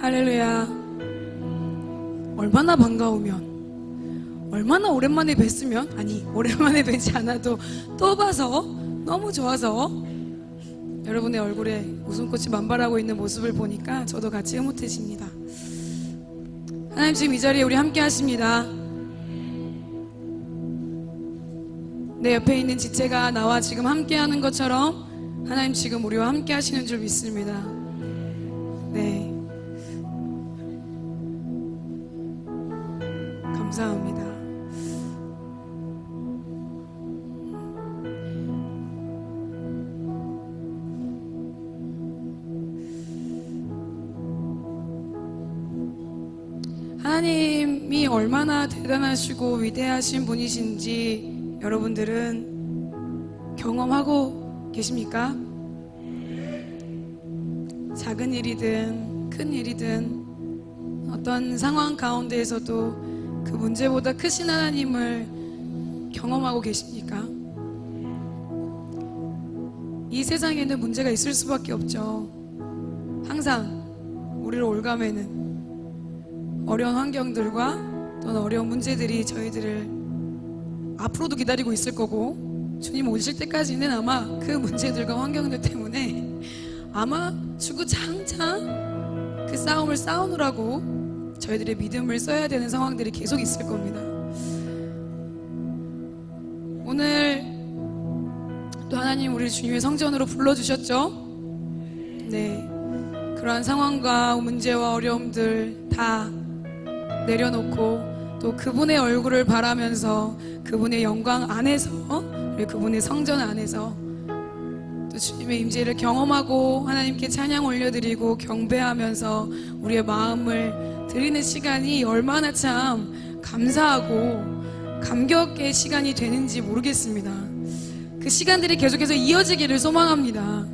할렐루야. 얼마나 반가우면, 얼마나 오랜만에 뵀으면, 아니 오랜만에 뵈지 않아도 또 봐서 너무 좋아서 여러분의 얼굴에 웃음꽃이 만발하고 있는 모습을 보니까 저도 같이 흐뭇해집니다. 하나님, 지금 이 자리에 우리 함께 하십니다. 내 옆에 있는 지체가 나와 지금 함께 하는 것처럼 하나님 지금 우리와 함께 하시는 줄 믿습니다. 네, 감사합니다. 하나님이 얼마나 대단하시고 위대하신 분이신지 여러분들은 경험하고 계십니까? 작은 일이든 큰 일이든 어떤 상황 가운데에서도 그 문제보다 크신 하나님을 경험하고 계십니까? 이 세상에는 문제가 있을 수밖에 없죠. 항상 우리를 올가매는 어려운 환경들과 또는 어려운 문제들이 저희들을 앞으로도 기다리고 있을 거고, 주님 오실 때까지는 아마 그 문제들과 환경들 때문에 아마 주구장창 그 싸움을 싸우느라고 저희들의 믿음을 써야 되는 상황들이 계속 있을 겁니다. 오늘 또 하나님 우리 주님의 성전으로 불러주셨죠? 네, 그러한 상황과 문제와 어려움들 다 내려놓고 또 그분의 얼굴을 바라면서 그분의 영광 안에서, 그리고 그분의 성전 안에서 또 주님의 임재를 경험하고 하나님께 찬양 올려드리고 경배하면서 우리의 마음을 드리는 시간이 얼마나 참 감사하고 감격의 시간이 되는지 모르겠습니다. 그 시간들이 계속해서 이어지기를 소망합니다.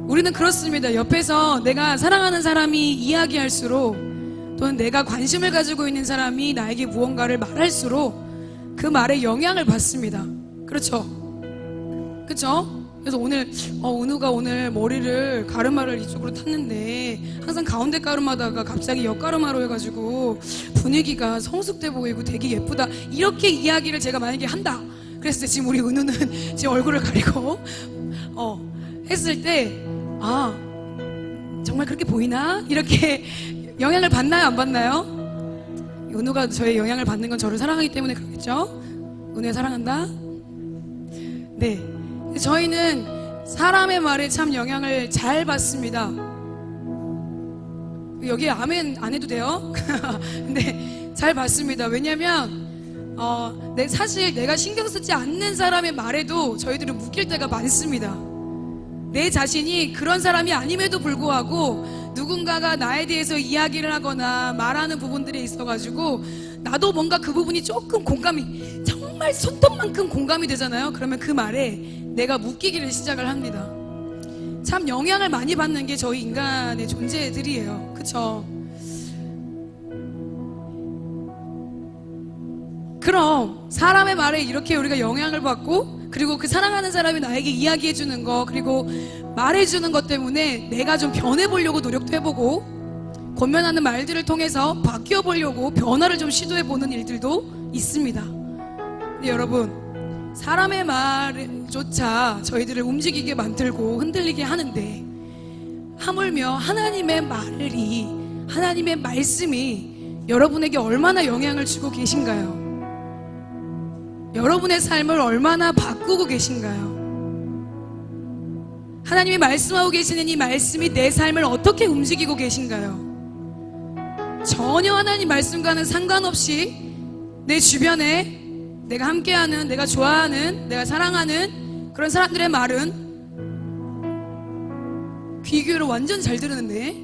우리는 그렇습니다. 옆에서 내가 사랑하는 사람이 이야기할수록, 또는 내가 관심을 가지고 있는 사람이 나에게 무언가를 말할수록 그 말에 영향을 받습니다. 그렇죠? 그렇죠? 그래서 오늘 은우가 오늘 머리를 가르마를 이쪽으로 탔는데 항상 가운데 가르마다가 갑자기 옆가르마로 해가지고 분위기가 성숙돼 보이고 되게 예쁘다, 이렇게 이야기를 제가 만약에 한다 그랬을 때, 지금 우리 은우는 지금 얼굴을 가리고 했을 때, 아, 정말 그렇게 보이나? 이렇게 영향을 받나요? 안 받나요? 은우가 저의 영향을 받는 건 저를 사랑하기 때문에 그러겠죠? 은우야 사랑한다? 네, 저희는 사람의 말에 참 영향을 잘 받습니다. 여기 아멘 안 해도 돼요? 근데 잘 받습니다. 왜냐면 사실 내가 신경 쓰지 않는 사람의 말에도 저희들은 묶일 때가 많습니다. 내 자신이 그런 사람이 아님에도 불구하고 누군가가 나에 대해서 이야기를 하거나 말하는 부분들이 있어가지고 나도 뭔가 그 부분이 조금 공감이, 정말 손톱만큼 공감이 되잖아요. 그러면 그 말에 내가 묶이기를 시작을 합니다. 참 영향을 많이 받는 게 저희 인간의 존재들이에요. 그쵸? 그럼 사람의 말에 이렇게 우리가 영향을 받고, 그리고 그 사랑하는 사람이 나에게 이야기해주는 거, 그리고 말해주는 것 때문에 내가 좀 변해보려고 노력도 해보고, 권면하는 말들을 통해서 바뀌어보려고 변화를 좀 시도해보는 일들도 있습니다. 근데 여러분, 사람의 말조차 저희들을 움직이게 만들고 흔들리게 하는데, 하물며 하나님의 말이, 하나님의 말씀이 여러분에게 얼마나 영향을 주고 계신가요? 여러분의 삶을 얼마나 바꾸고 계신가요? 하나님이 말씀하고 계시는 이 말씀이 내 삶을 어떻게 움직이고 계신가요? 전혀 하나님 말씀과는 상관없이 내 주변에 내가 함께하는, 내가 좋아하는, 내가 사랑하는 그런 사람들의 말은 귀 기울여 완전 잘 들으는데,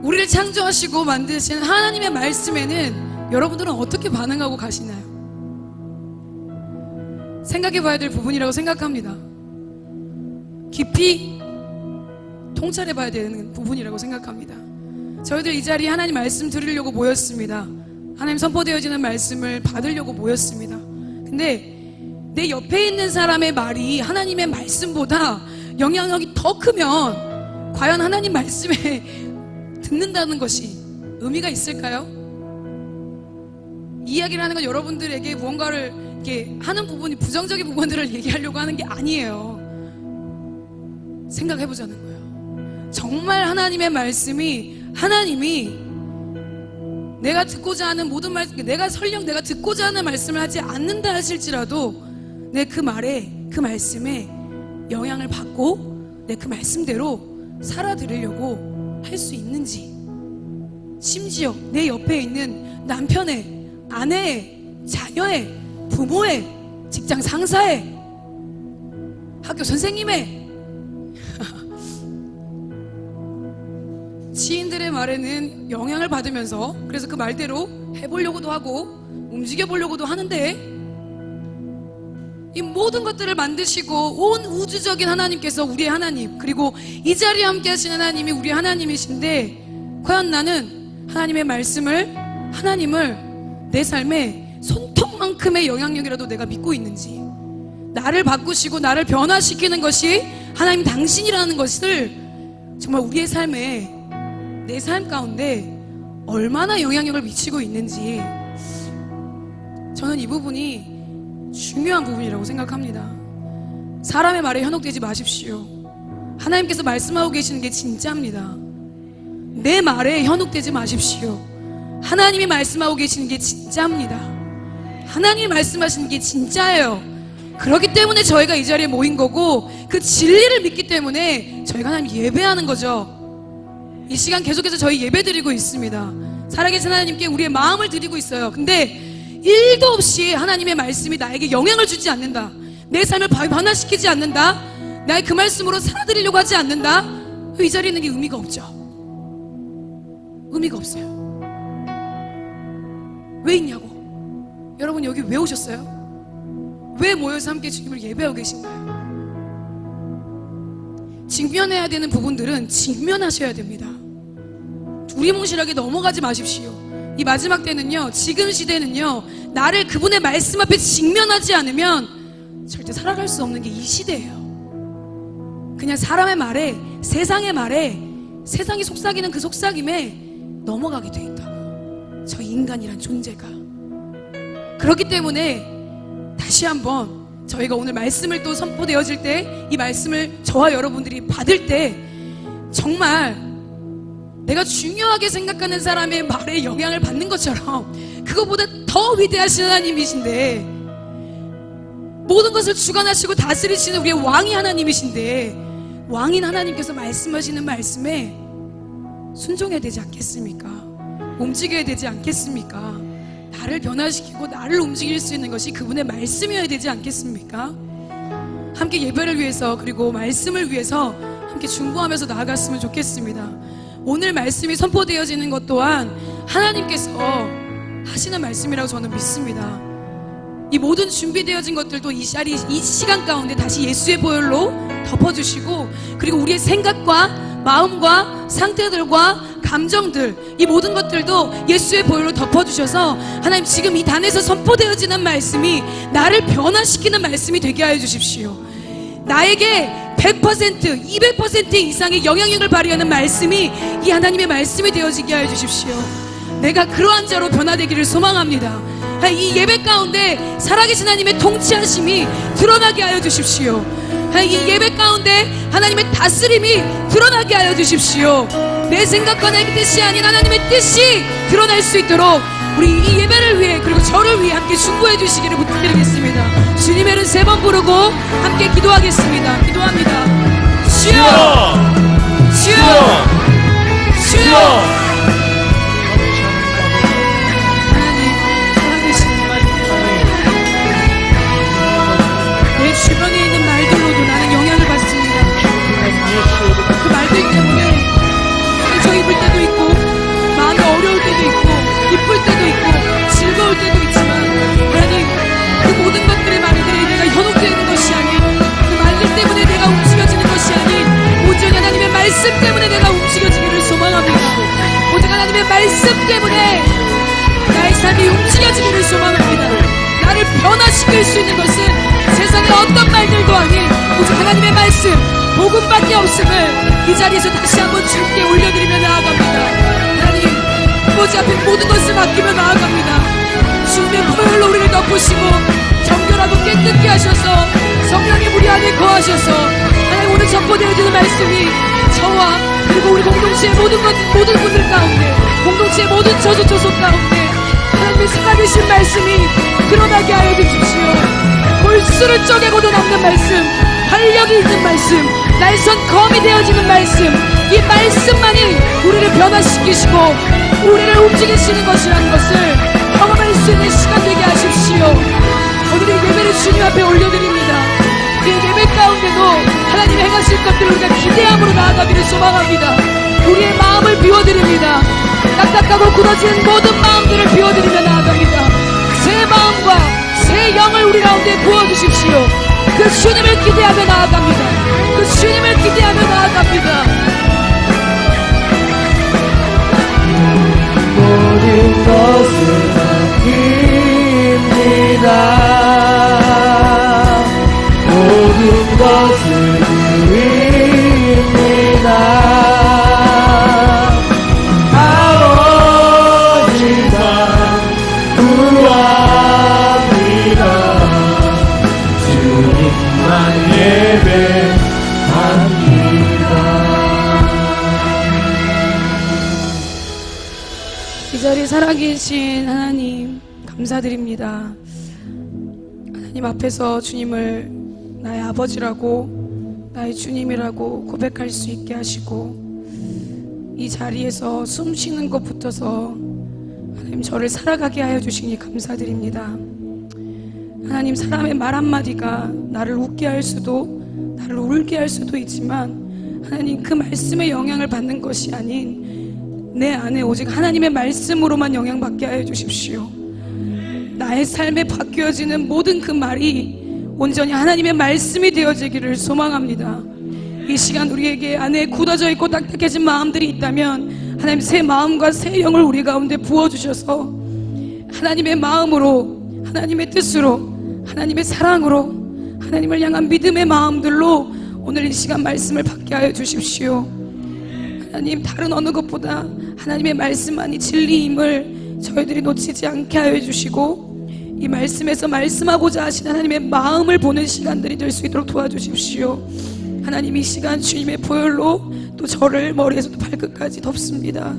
우리를 창조하시고 만드신 하나님의 말씀에는 여러분들은 어떻게 반응하고 가시나요? 생각해 봐야 될 부분이라고 생각합니다. 깊이 통찰해 봐야 되는 부분이라고 생각합니다. 저희들 이 자리에 하나님 말씀 들으려고 모였습니다. 하나님 선포되어지는 말씀을 받으려고 모였습니다. 근데 내 옆에 있는 사람의 말이 하나님의 말씀보다 영향력이 더 크면 과연 하나님 말씀에 듣는다는 것이 의미가 있을까요? 이야기를 하는 건 여러분들에게 무언가를 이렇게 하는 부분이 부정적인 부분들을 얘기하려고 하는 게 아니에요. 생각해보자는 거예요. 정말 하나님의 말씀이 하나님이 내가 듣고자 하는 모든 말씀, 내가 설령 내가 듣고자 하는 말씀을 하지 않는다 하실지라도 내 그 말에, 그 말씀에 영향을 받고 내 그 말씀대로 살아들으려고 할 수 있는지, 심지어 내 옆에 있는 남편의, 아내의, 자녀의, 부모의, 직장 상사의, 학교 선생님의 지인들의 말에는 영향을 받으면서 그래서 그 말대로 해보려고도 하고 움직여보려고도 하는데, 이 모든 것들을 만드시고 온 우주적인 하나님께서 우리의 하나님, 그리고 이 자리에 함께 하신 하나님이 우리의 하나님이신데, 과연 나는 하나님의 말씀을, 하나님을 내 삶에 손톱만큼의 영향력이라도 내가 믿고 있는지, 나를 바꾸시고 나를 변화시키는 것이 하나님 당신이라는 것을 정말 우리의 삶에, 내 삶 가운데 얼마나 영향력을 미치고 있는지, 저는 이 부분이 중요한 부분이라고 생각합니다. 사람의 말에 현혹되지 마십시오. 하나님께서 말씀하고 계시는 게 진짜입니다. 내 말에 현혹되지 마십시오. 하나님이 말씀하고 계시는 게 진짜입니다. 하나님이 말씀하시는 게 진짜예요. 그렇기 때문에 저희가 이 자리에 모인 거고, 그 진리를 믿기 때문에 저희가 하나님 예배하는 거죠. 이 시간 계속해서 저희 예배 드리고 있습니다. 살아계신 하나님께 우리의 마음을 드리고 있어요. 근데 1도 없이 하나님의 말씀이 나에게 영향을 주지 않는다, 내 삶을 변화시키지 않는다, 나의 그 말씀으로 살아드리려고 하지 않는다, 이 자리에 있는 게 의미가 없죠. 의미가 없어요. 왜 있냐고. 여러분 여기 왜 오셨어요? 왜 모여서 함께 주님을 예배하고 계신가요? 직면해야 되는 부분들은 직면하셔야 됩니다. 두리뭉실하게 넘어가지 마십시오. 이 마지막 때는요, 지금 시대는요, 나를 그분의 말씀 앞에 직면하지 않으면 절대 살아갈 수 없는 게 이 시대예요. 그냥 사람의 말에, 세상의 말에, 세상이 속삭이는 그 속삭임에 넘어가게 돼 있다고, 저 인간이란 존재가. 그렇기 때문에 다시 한번 저희가 오늘 말씀을 또 선포되어질 때, 이 말씀을 저와 여러분들이 받을 때 정말 내가 중요하게 생각하는 사람의 말에 영향을 받는 것처럼, 그거보다 더 위대하신 하나님이신데, 모든 것을 주관하시고 다스리시는 우리의 왕이 하나님이신데, 왕인 하나님께서 말씀하시는 말씀에 순종해야 되지 않겠습니까? 움직여야 되지 않겠습니까? 나를 변화시키고 나를 움직일 수 있는 것이 그분의 말씀이어야 되지 않겠습니까? 함께 예배를 위해서, 그리고 말씀을 위해서 함께 중보하면서 나아갔으면 좋겠습니다. 오늘 말씀이 선포되어지는 것 또한 하나님께서 하시는 말씀이라고 저는 믿습니다. 이 모든 준비되어진 것들도 이 자리, 이 시간 가운데 다시 예수의 보혈로 덮어주시고, 그리고 우리의 생각과 마음과 상태들과 감정들, 이 모든 것들도 예수의 보혈로 덮어주셔서 하나님 지금 이 단에서 선포되어지는 말씀이 나를 변화시키는 말씀이 되게 하여 주십시오. 나에게 100%, 200% 이상의 영향력을 발휘하는 말씀이 이 하나님의 말씀이 되어지게 하여 주십시오. 내가 그러한 자로 변화되기를 소망합니다. 이 예배 가운데 살아계신 하나님의 통치하심이 드러나게 하여 주십시오. 이 예배 가운데 하나님의 다스림이 드러나게 하여 주십시오. 내 생각과 내 뜻이 아닌 하나님의 뜻이 드러날 수 있도록 우리 이 예배를 위해, 그리고 저를 위해 함께 중보해 주시기를 부탁드리겠습니다. 주님의 이름 3번 부르고 함께 기도하겠습니다. 기도합니다. 주여! 주여! 주여! 하나님, 살아계신 내 주변에 있는 말들로도 나는 영향을 받습니다. 그 말들 때문에 상처 입을 때도 있고, 마음이 어려울 때도 있고, 기쁠 때도 있고, 즐거울 때도 있지만, 하나님, 그 모든 것들의 말들이 내가 현혹되는 것이 아닌, 그 말들 때문에 내가 움직여지는 것이 아닌, 오직 하나님의 말씀 때문에 내가 움직여지기를 소망합니다. 오직 하나님의 말씀 때문에 나의 삶이 움직여지기를 소망합니다. 나를 변화시킬 수 있는 것은 세상의 어떤 말들도 아닌 오직 하나님의 말씀, 복음밖에 없음을 이 자리에서 다시 한번 주님께 올려드리며 나아갑니다. 하나님, 아버지 앞에 모든 것을 맡기며 나아갑니다. 주님의 보혈로 우리를 덮으시고 정결하고 깨끗게 하셔서 성령이 우리 안에 거하셔서 하나님, 오늘 선포되어지는 말씀이 저와 그리고 우리 공동체의 모든 분들 가운데, 공동체의 모든 저소초소 가운데 하나님의 살아계신 말씀이 드러나게 하여 주십시오. 골수를 쪼개고도 남는 말씀, 활력이 있는 말씀, 날선 검이 되어지는 말씀, 이 말씀만이 우리를 변화시키시고 우리를 움직이시는 것이라는 것을 경험할 수 있는 시간 되게 하십시오. 오늘 이 예배를 주님 앞에 올려드립니다. 이 예배 가운데도 하나님 행하실 것들을 우리가 기대함으로 나아가기를 소망합니다. 우리의 마음을 비워드립니다. 딱딱하고 굳어진 모든 마음들을 비워드리며 나아갑니다. 새 마음과 새 영을 우리 가운데 부어주십시오. 그 주님을 기대하며 나아갑니다. 그 주님을 기대하며 나아갑니다. 모든 것을 맡깁니다. 모든 것을 드립니다. 아버지가 구합니다. 주님만 예배합니다. 이 자리에 살아계신 하나님 감사드립니다. 하나님 앞에서 주님을 나의 아버지라고, 나의 주님이라고 고백할 수 있게 하시고, 이 자리에서 숨 쉬는 것부터서 하나님 저를 살아가게 하여 주시니 감사드립니다. 하나님, 사람의 말 한마디가 나를 웃게 할 수도 나를 울게 할 수도 있지만 하나님, 그 말씀의 영향을 받는 것이 아닌 내 안에 오직 하나님의 말씀으로만 영향받게 하여 주십시오. 나의 삶에 바뀌어지는 모든 그 말이 온전히 하나님의 말씀이 되어지기를 소망합니다. 이 시간 우리에게 안에 굳어져 있고 딱딱해진 마음들이 있다면 하나님, 새 마음과 새 영을 우리 가운데 부어주셔서 하나님의 마음으로, 하나님의 뜻으로, 하나님의 사랑으로, 하나님을 향한 믿음의 마음들로 오늘 이 시간 말씀을 받게 하여 주십시오. 하나님, 다른 어느 것보다 하나님의 말씀만이 진리임을 저희들이 놓치지 않게 하여 주시고, 이 말씀에서 말씀하고자 하신 하나님의 마음을 보는 시간들이 될 수 있도록 도와주십시오. 하나님, 이 시간 주님의 보혈로 또 저를 머리에서부터 발끝까지 덮습니다.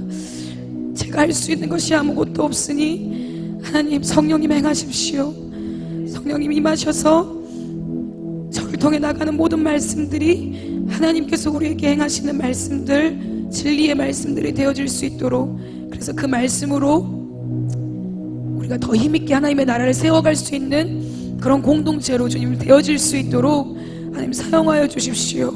제가 할 수 있는 것이 아무것도 없으니 하나님, 성령님 행하십시오. 성령님 임하셔서 저를 통해 나가는 모든 말씀들이 하나님께서 우리에게 행하시는 말씀들, 진리의 말씀들이 되어질 수 있도록, 그래서 그 말씀으로 우리가 더 힘있게 하나님의 나라를 세워갈 수 있는 그런 공동체로 주님 되어질 수 있도록 하나님 사용하여 주십시오.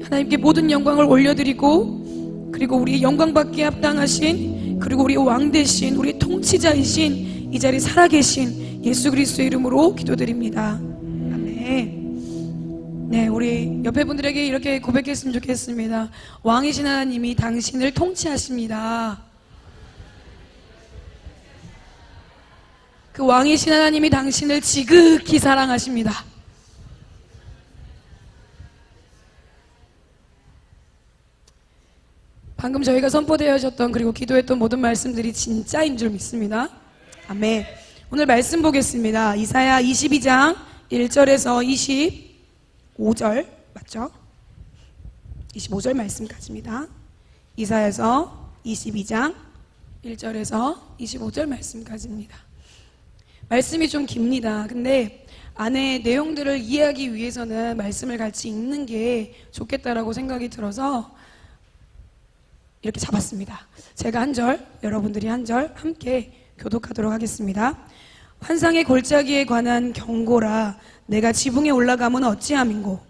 하나님께 모든 영광을 올려드리고, 그리고 우리의 영광받기에 합당하신, 그리고 우리의 왕 되신, 우리의 통치자이신 이 자리에 살아계신 예수 그리스도의 이름으로 기도드립니다. 아멘. 네, 우리 옆에 분들에게 이렇게 고백했으면 좋겠습니다. 왕이신 하나님이 당신을 통치하십니다. 그 왕이신 하나님이 당신을 지극히 사랑하십니다. 방금 저희가 선포되어졌던, 그리고 기도했던 모든 말씀들이 진짜인 줄 믿습니다. 아멘. 오늘 말씀 보겠습니다. 이사야 22장 1절에서 25절 맞죠? 25절 말씀까지입니다. 이사야서 22장 1절에서 25절 말씀까지입니다. 말씀이 좀 깁니다. 근데 안에 내용들을 이해하기 위해서는 말씀을 같이 읽는 게 좋겠다라고 생각이 들어서 이렇게 잡았습니다. 제가 한 절, 여러분들이 한 절 함께 교독하도록 하겠습니다. 환상의 골짜기에 관한 경고라. 내가 지붕에 올라가면 어찌함인고.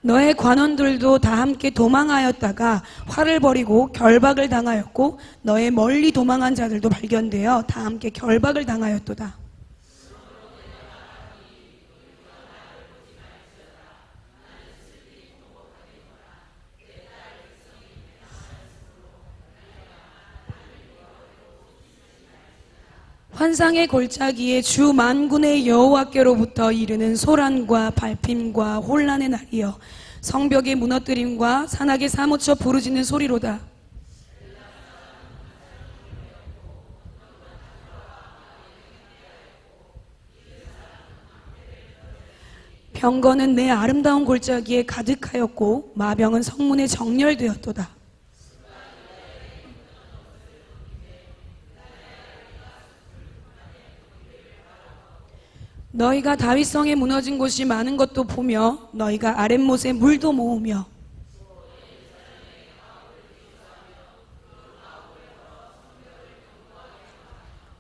너의 관원들도 다 함께 도망하였다가 활을 버리고 결박을 당하였고, 너의 멀리 도망한 자들도 발견되어 다 함께 결박을 당하였도다. 환상의 골짜기에 주 만군의 여호와께로부터 이르는 소란과 발핌과 혼란의 날이여 성벽의 무너뜨림과 산악의 사무쳐 부르짖는 소리로다. 병거는 내 아름다운 골짜기에 가득하였고 마병은 성문에 정렬되었도다. 너희가 다윗성에 무너진 곳이 많은 것도 보며 너희가 아랫못에 물도 모으며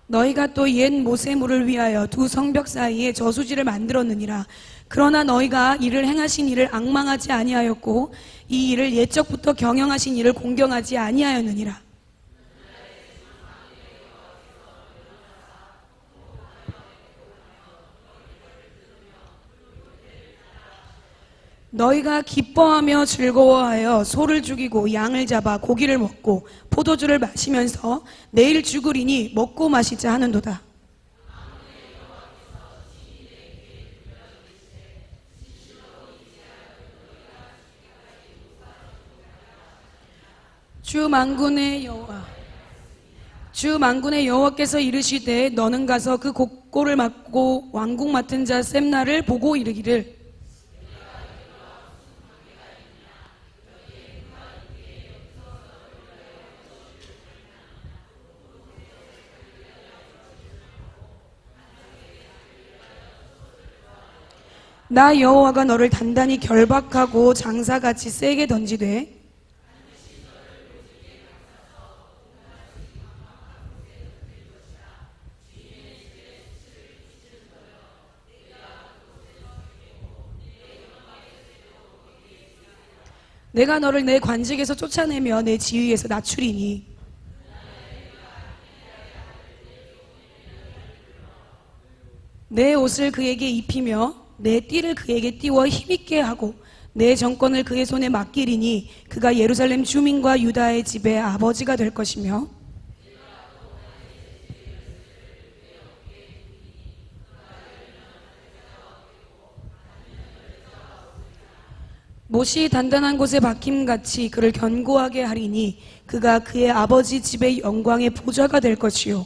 너희가 또 옛 모세물을 위하여 두 성벽 사이에 저수지를 만들었느니라. 그러나 너희가 이를 행하신 이를 앙망하지 아니하였고 이 일을 옛적부터 경영하신 이를 공경하지 아니하였느니라. 너희가 기뻐하며 즐거워하여 소를 죽이고 양을 잡아 고기를 먹고 포도주를 마시면서 내일 죽으리니 먹고 마시자 하는도다. 주 만군의 여호와께서 이르시되 너는 가서 그 곡골을 맡고 왕궁 맡은 자 셈나를 보고 이르기를 나 여호와가 너를 단단히 결박하고 장사같이 세게 던지되 내가 너를 내 관직에서 쫓아내며 내 지위에서 낮추리니 내 옷을 그에게 입히며 내 띠를 그에게 띄워 힘있게 하고 내 정권을 그의 손에 맡기리니 그가 예루살렘 주민과 유다의 집의 아버지가 될 것이며 못이 단단한 곳에 박힘같이 그를 견고하게 하리니 그가 그의 아버지 집의 영광의 보좌가 될 것이요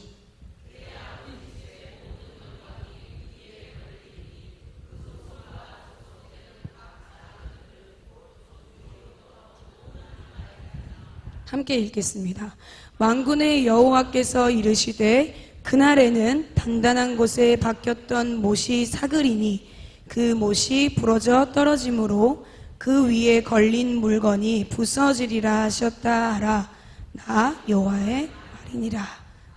함께 읽겠습니다. 만군의 여호와께서 이르시되 그날에는 단단한 곳에 박혔던 못이 사그리니 그 못이 부러져 떨어짐으로 그 위에 걸린 물건이 부서지리라 하셨다 하라. 나 여호와의 말이니라.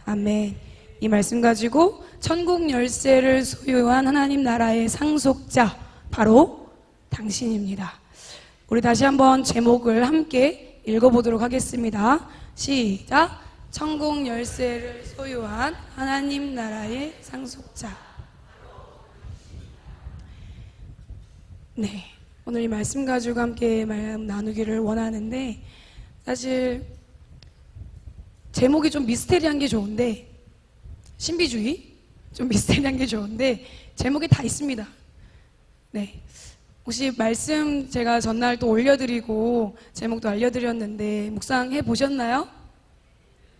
아멘. 이 말씀 가지고 천국 열쇠를 소유한 하나님 나라의 상속자 바로 당신입니다. 우리 다시 한번 제목을 함께 읽어보도록 하겠습니다. 시작. 천국 열쇠를 소유한 하나님 나라의 상속자. 네, 오늘 이 말씀 가지고 함께 말 나누기를 원하는데 사실 제목이 좀 미스테리한 게 좋은데 신비주의? 좀 미스테리한 게 좋은데 제목이 다 있습니다. 네. 혹시 말씀 제가 전날 또 올려드리고 제목도 알려드렸는데 묵상해 보셨나요?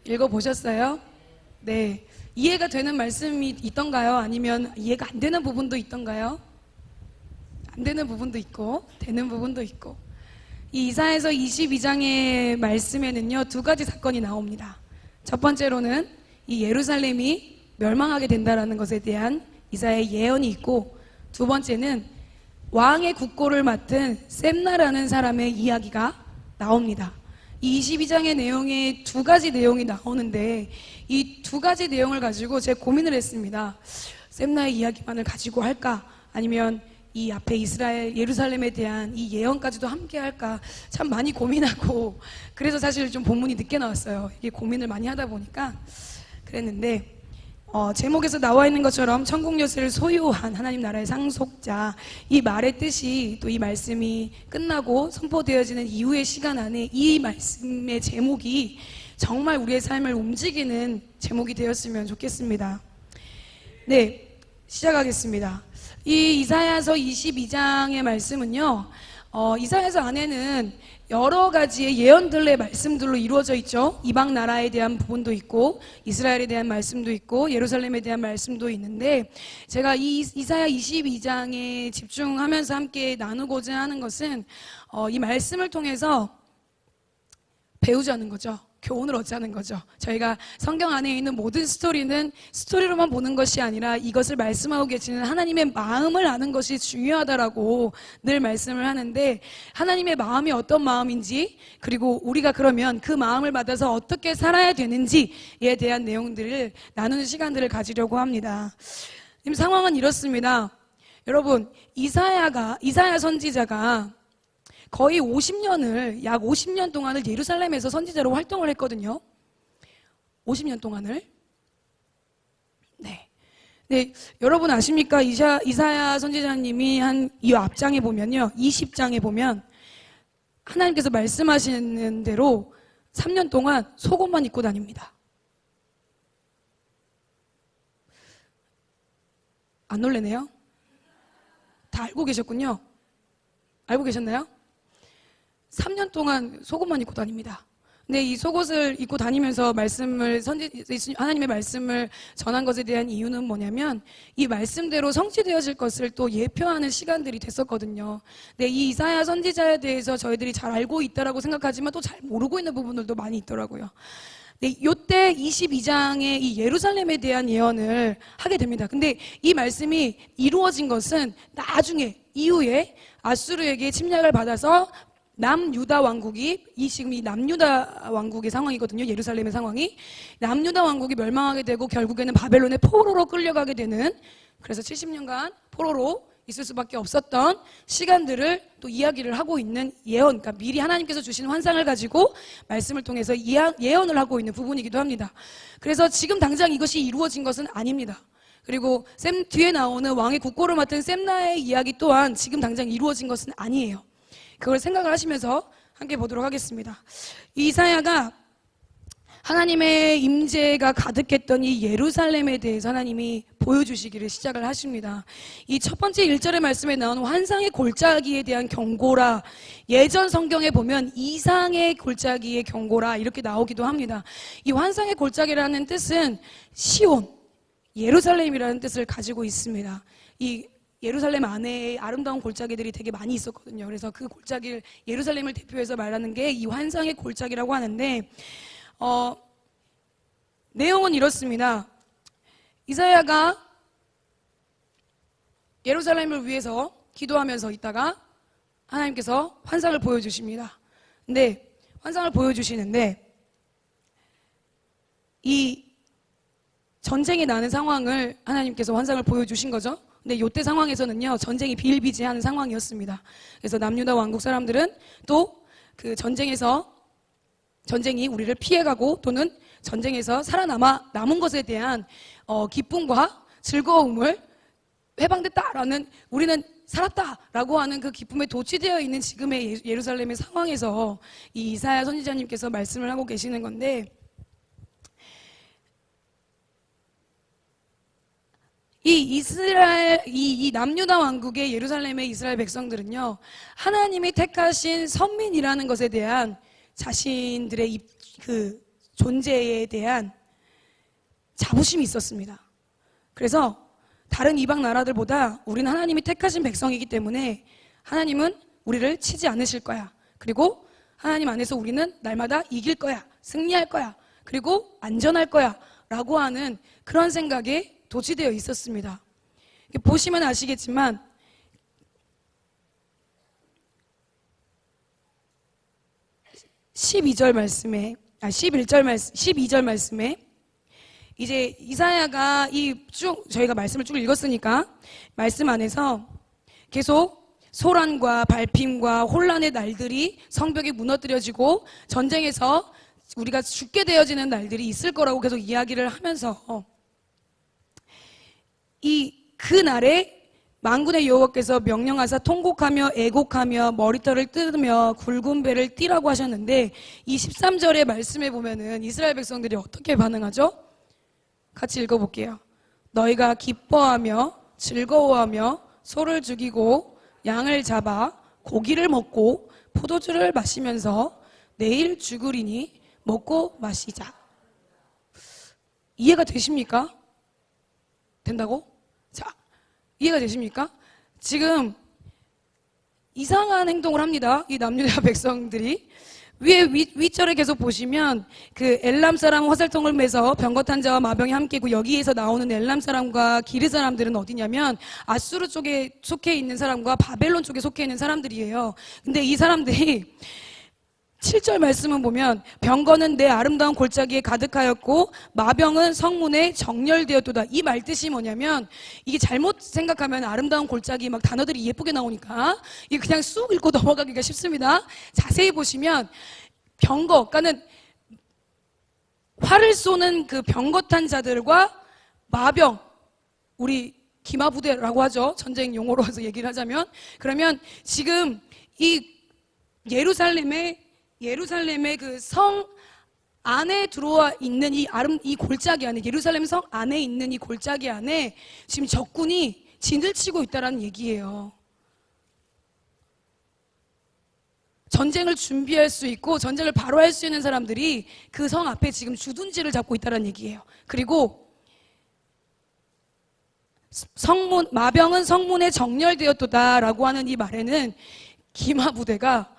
읽어보셨어요? 네. 이해가 되는 말씀이 있던가요? 아니면 이해가 안 되는 부분도 있던가요? 안 되는 부분도 있고 되는 부분도 있고 이 이사야서 22장의 말씀에는요 2가지 사건이 나옵니다. 첫 번째로는 이 예루살렘이 멸망하게 된다는 것에 대한 이사야의 예언이 있고 두 번째는 왕의 국고를 맡은 셈나라는 사람의 이야기가 나옵니다. 이 22장의 내용에 2가지 내용이 나오는데 이 2가지 내용을 가지고 제가 고민을 했습니다. 셈나의 이야기만을 가지고 할까? 아니면 이 앞에 이스라엘 예루살렘에 대한 이 예언까지도 함께 할까? 참 많이 고민하고 그래서 사실 좀 본문이 늦게 나왔어요. 이게 고민을 많이 하다 보니까 그랬는데 제목에서 나와 있는 것처럼 천국 열쇠를 소유한 하나님 나라의 상속자 이 말의 뜻이 또 이 말씀이 끝나고 선포되어지는 이후의 시간 안에 이 말씀의 제목이 정말 우리의 삶을 움직이는 제목이 되었으면 좋겠습니다. 네, 시작하겠습니다. 이 이사야서 22장의 말씀은요, 이사야서 안에는 여러 가지의 예언들의 말씀들로 이루어져 있죠. 이방 나라에 대한 부분도 있고, 이스라엘에 대한 말씀도 있고, 예루살렘에 대한 말씀도 있는데, 제가 이 이사야 22장에 집중하면서 함께 나누고자 하는 것은, 이 말씀을 통해서 배우자는 거죠. 교훈을 얻자는 거죠. 저희가 성경 안에 있는 모든 스토리는 스토리로만 보는 것이 아니라 이것을 말씀하고 계시는 하나님의 마음을 아는 것이 중요하다라고 늘 말씀을 하는데, 하나님의 마음이 어떤 마음인지, 그리고 우리가 그러면 그 마음을 받아서 어떻게 살아야 되는지에 대한 내용들을 나누는 시간들을 가지려고 합니다. 지금 상황은 이렇습니다. 여러분, 이사야 선지자가 거의 50년을, 약 50년 동안을 예루살렘에서 선지자로 활동을 했거든요. 50년 동안을. 네. 네, 여러분 아십니까? 이사야 선지자님이 이 앞장에 보면요, 20장에 보면 하나님께서 말씀하시는 대로 3년 동안 속옷만 입고 다닙니다. 안 놀래네요? 다 알고 계셨군요. 알고 계셨나요? 3년 동안 속옷만 입고 다닙니다. 근데 이 속옷을 입고 다니면서 하나님의 말씀을 전한 것에 대한 이유는 뭐냐면, 이 말씀대로 성취되어질 것을 또 예표하는 시간들이 됐었거든요. 근데 이 이사야 선지자에 대해서 저희들이 잘 알고 있다라고 생각하지만 또 잘 모르고 있는 부분들도 많이 있더라고요. 네, 요때 22장의 이 예루살렘에 대한 예언을 하게 됩니다. 근데 이 말씀이 이루어진 것은 나중에, 이후에 아수르에게 침략을 받아서 남유다 왕국이, 지금 이 남유다 왕국의 상황이거든요. 예루살렘의 상황이. 남유다 왕국이 멸망하게 되고 결국에는 바벨론의 포로로 끌려가게 되는, 그래서 70년간 포로로 있을 수밖에 없었던 시간들을 또 이야기를 하고 있는 예언, 그러니까 미리 하나님께서 주신 환상을 가지고 말씀을 통해서 예언을 하고 있는 부분이기도 합니다. 그래서 지금 당장 이것이 이루어진 것은 아닙니다. 그리고 뒤에 나오는 왕의 국고를 맡은 셈나의 이야기 또한 지금 당장 이루어진 것은 아니에요. 그걸 생각을 하시면서 함께 보도록 하겠습니다. 이사야가 하나님의 임재가 가득했던 이 예루살렘에 대해서 하나님이 보여주시기를 시작을 하십니다. 이 첫 번째 1절의 말씀에 나오는 환상의 골짜기에 대한 경고라, 예전 성경에 보면 이상의 골짜기의 경고라 이렇게 나오기도 합니다. 이 환상의 골짜기라는 뜻은 시온, 예루살렘이라는 뜻을 가지고 있습니다. 이 예루살렘 안에 아름다운 골짜기들이 되게 많이 있었거든요. 그래서 그 골짜기를, 예루살렘을 대표해서 말하는 게 이 환상의 골짜기라고 하는데, 내용은 이렇습니다. 이사야가 예루살렘을 위해서 기도하면서 있다가 하나님께서 환상을 보여주십니다. 근데 환상을 보여주시는데, 이 전쟁이 나는 상황을 하나님께서 환상을 보여주신 거죠. 근데 이때 상황에서는요, 전쟁이 비일비재하는 상황이었습니다. 그래서 남유다 왕국 사람들은 또 그 전쟁이 우리를 피해가고 또는 전쟁에서 남은 것에 대한 기쁨과 즐거움을, 해방됐다라는, 우리는 살았다라고 하는 그 기쁨에 도취되어 있는 지금의 예루살렘의 상황에서 이 이사야 선지자님께서 말씀을 하고 계시는 건데, 이 남유다 왕국의 예루살렘의 이스라엘 백성들은요, 하나님이 택하신 선민이라는 것에 대한 자신들의 그 존재에 대한 자부심이 있었습니다. 그래서 다른 이방 나라들보다 우리는 하나님이 택하신 백성이기 때문에 하나님은 우리를 치지 않으실 거야. 그리고 하나님 안에서 우리는 날마다 이길 거야. 승리할 거야. 그리고 안전할 거야. 라고 하는 그런 생각에 도취되어 있었습니다. 보시면 아시겠지만 12절 말씀에 이제 이사야가 저희가 말씀을 쭉 읽었으니까 말씀 안에서 계속 소란과 발핌과 혼란의 날들이, 성벽이 무너뜨려지고 전쟁에서 우리가 죽게 되어지는 날들이 있을 거라고 계속 이야기를 하면서, 그 날에 만군의 여호와께서 명령하사 통곡하며 애곡하며 머리털을 뜯으며 굵은 배를 띠라고 하셨는데, 이 13절의 말씀에 보면은 이스라엘 백성들이 어떻게 반응하죠? 같이 읽어볼게요. 너희가 기뻐하며 즐거워하며 소를 죽이고 양을 잡아 고기를 먹고 포도주를 마시면서 내일 죽으리니 먹고 마시자. 이해가 되십니까? 된다고? 자, 이해가 되십니까? 지금 이상한 행동을 합니다. 이 남유다 백성들이. 위절에 계속 보시면 그 엘람 사람 화살통을 매서 병거탄 자와 마병이 함께고, 여기에서 나오는 엘람 사람과 기르 사람들은 어디냐면 아수르 쪽에 속해 있는 사람과 바벨론 쪽에 속해 있는 사람들이에요. 근데 이 사람들이 7절 말씀을 보면 병거는 내 아름다운 골짜기에 가득하였고 마병은 성문에 정렬되었도다. 이 말 뜻이 뭐냐면, 이게 잘못 생각하면 아름다운 골짜기 막 단어들이 예쁘게 나오니까 이게 그냥 쑥 읽고 넘어가기가 쉽습니다. 자세히 보시면 병거, 그러니까는 활을 쏘는 그 병거탄 자들과 마병, 우리 기마부대라고 하죠. 전쟁 용어로 해서 얘기를 하자면, 그러면 지금 이 예루살렘의 그 성 안에 들어와 있는 이 골짜기 안에, 예루살렘 성 안에 있는 이 골짜기 안에 지금 적군이 진을 치고 있다라는 얘기예요. 전쟁을 준비할 수 있고 전쟁을 바로 할 수 있는 사람들이 그 성 앞에 지금 주둔지를 잡고 있다는 얘기예요. 그리고 마병은 성문에 정렬되었도다라고 하는 이 말에는 기마 부대가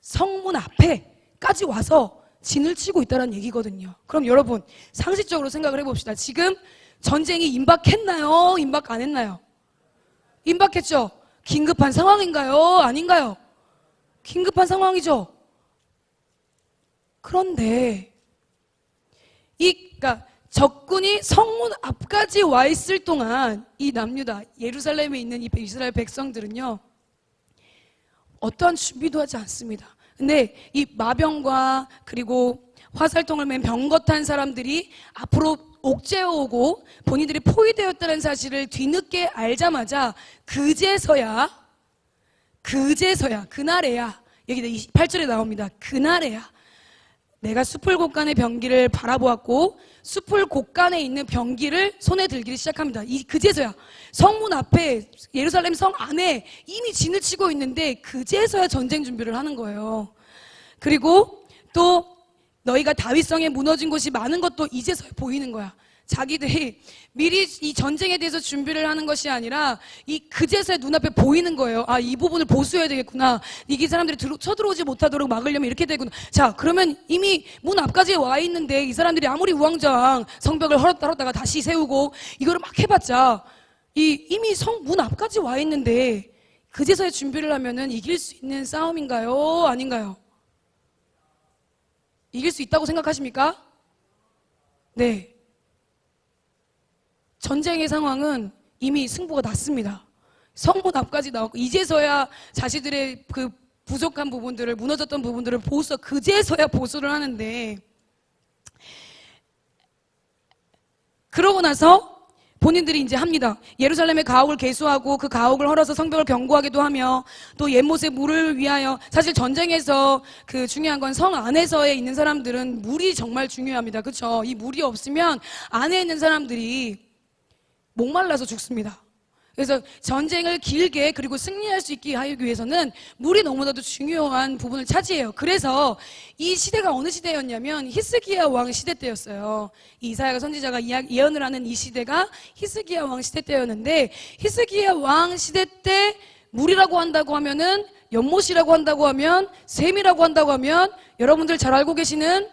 성문 앞에까지 와서 진을 치고 있다는 얘기거든요. 그럼 여러분 상식적으로 생각을 해봅시다. 지금 전쟁이 임박했나요? 임박 안 했나요? 임박했죠. 긴급한 상황인가요? 아닌가요? 긴급한 상황이죠. 그런데 그러니까 적군이 성문 앞까지 와 있을 동안 이 남유다, 예루살렘에 있는 이 이스라엘 백성들은요, 어떠한 준비도 하지 않습니다. 근데 이 마병과 그리고 화살통을 맨 병거 탄 사람들이 앞으로 옥죄어오고 본인들이 포위되었다는 사실을 뒤늦게 알자마자 그날에야, 여기 28절에 나옵니다. 그날에야 내가 숲을 곳간의 병기를 바라보았고 숲을 곳간에 있는 병기를 손에 들기를 시작합니다. 그제서야 성문 앞에, 예루살렘 성 안에 이미 진을 치고 있는데 그제서야 전쟁 준비를 하는 거예요. 그리고 또 너희가 다윗성에 무너진 곳이 많은 것도 이제서야 보이는 거야. 자기들이 미리 이 전쟁에 대해서 준비를 하는 것이 아니라 그제서야 눈앞에 보이는 거예요. 아, 이 부분을 보수해야 되겠구나. 이게 사람들이 쳐들어오지 못하도록 막으려면 이렇게 되구나. 자, 그러면 이미 문 앞까지 와 있는데 이 사람들이 아무리 우왕좌왕 성벽을 헐었다가 다시 세우고 이거를 막 해봤자 이미 문 앞까지 와 있는데 그제서야 준비를 하면은 이길 수 있는 싸움인가요? 아닌가요? 이길 수 있다고 생각하십니까? 네. 전쟁의 상황은 이미 승부가 났습니다. 성문 앞까지 나왔고 이제서야 자신들의 그 부족한 부분들을, 무너졌던 부분들을 그제서야 보수를 하는데, 그러고 나서 본인들이 이제 합니다. 예루살렘의 가옥을 개수하고 그 가옥을 헐어서 성벽을 견고하기도 하며 또 옛못의 물을 위하여, 사실 전쟁에서 그 중요한 건 성 안에서에 있는 사람들은 물이 정말 중요합니다. 그렇죠? 이 물이 없으면 안에 있는 사람들이 목말라서 죽습니다. 그래서 전쟁을 길게 그리고 승리할 수 있게 하기 위해서는 물이 너무나도 중요한 부분을 차지해요. 그래서 이 시대가 어느 시대였냐면 히스기야 왕 시대 때였어요. 이사야가 선지자가 예언을 하는 이 시대가 히스기야 왕 시대 때였는데, 히스기야 왕 시대 때 물이라고 한다고 하면은, 연못이라고 한다고 하면, 샘이라고 한다고 하면, 여러분들 잘 알고 계시는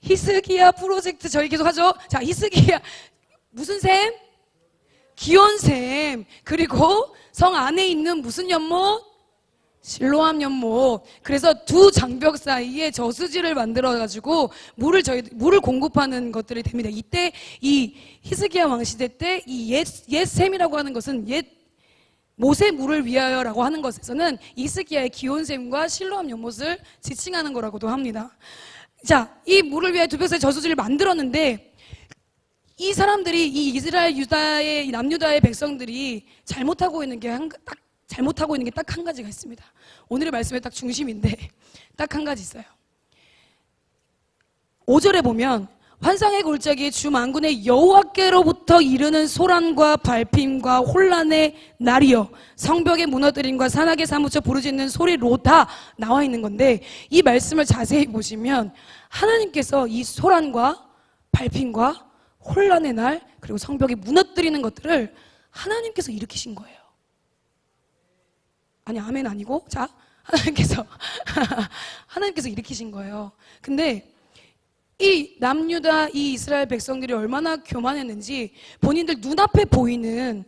히스기야 프로젝트 저희 계속 하죠. 자, 히스기야 무슨 샘? 기온샘. 그리고 성 안에 있는 무슨 연못? 실로암 연못. 그래서 두 장벽 사이에 저수지를 만들어 가지고 물을 공급하는 것들이 됩니다. 이때 이 히스기야 왕 시대 때 이 옛 샘이라고 하는 것은 옛 못의 물을 위하여라고 하는 것에서는 히스기야의 기온샘과 실로암 연못을 지칭하는 거라고도 합니다. 자, 이 물을 위해 두 벽사의 저수지를 만들었는데, 이 사람들이, 이 이스라엘 유다의, 이 남유다의 백성들이 잘못하고 있는 게 딱 한 가지가 있습니다. 오늘의 말씀의 딱 중심인데 딱 한 가지 있어요. 5절에 보면 환상의 골짜기에 주 만군의 여호와께로부터 이르는 소란과 발핌과 혼란의 날이여 성벽의 무너뜨림과 산악에 사무쳐 부르짖는 소리로 다 나와 있는 건데, 이 말씀을 자세히 보시면 하나님께서 이 소란과 발핌과 혼란의 날, 그리고 성벽이 무너뜨리는 것들을 하나님께서 일으키신 거예요. 아니, 아멘 아니고, 자, 하나님께서 일으키신 거예요. 근데 이 남유다, 이 이스라엘 백성들이 얼마나 교만했는지 본인들 눈앞에 보이는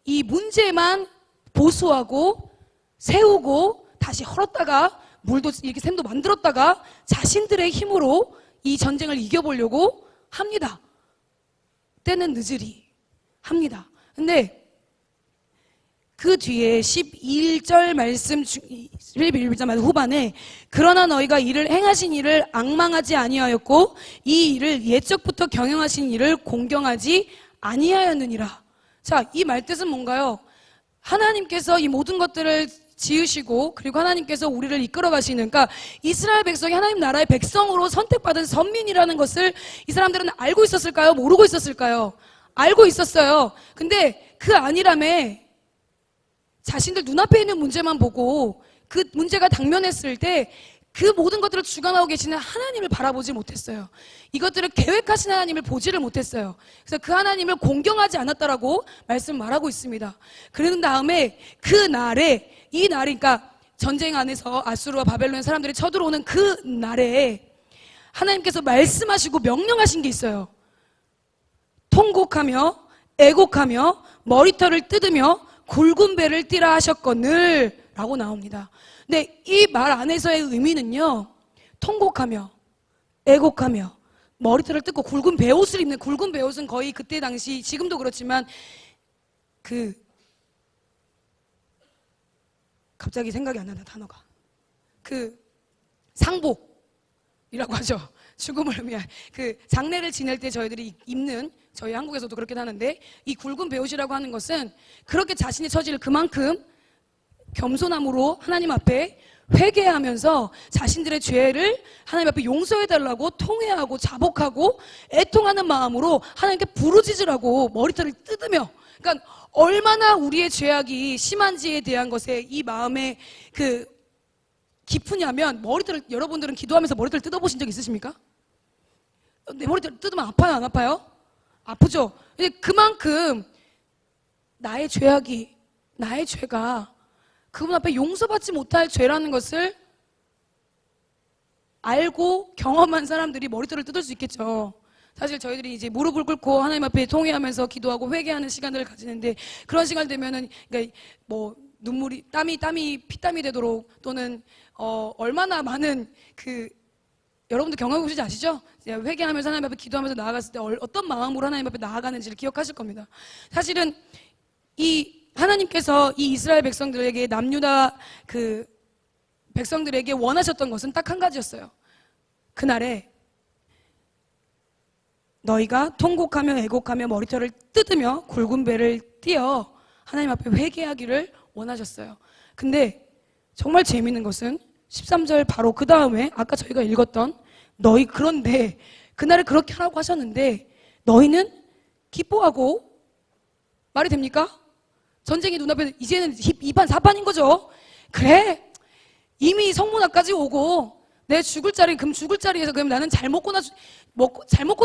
이 문제만 보수하고 세우고 다시 헐었다가 물도 이렇게 샘도 만들었다가 자신들의 힘으로 이 전쟁을 이겨보려고 합니다. 때는 늦으리 합니다. 근데 그 뒤에 11절 말씀 11절 말씀 후반에 그러나 너희가 이를 행하신 일을 앙망하지 아니하였고 이 일을 옛적부터 경영하신 일을 공경하지 아니하였느니라. 자, 이 말뜻은 뭔가요? 하나님께서 이 모든 것들을 지으시고 그리고 하나님께서 우리를 이끌어 가시는, 그러니까 이스라엘 백성이 하나님 나라의 백성으로 선택받은 선민이라는 것을 이 사람들은 알고 있었을까요? 모르고 있었을까요? 알고 있었어요. 근데 그 안일함에 자신들 눈앞에 있는 문제만 보고 그 문제가 당면했을 때 그 모든 것들을 주관하고 계시는 하나님을 바라보지 못했어요. 이것들을 계획하신 하나님을 보지를 못했어요. 그래서 그 하나님을 공경하지 않았다라고 말씀 말하고 있습니다. 그런 다음에 그 날에, 이 날이 그러니까 전쟁 안에서 아수르와 바벨론 사람들이 쳐들어오는 그 날에 하나님께서 말씀하시고 명령하신 게 있어요. 통곡하며 애곡하며 머리털을 뜯으며 굵은 배를 띠라 하셨거늘 라고 나옵니다. 근데 이 말 안에서의 의미는요, 통곡하며 애곡하며 머리털을 뜯고 굵은 베옷을 입는, 굵은 베옷은 거의 그때 당시, 지금도 그렇지만 갑자기 생각이 안 난다, 단어가. 상복이라고 하죠. 죽음을 의미한 장례를 지낼 때 저희들이 입는, 저희 한국에서도 그렇게 하는데, 이 굵은 베옷이라고 하는 것은 그렇게 자신의 처지를 그만큼 겸손함으로 하나님 앞에 회개하면서 자신들의 죄를 하나님 앞에 용서해달라고 통회하고 자복하고 애통하는 마음으로 하나님께 부르짖으라고 머리털을 뜯으며, 그러니까 얼마나 우리의 죄악이 심한지에 대한 것에 이 마음에 깊으냐면, 머리털을, 여러분들은 기도하면서 머리털 뜯어보신 적 있으십니까? 내 머리털 뜯으면 아파요, 안 아파요? 아프죠? 그만큼 나의 죄악이, 나의 죄가 그분 앞에 용서받지 못할 죄라는 것을 알고 경험한 사람들이 머리털을 뜯을 수 있겠죠. 사실 저희들이 이제 무릎을 꿇고 하나님 앞에 통회하면서 기도하고 회개하는 시간들을 가지는데, 그런 시간 되면은 그러니까 뭐 눈물이 피땀이 되도록, 또는 얼마나 많은 여러분도 경험해 보시지 아시죠? 회개하면서 하나님 앞에 기도하면서 나아갔을 때 어떤 마음으로 하나님 앞에 나아가는지를 기억하실 겁니다. 사실은 이 하나님께서 이 이스라엘 백성들에게, 남유다 백성들에게 원하셨던 것은 딱 한 가지였어요. 그날에 너희가 통곡하며 애곡하며 머리털을 뜯으며 굵은 배를 띄어 하나님 앞에 회개하기를 원하셨어요. 근데 정말 재미있는 것은 13절 바로 그 다음에 아까 저희가 읽었던 그런데 그날에 그렇게 하라고 하셨는데 너희는 기뻐하고, 말이 됩니까? 전쟁이 눈앞에, 이제는 2판 4판인 거죠. 그래, 이미 성문 앞까지 오고 내 죽을 자리, 금 죽을 자리에서 그럼 나는 잘 먹고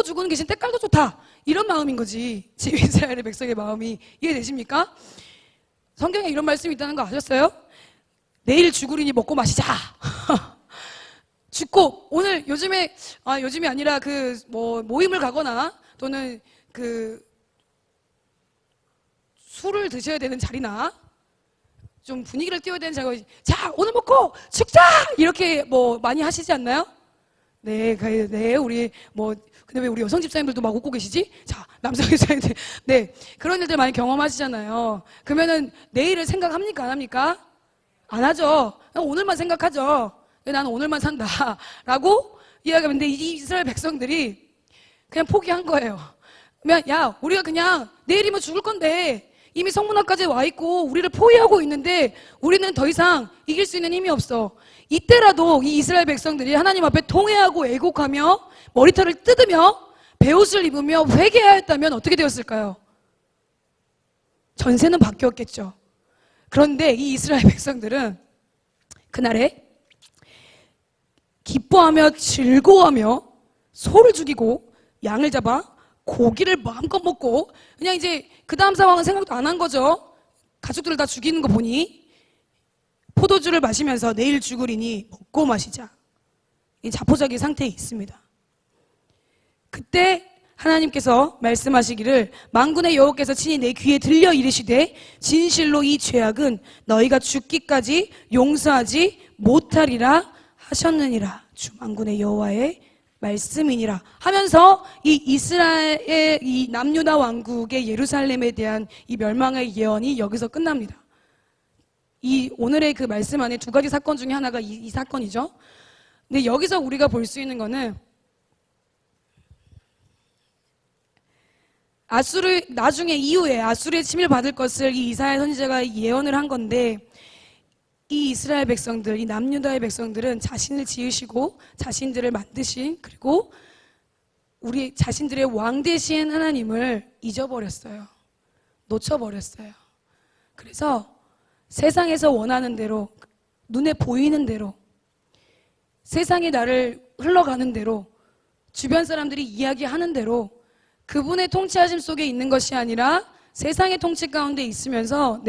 죽는 게 때깔도 좋다, 이런 마음인 거지. 지금 이스라엘의 백성의 마음이 이해되십니까? 성경에 이런 말씀이 있다는 거 아셨어요? 내일 죽으리니 먹고 마시자. 죽고 오늘 요즘이 아니라 모임을 가거나 또는 술을 드셔야 되는 자리나 좀 분위기를 띄워야 되는 자리, 자 오늘 먹고 죽자 이렇게 많이 하시지 않나요? 네, 우리 근데 왜 우리 여성 집사님들도 막 웃고 계시지? 자, 남성 집사님들, 네, 그런 일들 많이 경험하시잖아요. 그러면은 내일을 생각합니까, 안 합니까? 안 하죠. 오늘만 생각하죠. 나는 오늘만 산다라고 이야기하는데, 이 이스라엘 백성들이 그냥 포기한 거예요. 그냥 야, 우리가 그냥 내일이면 죽을 건데 이미 성문앞까지 와 있고 우리를 포위하고 있는데 우리는 더 이상 이길 수 있는 힘이 없어. 이때라도 이 이스라엘 백성들이 하나님 앞에 통회하고 애곡하며 머리털을 뜯으며 베옷을 입으며 회개하였다면 어떻게 되었을까요? 전세는 바뀌었겠죠. 그런데 이 이스라엘 백성들은 그날에 기뻐하며 즐거워하며 소를 죽이고 양을 잡아 고기를 마음껏 먹고 그냥 이제 그 다음 상황은 생각도 안 한 거죠. 가족들을 다 죽이는 거 보니 포도주를 마시면서 내일 죽으리니 먹고 마시자. 이 자포자기 상태에 있습니다. 그때 하나님께서 말씀하시기를 만군의 여호와께서 친히 내 귀에 들려 이르시되 진실로 이 죄악은 너희가 죽기까지 용서하지 못하리라 하셨느니라. 주 만군의 여호와의 말씀이니라 하면서 이 이스라엘의 이 남유다 왕국의 예루살렘에 대한 이 멸망의 예언이 여기서 끝납니다. 이 오늘의 그 말씀 안에 두 가지 사건 중에 하나가 이 사건이죠. 근데 여기서 우리가 볼 수 있는 거는 나중에 이후에 아수르의 침을 받을 것을 이 이사야 선지자가 예언을 한 건데 이 이스라엘 백성들, 이 남유다의 백성들은 자신을 지으시고 자신들을 만드신 그리고 우리 자신들의 왕 되신 하나님을 잊어버렸어요. 놓쳐버렸어요. 그래서 세상에서 원하는 대로 눈에 보이는 대로 세상이 나를 흘러가는 대로 주변 사람들이 이야기하는 대로 그분의 통치하심 속에 있는 것이 아니라 세상의 통치 가운데 있으면서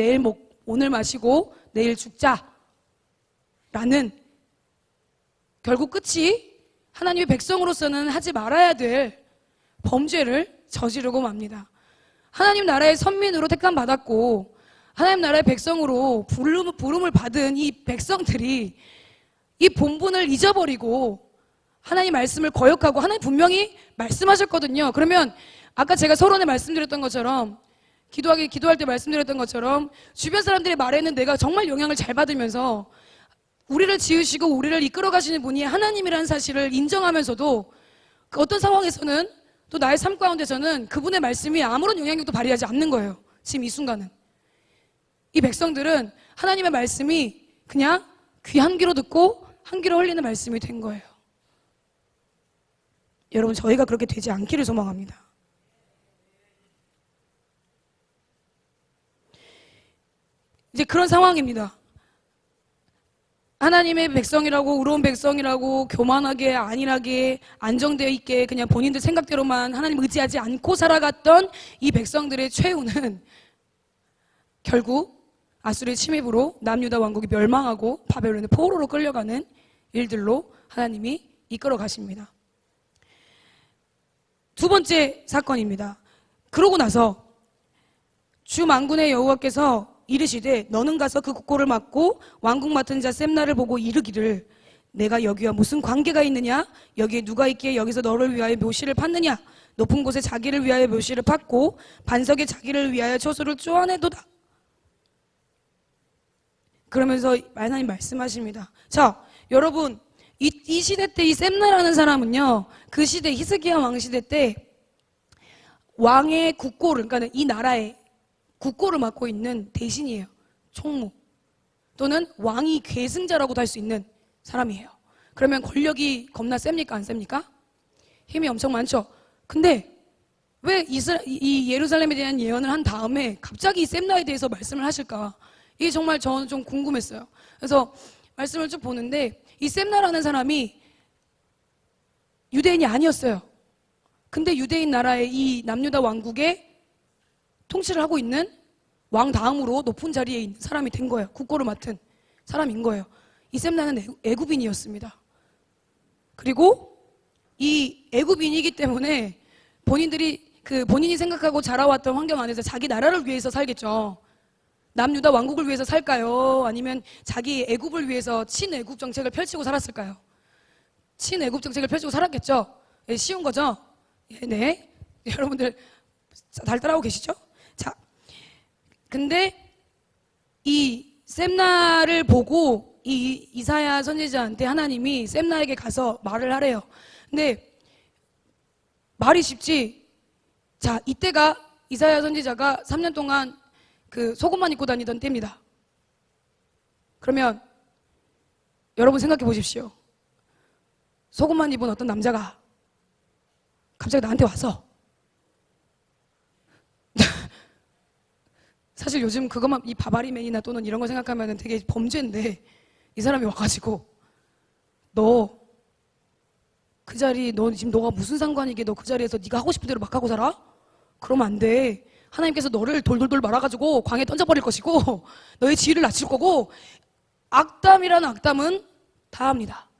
오늘 마시고 내일 죽자 라는 결국 끝이 하나님의 백성으로서는 하지 말아야 될 범죄를 저지르고 맙니다. 하나님 나라의 선민으로 택함 받았고 하나님 나라의 백성으로 부름을 받은 이 백성들이 이 본분을 잊어버리고 하나님 말씀을 거역하고 하나님 분명히 말씀하셨거든요. 그러면 아까 제가 서론에 말씀드렸던 것처럼 기도할 때 말씀드렸던 것처럼 주변 사람들의 말에는 내가 정말 영향을 잘 받으면서 우리를 지으시고 우리를 이끌어 가시는 분이 하나님이라는 사실을 인정하면서도 그 어떤 상황에서는 또 나의 삶 가운데서는 그분의 말씀이 아무런 영향력도 발휘하지 않는 거예요. 지금 이 순간은 이 백성들은 하나님의 말씀이 그냥 귀 한 귀로 듣고 한 귀로 흘리는 말씀이 된 거예요. 여러분 저희가 그렇게 되지 않기를 소망합니다. 이제 그런 상황입니다. 하나님의 백성이라고 의로운 백성이라고 교만하게 안일하게 안정되어 있게 그냥 본인들 생각대로만 하나님 의지하지 않고 살아갔던 이 백성들의 최후는 결국 아수르의 침입으로 남유다 왕국이 멸망하고 바벨론의 포로로 끌려가는 일들로 하나님이 이끌어 가십니다. 두 번째 사건입니다. 그러고 나서 주 만군의 여호와께서 이르시되 너는 가서 그 국고를 맡고 왕국 맡은 자 셈나를 보고 이르기를 내가 여기와 무슨 관계가 있느냐? 여기에 누가 있기에 여기서 너를 위하여 묘시를 팠느냐? 높은 곳에 자기를 위하여 묘시를 팠고 반석에 자기를 위하여 초소를 쪼아내도다. 그러면서 하나님 말씀하십니다. 자, 여러분 이 시대 때 이 셈나라는 사람은요, 그 시대 히스기야 왕 시대 때 왕의 국고를, 그러니까 이 나라의 국고를 맡고 있는 대신이에요. 총무 또는 왕이 계승자라고도 할 수 있는 사람이에요. 그러면 권력이 겁나 셉니까? 안 셉니까? 힘이 엄청 많죠. 근데 왜 이 예루살렘에 대한 예언을 한 다음에 갑자기 이 셈나에 대해서 말씀을 하실까? 이게 정말 저는 좀 궁금했어요. 그래서 말씀을 쭉 보는데 이 셈나라는 사람이 유대인이 아니었어요. 근데 유대인 나라의 이 남유다 왕국에 통치를 하고 있는 왕 다음으로 높은 자리에 있는 사람이 된 거예요. 국고를 맡은 사람인 거예요. 이 셈나는 애굽인이었습니다. 그리고 이 애굽인이기 때문에 본인이 생각하고 자라왔던 환경 안에서 자기 나라를 위해서 살겠죠. 남유다 왕국을 위해서 살까요? 아니면 자기 애굽을 위해서 친애굽 정책을 펼치고 살았을까요? 친애굽 정책을 펼치고 살았겠죠. 네, 쉬운 거죠? 네. 여러분들 잘 따라오고 계시죠? 자, 근데 이 셈나를 보고 이 이사야 선지자한테 하나님이 셈나에게 가서 말을 하래요. 근데 말이 쉽지. 자, 이때가 이사야 선지자가 3년 동안 그 속옷만 입고 다니던 때입니다. 그러면 여러분 생각해 보십시오. 속옷만 입은 어떤 남자가 갑자기 나한테 와서 사실 요즘 그것만 이 바바리맨이나 또는 이런 거 생각하면 되게 범죄인데 이 사람이 와가지고 너 그 자리 너 지금 너가 무슨 상관이게 너 그 자리에서 네가 하고 싶은 대로 막 하고 살아? 그러면 안 돼. 하나님께서 너를 돌돌돌 말아가지고 광에 던져버릴 것이고 너의 지위를 낮출 거고 악담이라는 악담은 다 합니다.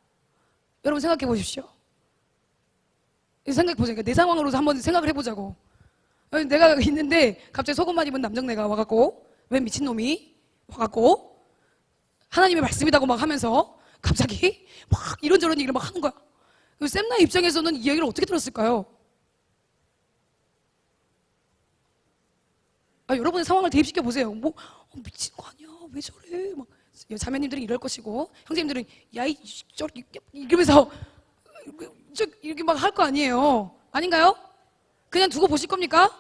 여러분 생각해 보십시오. 생각해 보세요. 내 상황으로서 한번 생각을 해보자고. 내가 있는데 갑자기 속옷만 입은 남정네가 와갖고 웬 미친놈이 와갖고 하나님의 말씀이라고 막 하면서 갑자기 막 이런저런 얘기를 막 하는 거야. 샘나 입장에서는 이 얘기를 어떻게 들었을까요? 여러분의 상황을 대입시켜 보세요. 미친 거 아니야? 왜 저래? 막 자매님들은 이럴 것이고 형제님들은 야이 이러면서 이렇게 막 할 거 아니에요. 아닌가요? 그냥 두고 보실 겁니까?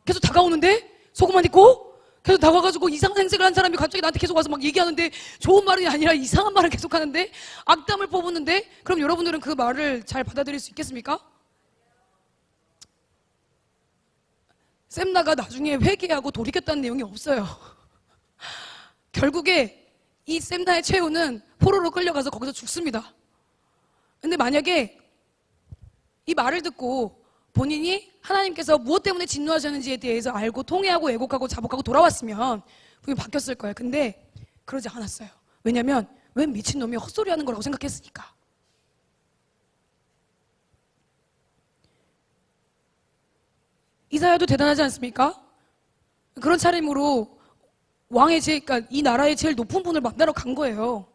계속 다가오는데 속옷만 입고 계속 다가와가지고 이상한 행색을 한 사람이 갑자기 나한테 계속 와서 막 얘기하는데 좋은 말이 아니라 이상한 말을 계속 하는데 악담을 뽑았는데 그럼 여러분들은 그 말을 잘 받아들일 수 있겠습니까? 샘나가 나중에 회개하고 돌이켰다는 내용이 없어요. 결국에 이 샘나의 최후는 포로로 끌려가서 거기서 죽습니다. 근데 만약에 이 말을 듣고 본인이 하나님께서 무엇 때문에 진노하셨는지에 대해서 알고 통회하고 애곡하고 자복하고 돌아왔으면 분명히 바뀌었을 거예요. 근데 그러지 않았어요. 왜냐면 웬 미친놈이 헛소리 하는 거라고 생각했으니까. 이사야도 대단하지 않습니까? 그런 차림으로 왕의 그러니까 이 나라의 제일 높은 분을 만나러 간 거예요.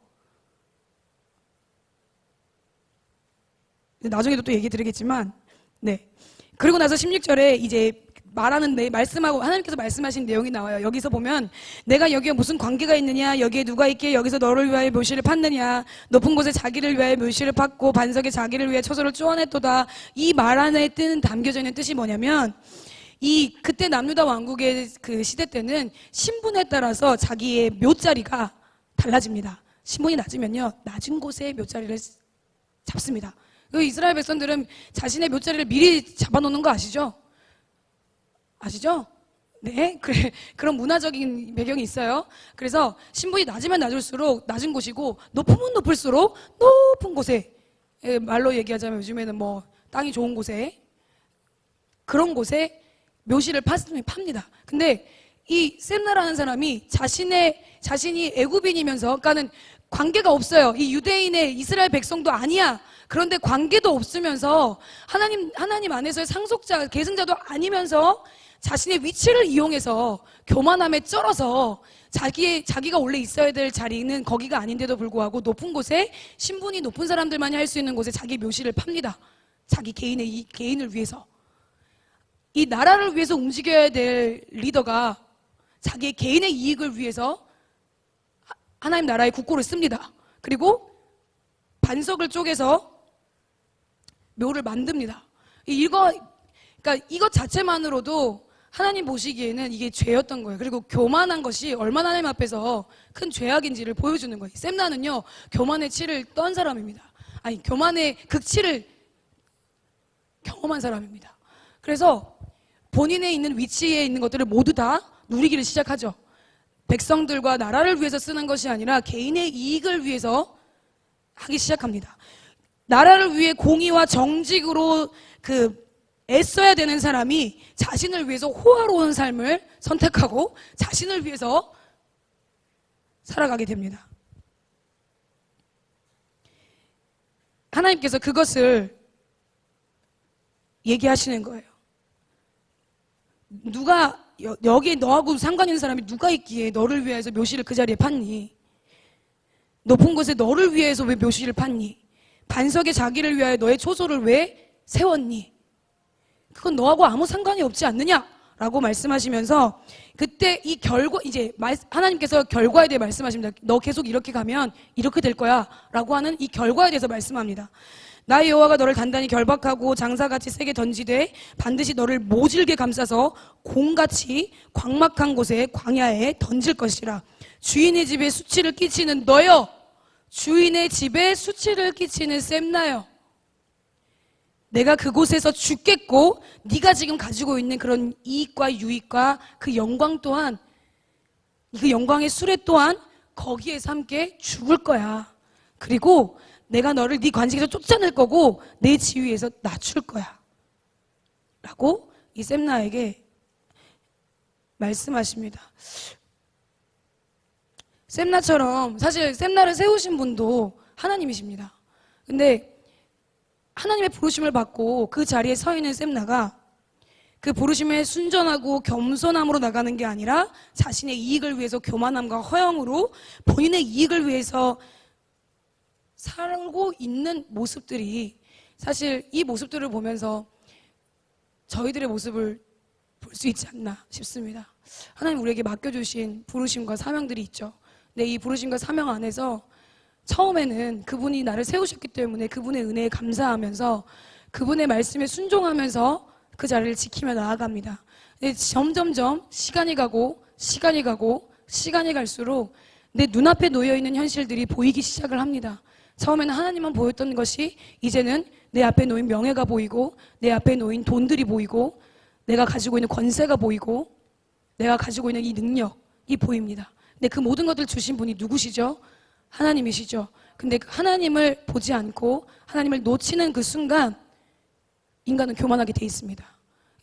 나중에도 또 얘기 드리겠지만, 네. 그리고 나서 16절에 이제 말하는데 말씀하고 하나님께서 말씀하신 내용이 나와요. 여기서 보면 내가 여기에 무슨 관계가 있느냐, 여기에 누가 있기에 여기서 너를 위하여 묘시를 팠느냐, 높은 곳에 자기를 위하여 묘시를 팠고 반석에 자기를 위해 처소를 쪼아냈도다. 이 말 안에 담겨져 있는 뜻이 뭐냐면 그때 남유다 왕국의 그 시대 때는 신분에 따라서 자기의 묘자리가 달라집니다. 신분이 낮으면요 낮은 곳에 묘자리를 잡습니다. 그 이스라엘 백성들은 자신의 묘자리를 미리 잡아놓는 거 아시죠? 아시죠? 네, 그래, 그런 문화적인 배경이 있어요. 그래서 신분이 낮으면 낮을수록 낮은 곳이고 높으면 높을수록 높은 곳에, 말로 얘기하자면 요즘에는 뭐 땅이 좋은 곳에, 그런 곳에 묘시를 팝니다. 근데 이 셈나라는 사람이 자신이 애굽인이면서, 그러니까는 관계가 없어요. 이 유대인의 이스라엘 백성도 아니야. 그런데 관계도 없으면서 하나님 안에서의 상속자, 계승자도 아니면서 자신의 위치를 이용해서 교만함에 쩔어서 자기가 원래 있어야 될 자리는 거기가 아닌데도 불구하고 높은 곳에 신분이 높은 사람들만이 할 수 있는 곳에 자기 묘시를 팝니다. 자기 개인을 위해서. 이 나라를 위해서 움직여야 될 리더가 자기의 개인의 이익을 위해서 하나님 나라의 국고를 씁니다. 그리고 반석을 쪼개서 묘를 만듭니다. 그러니까 이것 자체만으로도 하나님 보시기에는 이게 죄였던 거예요. 그리고 교만한 것이 얼마나 하나님 앞에서 큰 죄악인지를 보여주는 거예요. 셈나는요, 교만의 치를 떤 사람입니다. 아니, 교만의 극치를 경험한 사람입니다. 그래서 본인의 있는 위치에 있는 것들을 모두 다 누리기를 시작하죠. 백성들과 나라를 위해서 쓰는 것이 아니라 개인의 이익을 위해서 하기 시작합니다. 나라를 위해 공의와 정직으로 애써야 되는 사람이 자신을 위해서 호화로운 삶을 선택하고 자신을 위해서 살아가게 됩니다. 하나님께서 그것을 얘기하시는 거예요. 누가 여기에 너하고 상관 있는 사람이 누가 있기에 너를 위해서 묘시를 그 자리에 팠니? 높은 곳에 너를 위해서 왜 묘시를 팠니? 반석에 자기를 위하여 너의 초소를 왜 세웠니? 그건 너하고 아무 상관이 없지 않느냐라고 말씀하시면서 그때 이 결과, 이제 하나님께서 결과에 대해 말씀하십니다. 너 계속 이렇게 가면 이렇게 될 거야 라고 하는 이 결과에 대해서 말씀합니다. 나의 여호와가 너를 단단히 결박하고 장사같이 세게 던지되 반드시 너를 모질게 감싸서 공같이 광막한 곳에 광야에 던질 것이라. 주인의 집에 수치를 끼치는 너여, 주인의 집에 수치를 끼치는 셈나여, 내가 그곳에서 죽겠고 네가 지금 가지고 있는 그런 이익과 유익과 그 영광 또한, 그 영광의 수레 또한 거기에서 함께 죽을 거야. 그리고 내가 너를 네 관직에서 쫓아낼 거고 내 지위에서 낮출 거야 라고 이 셈나에게 말씀하십니다. 셈나처럼 사실 셈나를 세우신 분도 하나님이십니다. 근데 하나님의 부르심을 받고 그 자리에 서 있는 셈나가 그 부르심에 순전하고 겸손함으로 나가는 게 아니라 자신의 이익을 위해서 교만함과 허영으로 본인의 이익을 위해서 살고 있는 모습들이, 사실 이 모습들을 보면서 저희들의 모습을 볼 수 있지 않나 싶습니다. 하나님 우리에게 맡겨주신 부르심과 사명들이 있죠. 근데 이 부르심과 사명 안에서 처음에는 그분이 나를 세우셨기 때문에 그분의 은혜에 감사하면서 그분의 말씀에 순종하면서 그 자리를 지키며 나아갑니다. 근데 점점점 시간이 가고 시간이 갈수록 내 눈앞에 놓여있는 현실들이 보이기 시작을 합니다. 처음에는 하나님만 보였던 것이 이제는 내 앞에 놓인 명예가 보이고 내 앞에 놓인 돈들이 보이고 내가 가지고 있는 권세가 보이고 내가 가지고 있는 이 능력이 보입니다. 근데 그 모든 것들을 주신 분이 누구시죠? 하나님이시죠. 근데 그 하나님을 보지 않고 하나님을 놓치는 그 순간 인간은 교만하게 돼 있습니다.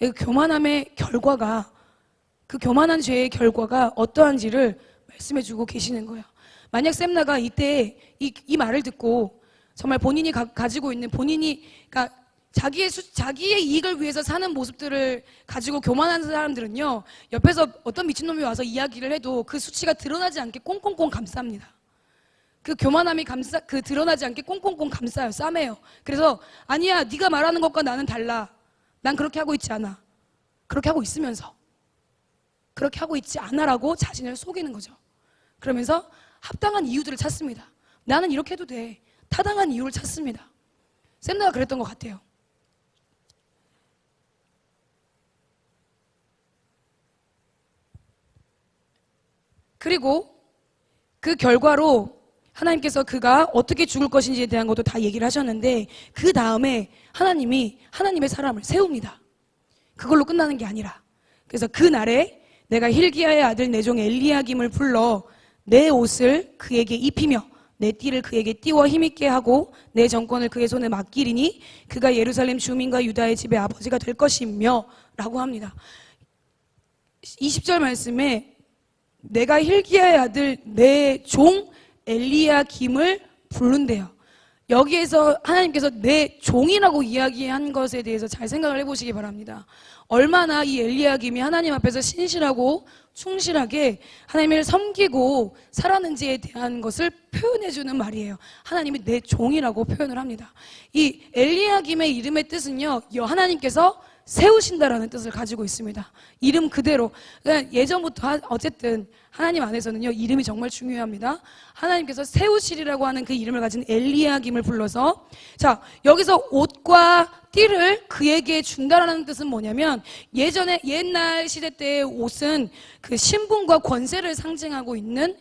그 교만함의 결과가, 그 교만한 죄의 결과가 어떠한지를 말씀해 주고 계시는 거예요. 만약 셈나가 이때 이 말을 듣고 정말 본인이 가지고 있는 그러니까 자기의 이익을 위해서 사는 모습들을 가지고 교만한 사람들은요, 옆에서 어떤 미친놈이 와서 이야기를 해도 그 수치가 드러나지 않게 꽁꽁꽁 감쌉니다. 그 교만함이 드러나지 않게 꽁꽁꽁 감싸요. 싸매요. 그래서 아니야, 네가 말하는 것과 나는 달라. 난 그렇게 하고 있지 않아. 그렇게 하고 있으면서 그렇게 하고 있지 않아라고 자신을 속이는 거죠. 그러면서 합당한 이유들을 찾습니다. 나는 이렇게 해도 돼. 타당한 이유를 찾습니다. 셈나가 그랬던 것 같아요. 그리고 그 결과로 하나님께서 그가 어떻게 죽을 것인지에 대한 것도 다 얘기를 하셨는데 그 다음에 하나님이 하나님의 사람을 세웁니다. 그걸로 끝나는 게 아니라, 그래서 그 날에 내가 힐기야의 아들 내 종 엘리야김을 불러 내 옷을 그에게 입히며 내 띠를 그에게 띄워 힘있게 하고 내 정권을 그의 손에 맡기리니 그가 예루살렘 주민과 유다의 집의 아버지가 될 것이며 라고 합니다. 20절 말씀에 내가 힐기야의 아들 내 종 엘리야김을 부른대요. 여기에서 하나님께서 내 종이라고 이야기한 것에 대해서 잘 생각을 해보시기 바랍니다. 얼마나 이 엘리야김이 하나님 앞에서 신실하고 충실하게 하나님을 섬기고 살았는지에 대한 것을 표현해주는 말이에요. 하나님이 내 종이라고 표현을 합니다. 이 엘리야김의 이름의 뜻은요, 하나님께서 세우신다라는 뜻을 가지고 있습니다. 이름 그대로. 그러니까 예전부터 어쨌든 하나님 안에서는요, 이름이 정말 중요합니다. 하나님께서 세우시리라고 하는 그 이름을 가진 엘리야김을 불러서, 자, 여기서 옷과 띠를 그에게 준다라는 뜻은 뭐냐면, 옛날 시대 때의 옷은 그 신분과 권세를 상징하고 있는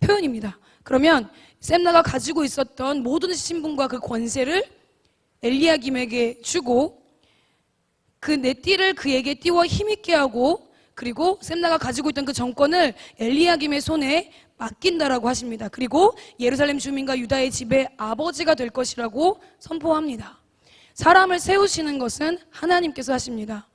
표현입니다. 그러면 셈나가 가지고 있었던 모든 신분과 그 권세를 엘리야김에게 주고 그 내 띠를 그에게 띄워 힘있게 하고, 그리고 셈나가 가지고 있던 그 정권을 엘리야김의 손에 맡긴다라고 하십니다. 그리고 예루살렘 주민과 유다의 집의 아버지가 될 것이라고 선포합니다. 사람을 세우시는 것은 하나님께서 하십니다.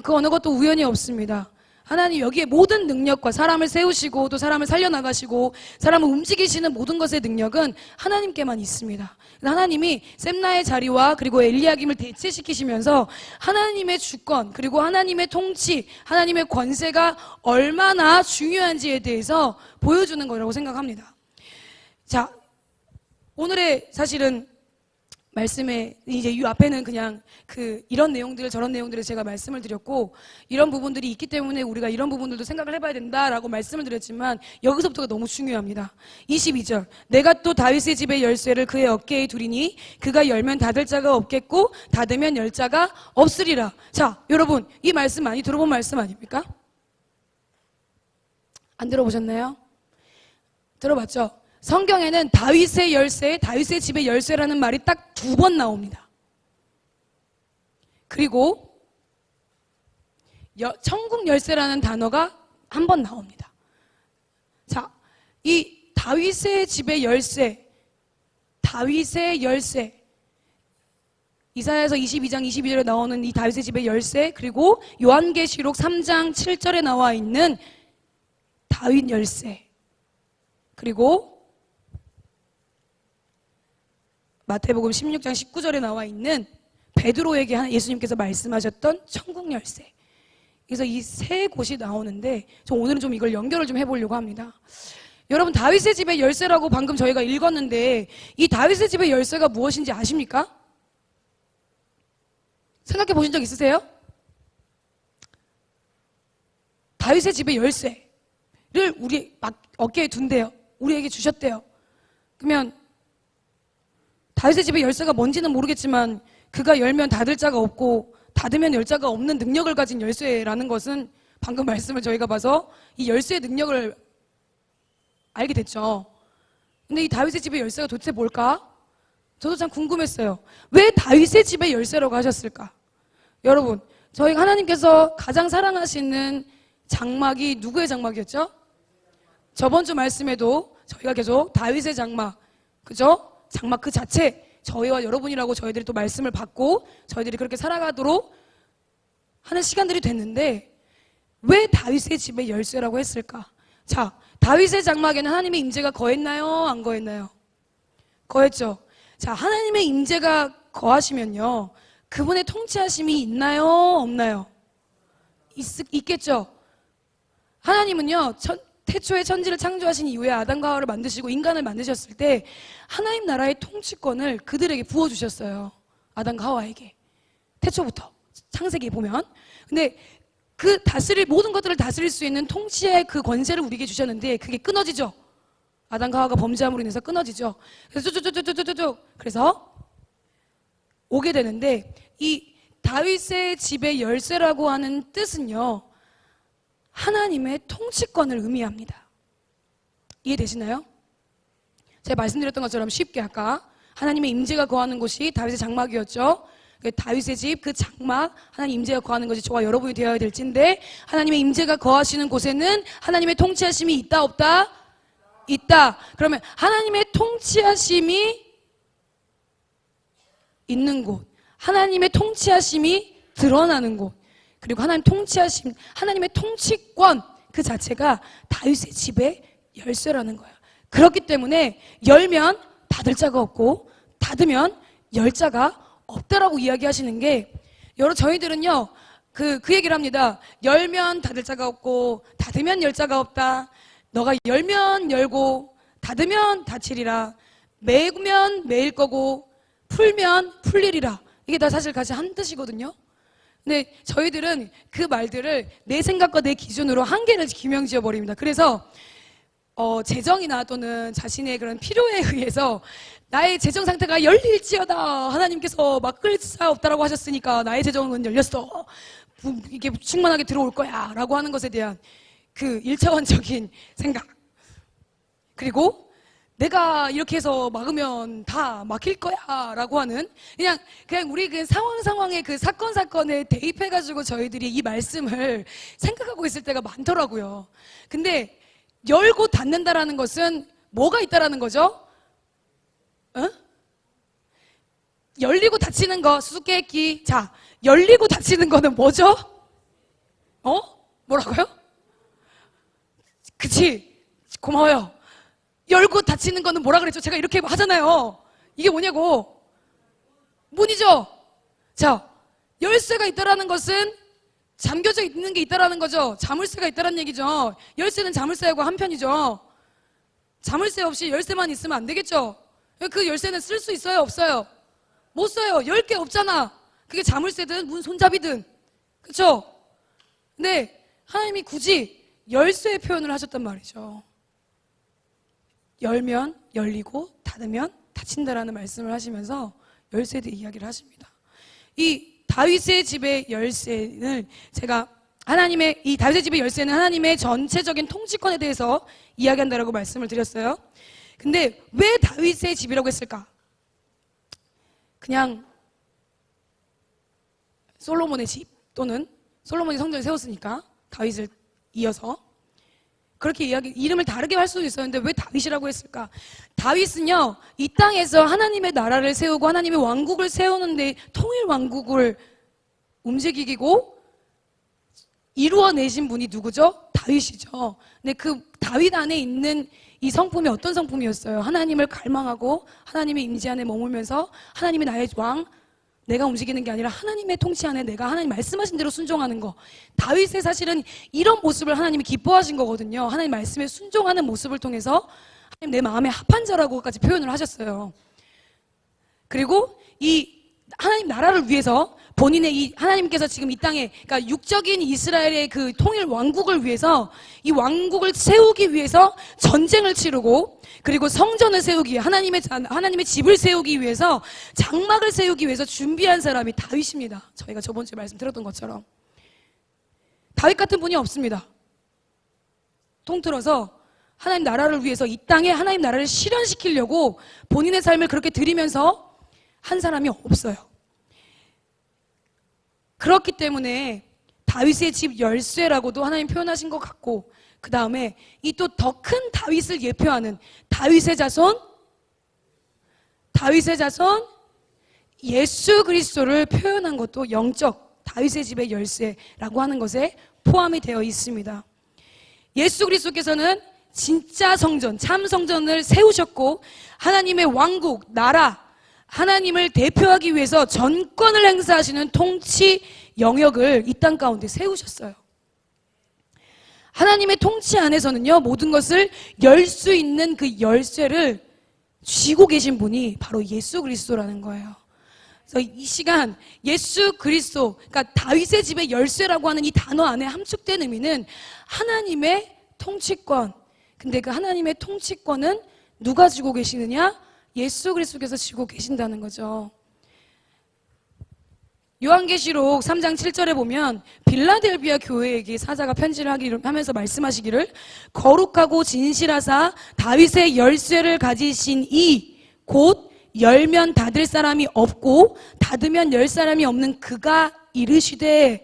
그 어느 것도 우연이 없습니다. 하나님 여기에 모든 능력과 사람을 세우시고 또 사람을 살려나가시고 사람을 움직이시는 모든 것의 능력은 하나님께만 있습니다. 하나님이 셈나의 자리와 그리고 엘리야김을 대체시키시면서 하나님의 주권 그리고 하나님의 통치, 하나님의 권세가 얼마나 중요한지에 대해서 보여주는 거라고 생각합니다. 자, 오늘의 사실은 말씀에 이제 이 앞에는 그냥 이런 내용들 저런 내용들을 제가 말씀을 드렸고 이런 부분들이 있기 때문에 우리가 이런 부분들도 생각을 해봐야 된다라고 말씀을 드렸지만 여기서부터가 너무 중요합니다. 22절 내가 또 다윗의 집의 열쇠를 그의 어깨에 두리니 그가 열면 닫을 자가 없겠고 닫으면 열 자가 없으리라. 자 여러분 이 말씀 많이 들어본 말씀 아닙니까? 안 들어보셨나요? 들어봤죠? 성경에는 다윗의 열쇠, 다윗의 집의 열쇠라는 말이 딱 2번 나옵니다. 그리고 천국 열쇠라는 단어가 1번 나옵니다. 자, 이 다윗의 집의 열쇠, 다윗의 열쇠, 이사야서 22장 22절에 나오는 이 다윗의 집의 열쇠, 그리고 요한계시록 3장 7절에 나와 있는 다윗 열쇠, 그리고 마태복음 16장 19절에 나와 있는 베드로에게 예수님께서 말씀하셨던 천국 열쇠. 그래서 이 세 곳이 나오는데 저 오늘은 좀 이걸 연결을 좀 해보려고 합니다. 여러분 다윗의 집의 열쇠라고 방금 저희가 읽었는데 이 다윗의 집의 열쇠가 무엇인지 아십니까? 생각해 보신 적 있으세요? 다윗의 집의 열쇠를 우리 어깨에 둔대요. 우리에게 주셨대요. 그러면 다윗의 집의 열쇠가 뭔지는 모르겠지만 그가 열면 닫을 자가 없고 닫으면 열 자가 없는 능력을 가진 열쇠라는 것은 방금 말씀을 저희가 봐서 이 열쇠의 능력을 알게 됐죠. 근데 이 다윗의 집의 열쇠가 도대체 뭘까? 저도 참 궁금했어요. 왜 다윗의 집의 열쇠라고 하셨을까? 여러분 저희가 하나님께서 가장 사랑하시는 장막이 누구의 장막이었죠? 저번 주 말씀에도 저희가 계속 다윗의 장막, 그죠? 장막 그 자체, 저희와 여러분이라고 저희들이 또 말씀을 받고 저희들이 그렇게 살아가도록 하는 시간들이 됐는데 왜 다윗의 집의 열쇠라고 했을까? 자, 다윗의 장막에는 하나님의 임재가 거했나요? 안 거했나요? 거했죠. 자, 하나님의 임재가 거하시면요 그분의 통치하심이 있나요? 없나요? 있겠죠. 하나님은요 태초에 천지를 창조하신 이후에 아담과 하와를 만드시고 인간을 만드셨을 때 하나님 나라의 통치권을 그들에게 부어주셨어요. 아담과 하와에게. 태초부터 창세기에 보면. 근데 모든 것들을 다스릴 수 있는 통치의 그 권세를 우리에게 주셨는데 그게 끊어지죠. 아담과 하와가 범죄함으로 인해서 끊어지죠. 그래서 쭉쭉쭉쭉쭉쭉 그래서 오게 되는데 이 다윗의 집의 열쇠라고 하는 뜻은요 하나님의 통치권을 의미합니다. 이해되시나요? 제가 말씀드렸던 것처럼 쉽게 아까 하나님의 임재가 거하는 곳이 다윗의 장막이었죠. 다윗의 집 그 장막 하나님 임재가 거하는 것이 저와 여러분이 되어야 될진데 하나님의 임재가 거하시는 곳에는 하나님의 통치하심이 있다 없다? 있다. 그러면 하나님의 통치하심이 있는 곳, 하나님의 통치하심이 드러나는 곳, 그리고 하나님 통치하심, 하나님의 통치권 그 자체가 다윗의 집의 열쇠라는 거예요. 그렇기 때문에 열면 닫을 자가 없고 닫으면 열 자가 없다라고 이야기하시는 게 저희들은요 그 얘기를 합니다. 열면 닫을 자가 없고 닫으면 열 자가 없다. 너가 열면 열고 닫으면 닫히리라. 매면 매일 거고 풀면 풀리리라. 이게 다 사실 같이 한 뜻이거든요. 근데 저희들은 그 말들을 내 생각과 내 기준으로 한계를 규명지어 버립니다. 그래서 재정이나 또는 자신의 그런 필요에 의해서 나의 재정 상태가 열릴지어다 하나님께서 막을 자 없다라고 하셨으니까 나의 재정은 열렸어 이게 충만하게 들어올 거야 라고 하는 것에 대한 그 1차원적인 생각, 그리고 내가 이렇게 해서 막으면 다 막힐 거야 라고 하는 그냥 우리 그 상황에 그 사건에 대입해가지고 저희들이 이 말씀을 생각하고 있을 때가 많더라고요. 근데 열고 닫는다라는 것은 뭐가 있다라는 거죠? 열리고 닫히는 거 수수께끼. 자, 열리고 닫히는 거는 뭐죠? 뭐라고요? 그치, 고마워요. 열고 닫히는 거는 뭐라 그랬죠? 제가 이렇게 하잖아요. 이게 뭐냐고. 문이죠. 자, 열쇠가 있다라는 것은 잠겨져 있는 게 있다라는 거죠. 자물쇠가 있다라는 얘기죠. 열쇠는 자물쇠하고 한편이죠. 자물쇠 없이 열쇠만 있으면 안 되겠죠. 그 열쇠는 쓸 수 있어요, 없어요? 못 써요. 10개 없잖아. 그게 자물쇠든 문 손잡이든. 그쵸? 근데 하나님이 굳이 열쇠의 표현을 하셨단 말이죠. 열면 열리고 닫으면 닫힌다라는 말씀을 하시면서 열쇠에 대해 이야기를 하십니다. 이 다윗의 집의 열쇠는 이 다윗의 집의 열쇠는 하나님의 전체적인 통치권에 대해서 이야기한다라고 말씀을 드렸어요. 근데 왜 다윗의 집이라고 했을까? 그냥 솔로몬의 집 또는 솔로몬이 성전을 세웠으니까 다윗을 이어서 그렇게 이름을 다르게 할 수도 있었는데 왜 다윗이라고 했을까? 다윗은요, 이 땅에서 하나님의 나라를 세우고 하나님의 왕국을 세우는데 통일 왕국을 움직이고 이루어내신 분이 누구죠? 다윗이죠. 근데 그 다윗 안에 있는 이 성품이 어떤 성품이었어요? 하나님을 갈망하고 하나님의 임재 안에 머물면서 하나님이 나의 왕, 내가 움직이는 게 아니라 하나님의 통치 안에 내가 하나님 말씀하신 대로 순종하는 거. 다윗의 사실은 이런 모습을 하나님이 기뻐하신 거거든요. 하나님 말씀에 순종하는 모습을 통해서 하나님 내 마음에 합한 자라고까지 표현을 하셨어요. 그리고 이 하나님 나라를 위해서 본인의 이 하나님께서 지금 이 땅에, 그러니까 육적인 이스라엘의 그 통일 왕국을 위해서 이 왕국을 세우기 위해서 전쟁을 치르고, 그리고 성전을 세우기 위해 하나님의 집을 세우기 위해서 장막을 세우기 위해서 준비한 사람이 다윗입니다. 저희가 저번 주에 말씀드렸던 것처럼 다윗 같은 분이 없습니다. 통틀어서 하나님 나라를 위해서 이 땅에 하나님 나라를 실현시키려고 본인의 삶을 그렇게 드리면서 한 사람이 없어요. 그렇기 때문에 다윗의 집 열쇠라고도 하나님 표현하신 것 같고, 그 다음에 이 또 더 큰 다윗을 예표하는 다윗의 자손 예수 그리스도를 표현한 것도 영적 다윗의 집의 열쇠라고 하는 것에 포함이 되어 있습니다. 예수 그리스도께서는 진짜 성전, 참 성전을 세우셨고 하나님의 왕국, 나라, 하나님을 대표하기 위해서 전권을 행사하시는 통치 영역을 이 땅 가운데 세우셨어요. 하나님의 통치 안에서는요, 모든 것을 열 수 있는 그 열쇠를 쥐고 계신 분이 바로 예수 그리스도라는 거예요. 그래서 이 시간 예수 그리스도, 그러니까 다윗의 집의 열쇠라고 하는 이 단어 안에 함축된 의미는 하나님의 통치권. 근데 그 하나님의 통치권은 누가 쥐고 계시느냐? 예수 그리스도께서 쥐고 계신다는 거죠. 요한계시록 3장 7절에 보면 빌라델비아 교회에게 사자가 편지를 하면서 말씀하시기를, 거룩하고 진실하사 다윗의 열쇠를 가지신 이 곧 열면 닫을 사람이 없고 닫으면 열 사람이 없는 그가 이르시되,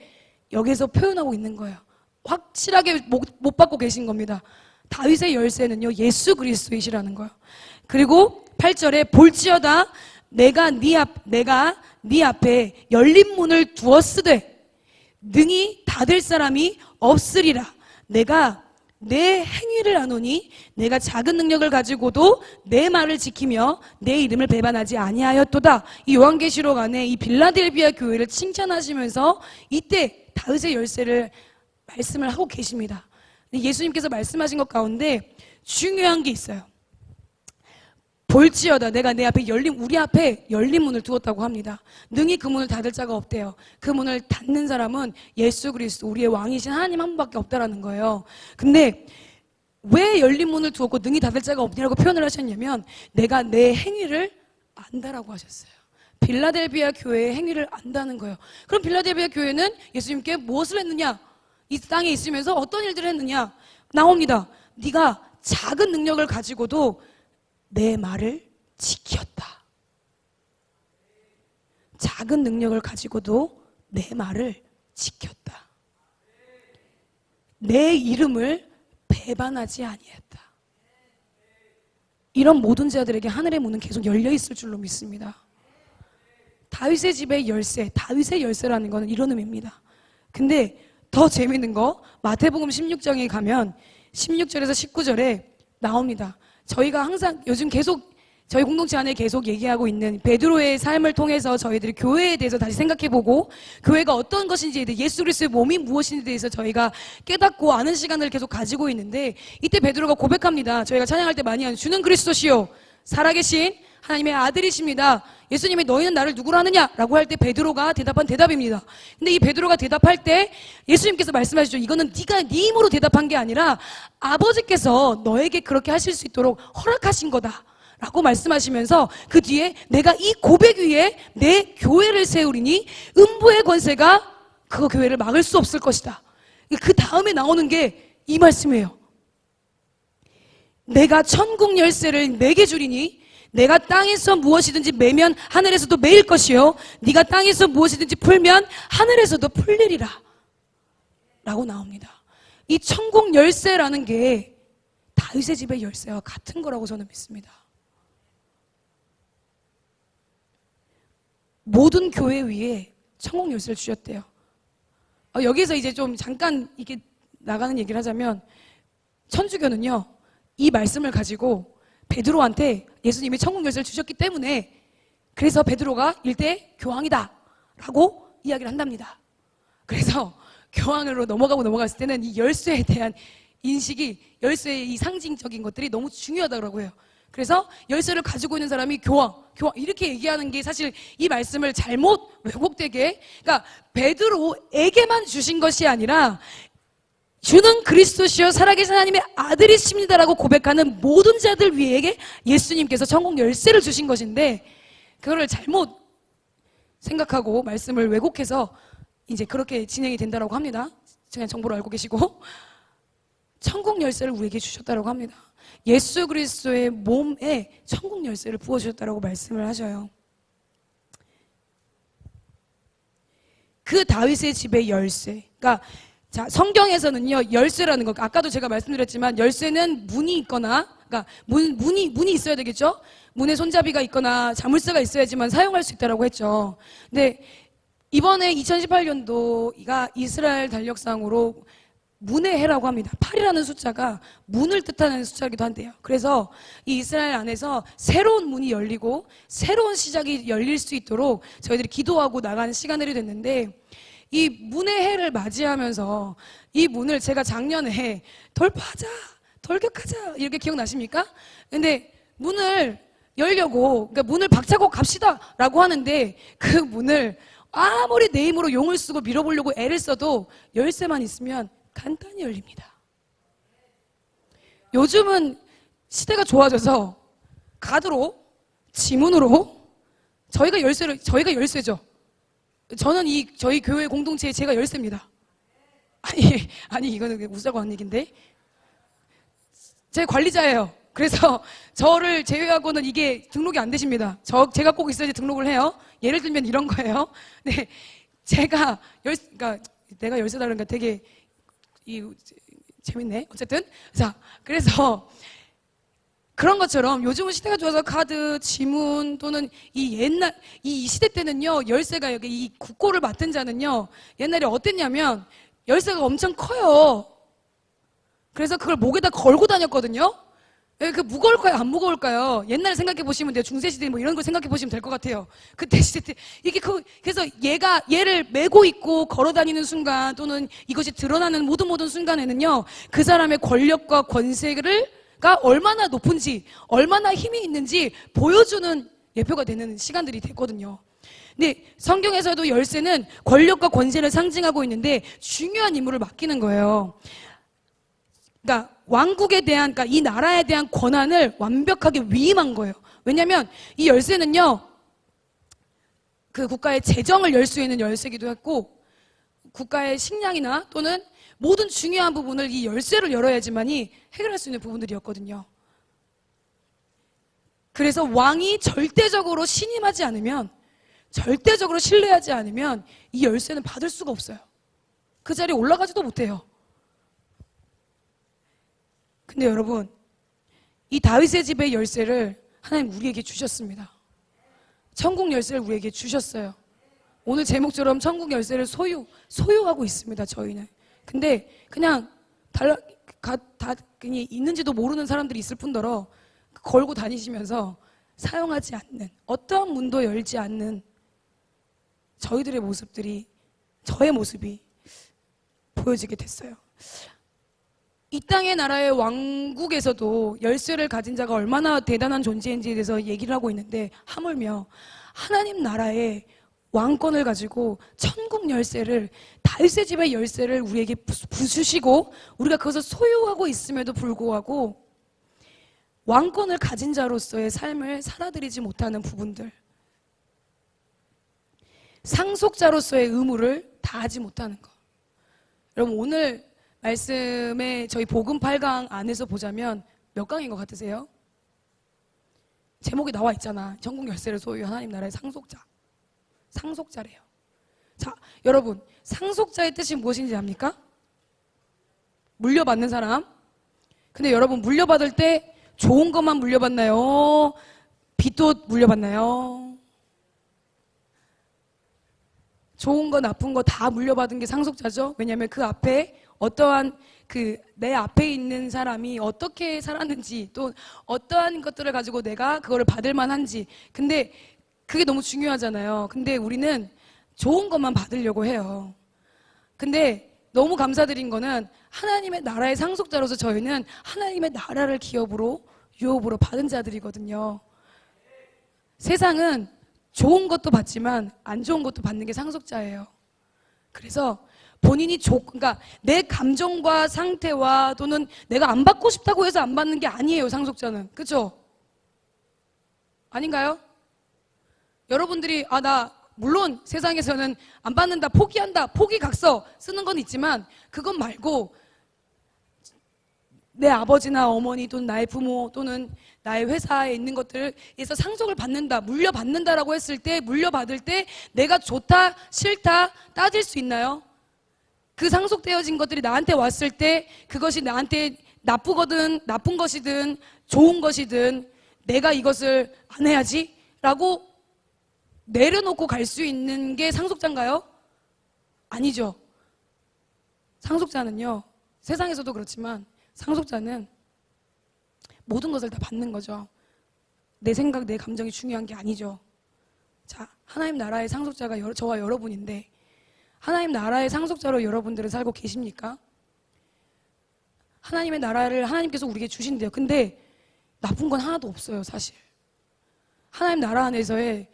여기서 표현하고 있는 거예요. 확실하게 못 받고 계신 겁니다. 다윗의 열쇠는요, 예수 그리스도이시라는 거예요. 그리고 8절에 볼지어다 내가 네 앞에 열린 문을 두었으되 능히 닫을 사람이 없으리라. 내가 내 행위를 아노니 내가 작은 능력을 가지고도 내 말을 지키며 내 이름을 배반하지 아니하였도다. 이 요한계시록 안에 이 빌라델비아 교회를 칭찬하시면서 이때 다윗의 열쇠를 말씀을 하고 계십니다. 예수님께서 말씀하신 것 가운데 중요한 게 있어요. 볼지어다 내가 우리 앞에 열린 문을 두었다고 합니다. 능히 그 문을 닫을 자가 없대요. 그 문을 닫는 사람은 예수 그리스도, 우리의 왕이신 하나님 한 분밖에 없다라는 거예요. 근데 왜 열린 문을 두었고 능히 닫을 자가 없냐고 표현을 하셨냐면, 내가 내 행위를 안다라고 하셨어요. 빌라델비아 교회의 행위를 안다는 거예요. 그럼 빌라델비아 교회는 예수님께 무엇을 했느냐? 이 땅에 있으면서 어떤 일들을 했느냐? 나옵니다. 네가 작은 능력을 가지고도 내 말을 지켰다. 작은 능력을 가지고도 내 말을 지켰다. 내 이름을 배반하지 아니했다. 이런 모든 자들에게 하늘의 문은 계속 열려 있을 줄로 믿습니다. 다윗의 집의 열쇠, 다윗의 열쇠라는 것은 이런 의미입니다. 근데 더 재밌는 거, 마태복음 16장에 가면 16절에서 19절에 나옵니다. 저희가 항상 요즘 계속 저희 공동체 안에 계속 얘기하고 있는 베드로의 삶을 통해서 저희들이 교회에 대해서 다시 생각해보고, 교회가 어떤 것인지에 대해, 예수 그리스도의 몸이 무엇인지에 대해서 저희가 깨닫고 아는 시간을 계속 가지고 있는데, 이때 베드로가 고백합니다. 저희가 찬양할 때 많이 하는 주는 그리스도시요 살아계신 하나님의 아들이십니다. 예수님이 너희는 나를 누구로 하느냐? 라고 할 때 베드로가 대답한 대답입니다. 근데 이 베드로가 대답할 때 예수님께서 말씀하시죠. 이거는 네가 네 힘으로 대답한 게 아니라 아버지께서 너에게 그렇게 하실 수 있도록 허락하신 거다 라고 말씀하시면서 그 뒤에 내가 이 고백 위에 내 교회를 세우리니 음부의 권세가 그 교회를 막을 수 없을 것이다. 그 다음에 나오는 게 이 말씀이에요. 내가 천국 열쇠를 내게 주리니 내가 땅에서 무엇이든지 매면 하늘에서도 매일 것이요 네가 땅에서 무엇이든지 풀면 하늘에서도 풀리리라 라고 나옵니다. 이 천국 열쇠라는 게 다윗의 집의 열쇠와 같은 거라고 저는 믿습니다. 모든 교회 위에 천국 열쇠를 주셨대요. 여기서 이제 좀 잠깐 이게 나가는 얘기를 하자면 천주교는요 이 말씀을 가지고 베드로한테 예수님이 천국 열쇠를 주셨기 때문에 그래서 베드로가 일대 교황이다 라고 이야기를 한답니다. 그래서 교황으로 넘어갔을 때는 이 열쇠에 대한 인식이, 열쇠의 이 상징적인 것들이 너무 중요하다고 해요. 그래서 열쇠를 가지고 있는 사람이 교황 이렇게 얘기하는 게 사실 이 말씀을 잘못 왜곡되게, 그러니까 베드로에게만 주신 것이 아니라 주는 그리스도시요 살아계신 하나님의 아들이십니다라고 고백하는 모든 자들 위에게 예수님께서 천국 열쇠를 주신 것인데 그거를 잘못 생각하고 말씀을 왜곡해서 이제 그렇게 진행이 된다고 합니다. 그냥 정보를 알고 계시고 천국 열쇠를 우리에게 주셨다고 합니다. 예수 그리스도의 몸에 천국 열쇠를 부어주셨다고 말씀을 하셔요. 그 다윗의 집의 열쇠, 그러니까 자, 성경에서는요, 열쇠라는 거, 아까도 제가 말씀드렸지만, 열쇠는 문이 있거나, 그러니까 문이 있어야 되겠죠? 문에 손잡이가 있거나, 자물쇠가 있어야지만 사용할 수 있다고 했죠. 근데, 이번에 2018년도가 이스라엘 달력상으로 문의 해라고 합니다. 8이라는 숫자가 문을 뜻하는 숫자이기도 한데요. 그래서 이 이스라엘 안에서 새로운 문이 열리고, 새로운 시작이 열릴 수 있도록 저희들이 기도하고 나가는 시간들이 됐는데, 이 문의 해를 맞이하면서 이 문을 제가 작년에 돌파하자, 돌격하자 이렇게 기억나십니까? 근데 문을 열려고, 그러니까 문을 박차고 갑시다 라고 하는데 그 문을 아무리 내 힘으로 용을 쓰고 밀어보려고 애를 써도 열쇠만 있으면 간단히 열립니다. 요즘은 시대가 좋아져서 카드로, 지문으로 저희가 열쇠죠. 저는 저희 교회 공동체에 제가 열쇠입니다. 아니 이거는 웃자고 하는 얘기인데 제 관리자예요. 그래서 저를 제외하고는 이게 등록이 안 되십니다. 제가 꼭 있어야지 등록을 해요. 예를 들면 이런 거예요. 네, 그러니까 내가 열쇠다 그러니까 되게 재밌네. 어쨌든 자, 그래서 그런 것처럼 요즘은 시대가 좋아서 카드, 지문 또는 이 시대 때는요, 열쇠가 여기 이 국고를 맡은 자는요, 옛날에 어땠냐면 열쇠가 엄청 커요. 그래서 그걸 목에다 걸고 다녔거든요. 그 무거울까요? 안 무거울까요? 옛날에 생각해 보시면 돼요. 중세시대 뭐 이런 걸 생각해 보시면 될 것 같아요. 그때 시대 때 이게 그래서 얘를 메고 있고 걸어 다니는 순간 또는 이것이 드러나는 모든 순간에는요, 그 사람의 권력과 권세가 얼마나 높은지, 얼마나 힘이 있는지 보여주는 예표가 되는 시간들이 됐거든요. 근데 성경에서도 열쇠는 권력과 권세를 상징하고 있는데 중요한 임무를 맡기는 거예요. 그러니까 왕국에 대한, 그러니까 이 나라에 대한 권한을 완벽하게 위임한 거예요. 왜냐하면 이 열쇠는요, 그 국가의 재정을 열 수 있는 열쇠기도 했고, 국가의 식량이나 또는 모든 중요한 부분을 이 열쇠를 열어야지만이 해결할 수 있는 부분들이었거든요. 그래서 왕이 절대적으로 신임하지 않으면, 절대적으로 신뢰하지 않으면 이 열쇠는 받을 수가 없어요. 그 자리에 올라가지도 못해요. 근데 여러분, 이 다윗의 집의 열쇠를 하나님 우리에게 주셨습니다. 천국 열쇠를 우리에게 주셨어요. 오늘 제목처럼 천국 열쇠를 소유하고 있습니다, 저희는. 근데 그냥 그냥 있는지도 모르는 사람들이 있을 뿐더러 걸고 다니시면서 사용하지 않는, 어떠한 문도 열지 않는 저희들의 모습들이, 저의 모습이 보여지게 됐어요. 이 땅의 나라의 왕국에서도 열쇠를 가진 자가 얼마나 대단한 존재인지에 대해서 얘기를 하고 있는데, 하물며 하나님 나라의 왕권을 가지고 천국 열쇠를, 다윗의 집의 열쇠를 우리에게 부수시고 우리가 그것을 소유하고 있음에도 불구하고 왕권을 가진 자로서의 삶을 살아들이지 못하는 부분들, 상속자로서의 의무를 다하지 못하는 것. 여러분, 오늘 말씀에 저희 복음 8강 안에서 보자면 몇 강인 것 같으세요? 제목이 나와 있잖아. 천국 열쇠를 소유한 하나님 나라의 상속자. 상속자래요. 자, 여러분, 상속자의 뜻이 무엇인지 압니까? 물려받는 사람. 근데 여러분, 물려받을 때 좋은 것만 물려받나요? 빚도 물려받나요? 좋은 거 나쁜 거 다 물려받은 게 상속자죠. 왜냐하면 그 앞에 어떠한 내 앞에 있는 사람이 어떻게 살았는지, 또 어떠한 것들을 가지고 내가 그거를 받을 만한지. 근데 그게 너무 중요하잖아요. 근데 우리는 좋은 것만 받으려고 해요. 근데 너무 감사드린 거는 하나님의 나라의 상속자로서 저희는 하나님의 나라를 기업으로, 유업으로 받은 자들이거든요. 세상은 좋은 것도 받지만 안 좋은 것도 받는 게 상속자예요. 그래서 본인이 그러니까 내 감정과 상태와 또는 내가 안 받고 싶다고 해서 안 받는 게 아니에요, 상속자는. 그렇죠? 아닌가요? 여러분들이 나 물론 세상에서는 안 받는다, 포기한다, 포기각서 쓰는 건 있지만 그건 말고 내 아버지나 어머니 또는 나의 부모 또는 나의 회사에 있는 것들에서 상속을 받는다, 물려받는다라고 했을 때, 물려받을 때 내가 좋다, 싫다 따질 수 있나요? 그 상속되어진 것들이 나한테 왔을 때 그것이 나한테 나쁘거든, 나쁜 것이든 좋은 것이든 내가 이것을 안 해야지 라고 내려놓고 갈 수 있는 게 상속자인가요? 아니죠. 상속자는요, 세상에서도 그렇지만 상속자는 모든 것을 다 받는 거죠. 내 생각, 내 감정이 중요한 게 아니죠. 자, 하나님 나라의 상속자가 저와 여러분인데, 하나님 나라의 상속자로 여러분들은 살고 계십니까? 하나님의 나라를 하나님께서 우리에게 주신대요. 근데 나쁜 건 하나도 없어요, 사실. 하나님 나라 안에서의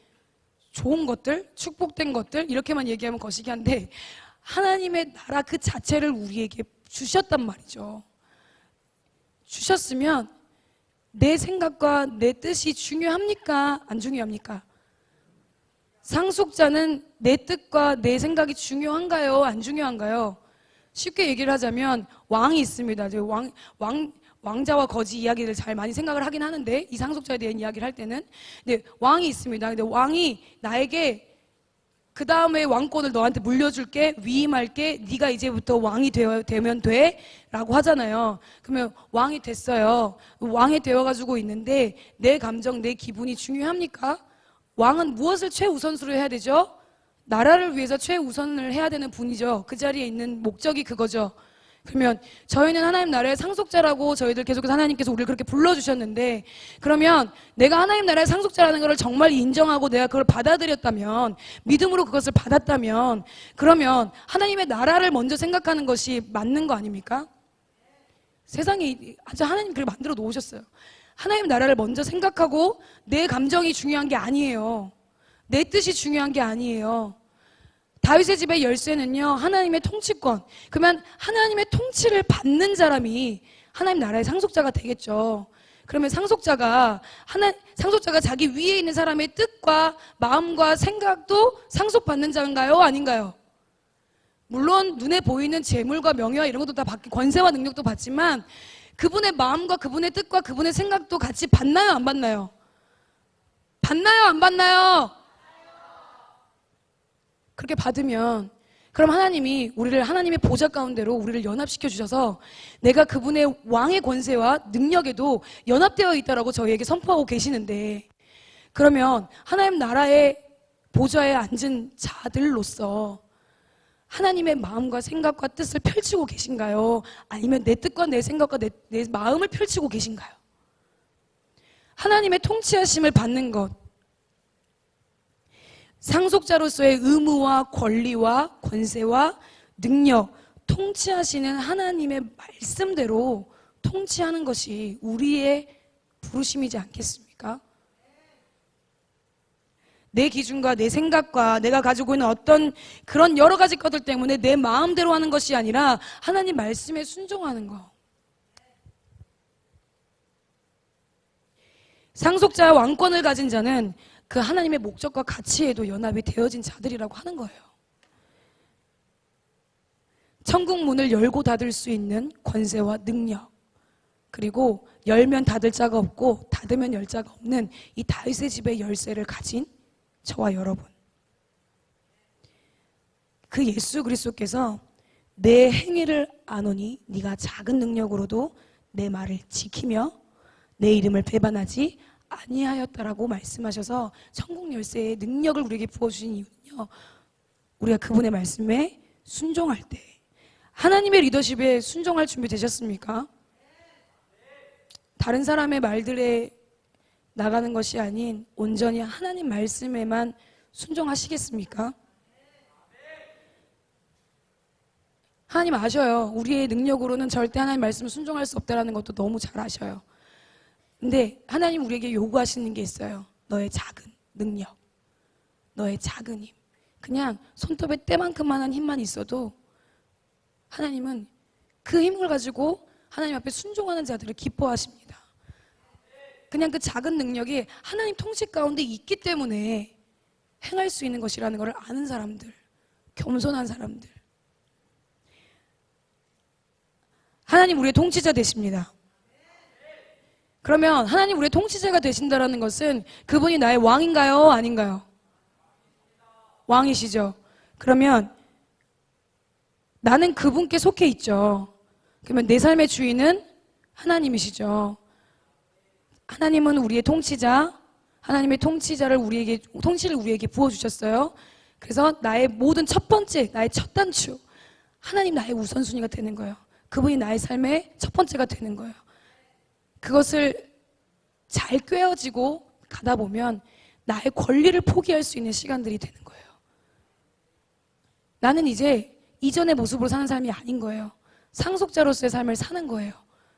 좋은 것들, 축복된 것들, 이렇게만 얘기하면 거시기한데 하나님의 나라 그 자체를 우리에게 주셨단 말이죠. 주셨으면 내 생각과 내 뜻이 중요합니까? 안 중요합니까? 상속자는 내 뜻과 내 생각이 중요한가요? 안 중요한가요? 쉽게 얘기를 하자면 왕이 있습니다. 왕자와 거지 이야기를 잘 많이 생각을 하긴 하는데, 이 상속자에 대한 이야기를 할 때는. 근데 왕이 있습니다. 근데 왕이 나에게 그 다음에 왕권을 너한테 물려줄게, 위임할게, 네가 이제부터 왕이 되면 돼 라고 하잖아요. 그러면 왕이 됐어요. 왕이 되어가지고 있는데 내 감정, 내 기분이 중요합니까? 왕은 무엇을 최우선수로 해야 되죠? 나라를 위해서 최우선을 해야 되는 분이죠. 그 자리에 있는 목적이 그거죠. 그러면 저희는 하나님 나라의 상속자라고 저희들 계속해서 하나님께서 우리를 그렇게 불러주셨는데, 그러면 내가 하나님 나라의 상속자라는 것을 정말 인정하고 내가 그걸 받아들였다면, 믿음으로 그것을 받았다면, 그러면 하나님의 나라를 먼저 생각하는 것이 맞는 거 아닙니까? 세상에 아주 하나님 그걸 만들어 놓으셨어요. 하나님 나라를 먼저 생각하고 내 감정이 중요한 게 아니에요. 내 뜻이 중요한 게 아니에요. 다윗의 집의 열쇠는요, 하나님의 통치권. 그러면 하나님의 통치를 받는 사람이 하나님 나라의 상속자가 되겠죠. 그러면 상속자가 자기 위에 있는 사람의 뜻과 마음과 생각도 상속받는 자인가요? 아닌가요? 물론 눈에 보이는 재물과 명예와 이런 것도 다 받기, 권세와 능력도 받지만 그분의 마음과 그분의 뜻과 그분의 생각도 같이 받나요? 안 받나요? 받나요? 안 받나요? 그렇게 받으면 그럼 하나님이 우리를 하나님의 보좌 가운데로 우리를 연합시켜 주셔서 내가 그분의 왕의 권세와 능력에도 연합되어 있다라고 저희에게 선포하고 계시는데, 그러면 하나님 나라의 보좌에 앉은 자들로서 하나님의 마음과 생각과 뜻을 펼치고 계신가요? 아니면 내 뜻과 내 생각과 내 마음을 펼치고 계신가요? 하나님의 통치하심을 받는 것, 상속자로서의 의무와 권리와 권세와 능력, 통치하시는 하나님의 말씀대로 통치하는 것이 우리의 부르심이지 않겠습니까? 내 기준과 내 생각과 내가 가지고 있는 어떤 그런 여러 가지 것들 때문에 내 마음대로 하는 것이 아니라 하나님 말씀에 순종하는 거. 상속자와 왕권을 가진 자는 그 하나님의 목적과 가치에도 연합이 되어진 자들이라고 하는 거예요. 천국 문을 열고 닫을 수 있는 권세와 능력, 그리고 열면 닫을 자가 없고 닫으면 열 자가 없는 이 다윗의 집의 열쇠를 가진 저와 여러분, 그 예수 그리스도께서 내 행위를 아노니 네가 작은 능력으로도 내 말을 지키며 내 이름을 배반하지 아니하였다라고 말씀하셔서 천국 열쇠의 능력을 우리에게 부어주신 이유는요, 우리가 그분의 말씀에 순종할 때, 하나님의 리더십에 순종할 준비 되셨습니까? 다른 사람의 말들에 나가는 것이 아닌 온전히 하나님 말씀에만 순종하시겠습니까? 하나님 아셔요. 우리의 능력으로는 절대 하나님 말씀을 순종할 수 없다는 것도 너무 잘 아셔요. 근데 하나님 우리에게 요구하시는 게 있어요. 너의 작은 능력, 너의 작은 힘. 그냥 손톱에 때만큼만한 힘만 있어도 하나님은 그 힘을 가지고 하나님 앞에 순종하는 자들을 기뻐하십니다. 그냥 그 작은 능력이 하나님 통치 가운데 있기 때문에 행할 수 있는 것이라는 것을 아는 사람들, 겸손한 사람들. 하나님 우리의 통치자 되십니다. 그러면 하나님 우리의 통치자가 되신다는 것은 그분이 나의 왕인가요? 아닌가요? 왕이시죠. 그러면 나는 그분께 속해 있죠. 그러면 내 삶의 주인은 하나님이시죠. 하나님은 우리의 통치자, 하나님의 통치를 우리에게 부어주셨어요. 그래서 나의 모든 첫 번째, 나의 첫 단추, 하나님 나의 우선순위가 되는 거예요. 그분이 나의 삶의 첫 번째가 되는 거예요. 그것을 잘 꿰어지고 가다 보면 나의 권리를 포기할 수 있는 시간들이 되는 거예요. 나는 이제 이전의 모습으로 사는 삶이 아닌 거예요. 상속자로서의 삶을 사는 거예요.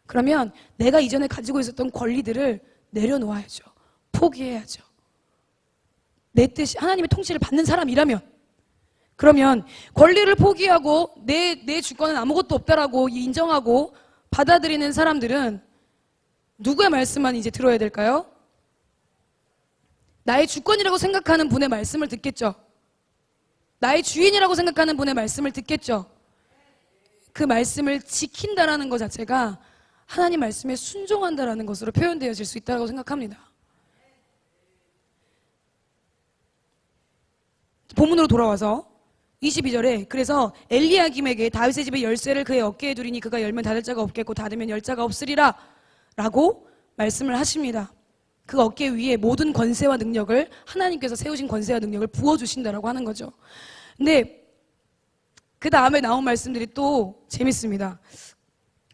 그러면 내가 이전에 가지고 있었던 권리들을 내려놓아야죠. 포기해야죠. 내 뜻이 하나님의 통치를 받는 사람이라면, 그러면 권리를 포기하고 내 주권은 아무것도 없다라고 인정하고 받아들이는 사람들은 누구의 말씀만 이제 들어야 될까요? 나의 주권이라고 생각하는 분의 말씀을 듣겠죠. 나의 주인이라고 생각하는 분의 말씀을 듣겠죠. 그 말씀을 지킨다라는 것 자체가 하나님 말씀에 순종한다라는 것으로 표현되어질 수 있다고 생각합니다. 본문으로 돌아와서 22절에 그래서 엘리야김에게 다윗의 집의 열쇠를 그의 어깨에 두리니 그가 열면 닫을 자가 없겠고 닫으면 열 자가 없으리라 라고 말씀을 하십니다. 그 어깨 위에 모든 권세와 능력을 하나님께서 세우신 권세와 능력을 부어주신다라고 하는 거죠. 근데 그 다음에 나온 말씀들이 또 재밌습니다.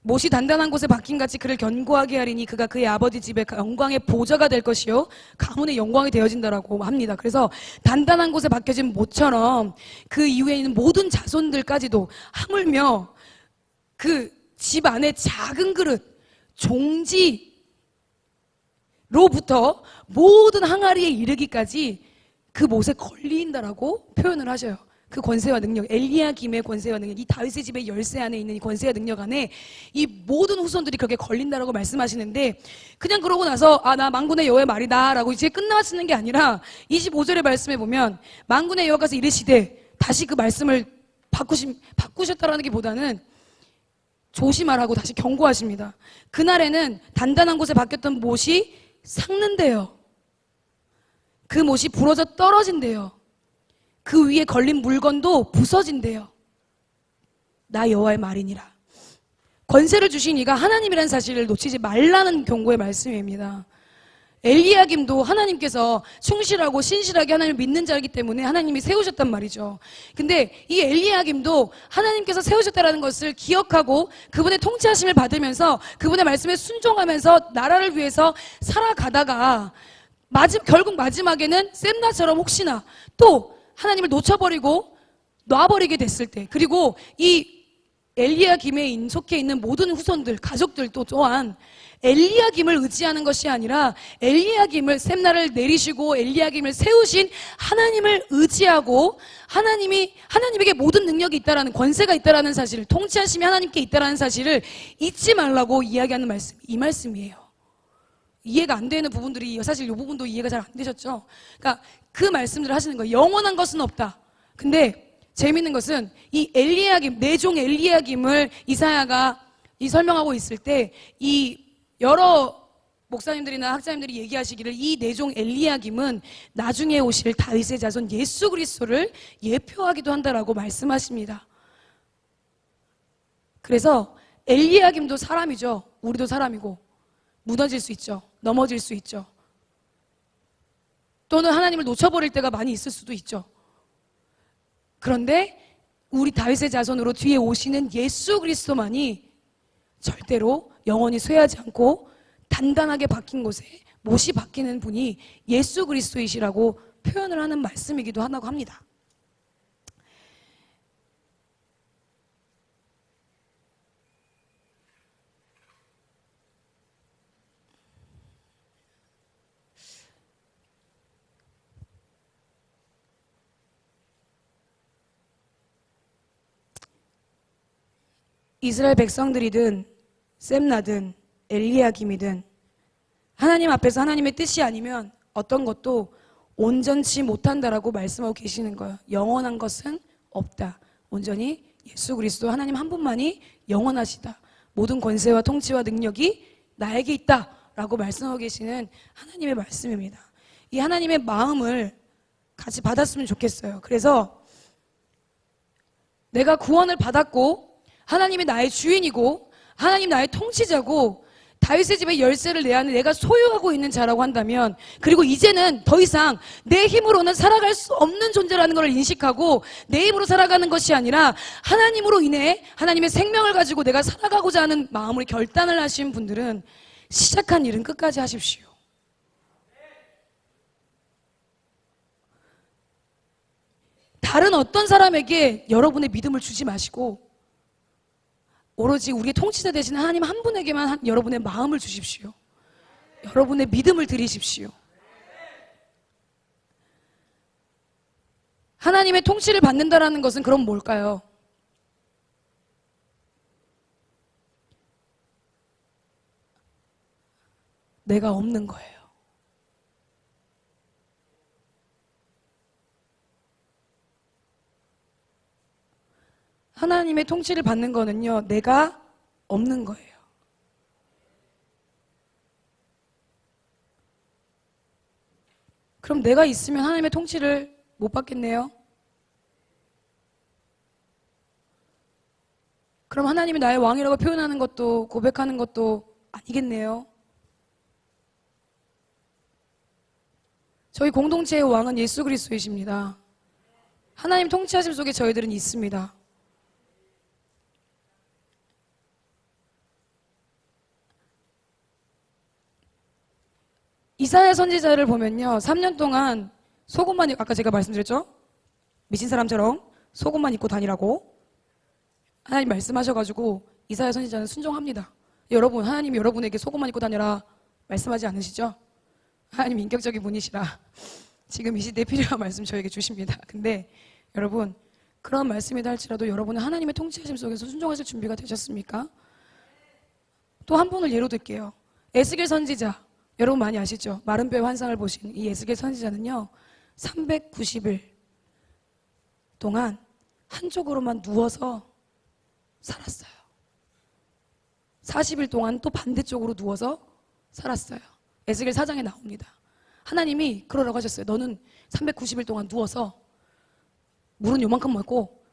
못이 단단한 곳에 박힌같이 그를 견고하게 하리니 그가 그의 아버지 집에 영광의 보좌가 될 것이요 가문의 영광이 되어진다라고 합니다. 그래서 단단한 곳에 박혀진 못처럼 그 이후에 있는 모든 자손들까지도 하물며 그 집 안에 작은 그릇, 종지로부터 모든 항아리에 이르기까지 그 못에 걸린다라고 표현을 하셔요. 그 권세와 능력, 엘리야김의 권세와 능력, 이 다윗의 집의 열쇠 안에 있는 이 권세와 능력 안에 이 모든 후손들이 그렇게 걸린다라고 말씀하시는데, 그냥 그러고 나서 나 만군의 여호와의 말이다 라고 이제 끝나시는 게 아니라 25절의 말씀에 보면 만군의 여호와께서 이르시되, 다시 그 말씀을 바꾸셨다라는 게 보다는 조심하라고 다시 경고하십니다. 그날에는 단단한 곳에 박혔던 못이 삭는데요, 그 못이 부러져 떨어진대요. 그 위에 걸린 물건도 부서진대요. 나 여호와의 말이니라. 권세를 주신 이가 하나님이라는 사실을 놓치지 말라는 경고의 말씀입니다. 엘리야김도 하나님께서 충실하고 신실하게 하나님을 믿는 자이기 때문에 하나님이 세우셨단 말이죠. 근데 이 엘리야김도 하나님께서 세우셨다는 것을 기억하고 그분의 통치하심을 받으면서 그분의 말씀에 순종하면서 나라를 위해서 살아가다가 결국 마지막에는 셈나처럼 혹시나 또 하나님을 놓쳐버리고 놔버리게 됐을 때, 그리고 이 엘리야김에 속해 있는 모든 후손들, 가족들도 또한 엘리야김을 의지하는 것이 아니라 엘리야김을 셈나를 내리시고 엘리야김을 세우신 하나님을 의지하고 하나님에게 모든 능력이 있다라는, 권세가 있다라는 사실을, 통치하심이 하나님께 있다라는 사실을 잊지 말라고 이야기하는 말씀, 이 말씀이에요. 이해가 안 되는 부분들이, 사실 이 부분도 이해가 잘 안 되셨죠? 그러니까 그 말씀들을 하시는 거예요. 영원한 것은 없다. 근데 재밌는 것은 이 엘리야김, 내종 엘리야김을 이사야가 설명하고 있을 때 이 여러 목사님들이나 학자님들이 얘기하시기를 이 내종 엘리야김은 나중에 오실 다윗의 자손 예수 그리스도를 예표하기도 한다라고 말씀하십니다. 그래서 엘리야김도 사람이죠. 우리도 사람이고 무너질 수 있죠. 넘어질 수 있죠. 또는 하나님을 놓쳐버릴 때가 많이 있을 수도 있죠. 그런데 우리 다윗의 자손으로 뒤에 오시는 예수 그리스도만이 절대로 영원히 쇠하지 않고 단단하게 박힌 곳에 못이 박히는 분이 예수 그리스도이시라고 표현을 하는 말씀이기도 하다고 합니다. 이스라엘 백성들이든 셈나든 엘리야김이든 하나님 앞에서 하나님의 뜻이 아니면 어떤 것도 온전치 못한다라고 말씀하고 계시는 거예요. 영원한 것은 없다. 온전히 예수 그리스도 하나님 한 분만이 영원하시다. 모든 권세와 통치와 능력이 나에게 있다라고 말씀하고 계시는 하나님의 말씀입니다. 이 하나님의 마음을 같이 받았으면 좋겠어요. 그래서 내가 구원을 받았고 하나님이 나의 주인이고 하나님 나의 통치자고 다윗의 집의 열쇠를 내 안에 내가 소유하고 있는 자라고 한다면, 그리고 이제는 더 이상 내 힘으로는 살아갈 수 없는 존재라는 걸 인식하고 내 힘으로 살아가는 것이 아니라 하나님으로 인해 하나님의 생명을 가지고 내가 살아가고자 하는 마음으로 결단을 하신 분들은 시작한 일은 끝까지 하십시오. 다른 어떤 사람에게 여러분의 믿음을 주지 마시고 오로지 우리의 통치자 되시는 하나님 한 분에게만 여러분의 마음을 주십시오. 여러분의 믿음을 드리십시오. 하나님의 통치를 받는다라는 것은 그럼 뭘까요? 내가 없는 거예요. 하나님의 통치를 받는 거는요, 내가 없는 거예요. 그럼 내가 있으면 하나님의 통치를 못 받겠네요? 그럼 하나님이 나의 왕이라고 표현하는 것도, 고백하는 것도 아니겠네요? 저희 공동체의 왕은 예수 그리스도이십니다. 하나님 통치하심 속에 저희들은 있습니다. 이사야 선지자를 보면요, 3년 동안 속옷만 입고, 아까 제가 말씀드렸죠? 미친 사람처럼 속옷만 입고 다니라고 하나님 말씀하셔가지고 이사야 선지자는 순종합니다. 여러분, 하나님이 여러분에게 속옷만 입고 다녀라 말씀하지 않으시죠? 하나님 인격적인 분이시라 지금 이 시대에 필요한 말씀 저에게 주십니다. 근데 여러분, 그런 말씀이다 할지라도 여러분은 하나님의 통치하심 속에서 순종하실 준비가 되셨습니까? 또 한 분을 예로 들게요. 에스겔 선지자, 여러분 많이 아시죠? 마른 뼈의 환상을 보신 이 에스겔 선지자는요, 390일 동안 한쪽으로만 누워서 살았어요. 40일 동안 또 반대쪽으로 누워서 살았어요. 에스겔 4장에 나옵니다. 하나님이 그러라고 하셨어요. 너는 390일 동안 누워서 물은 요만큼 먹고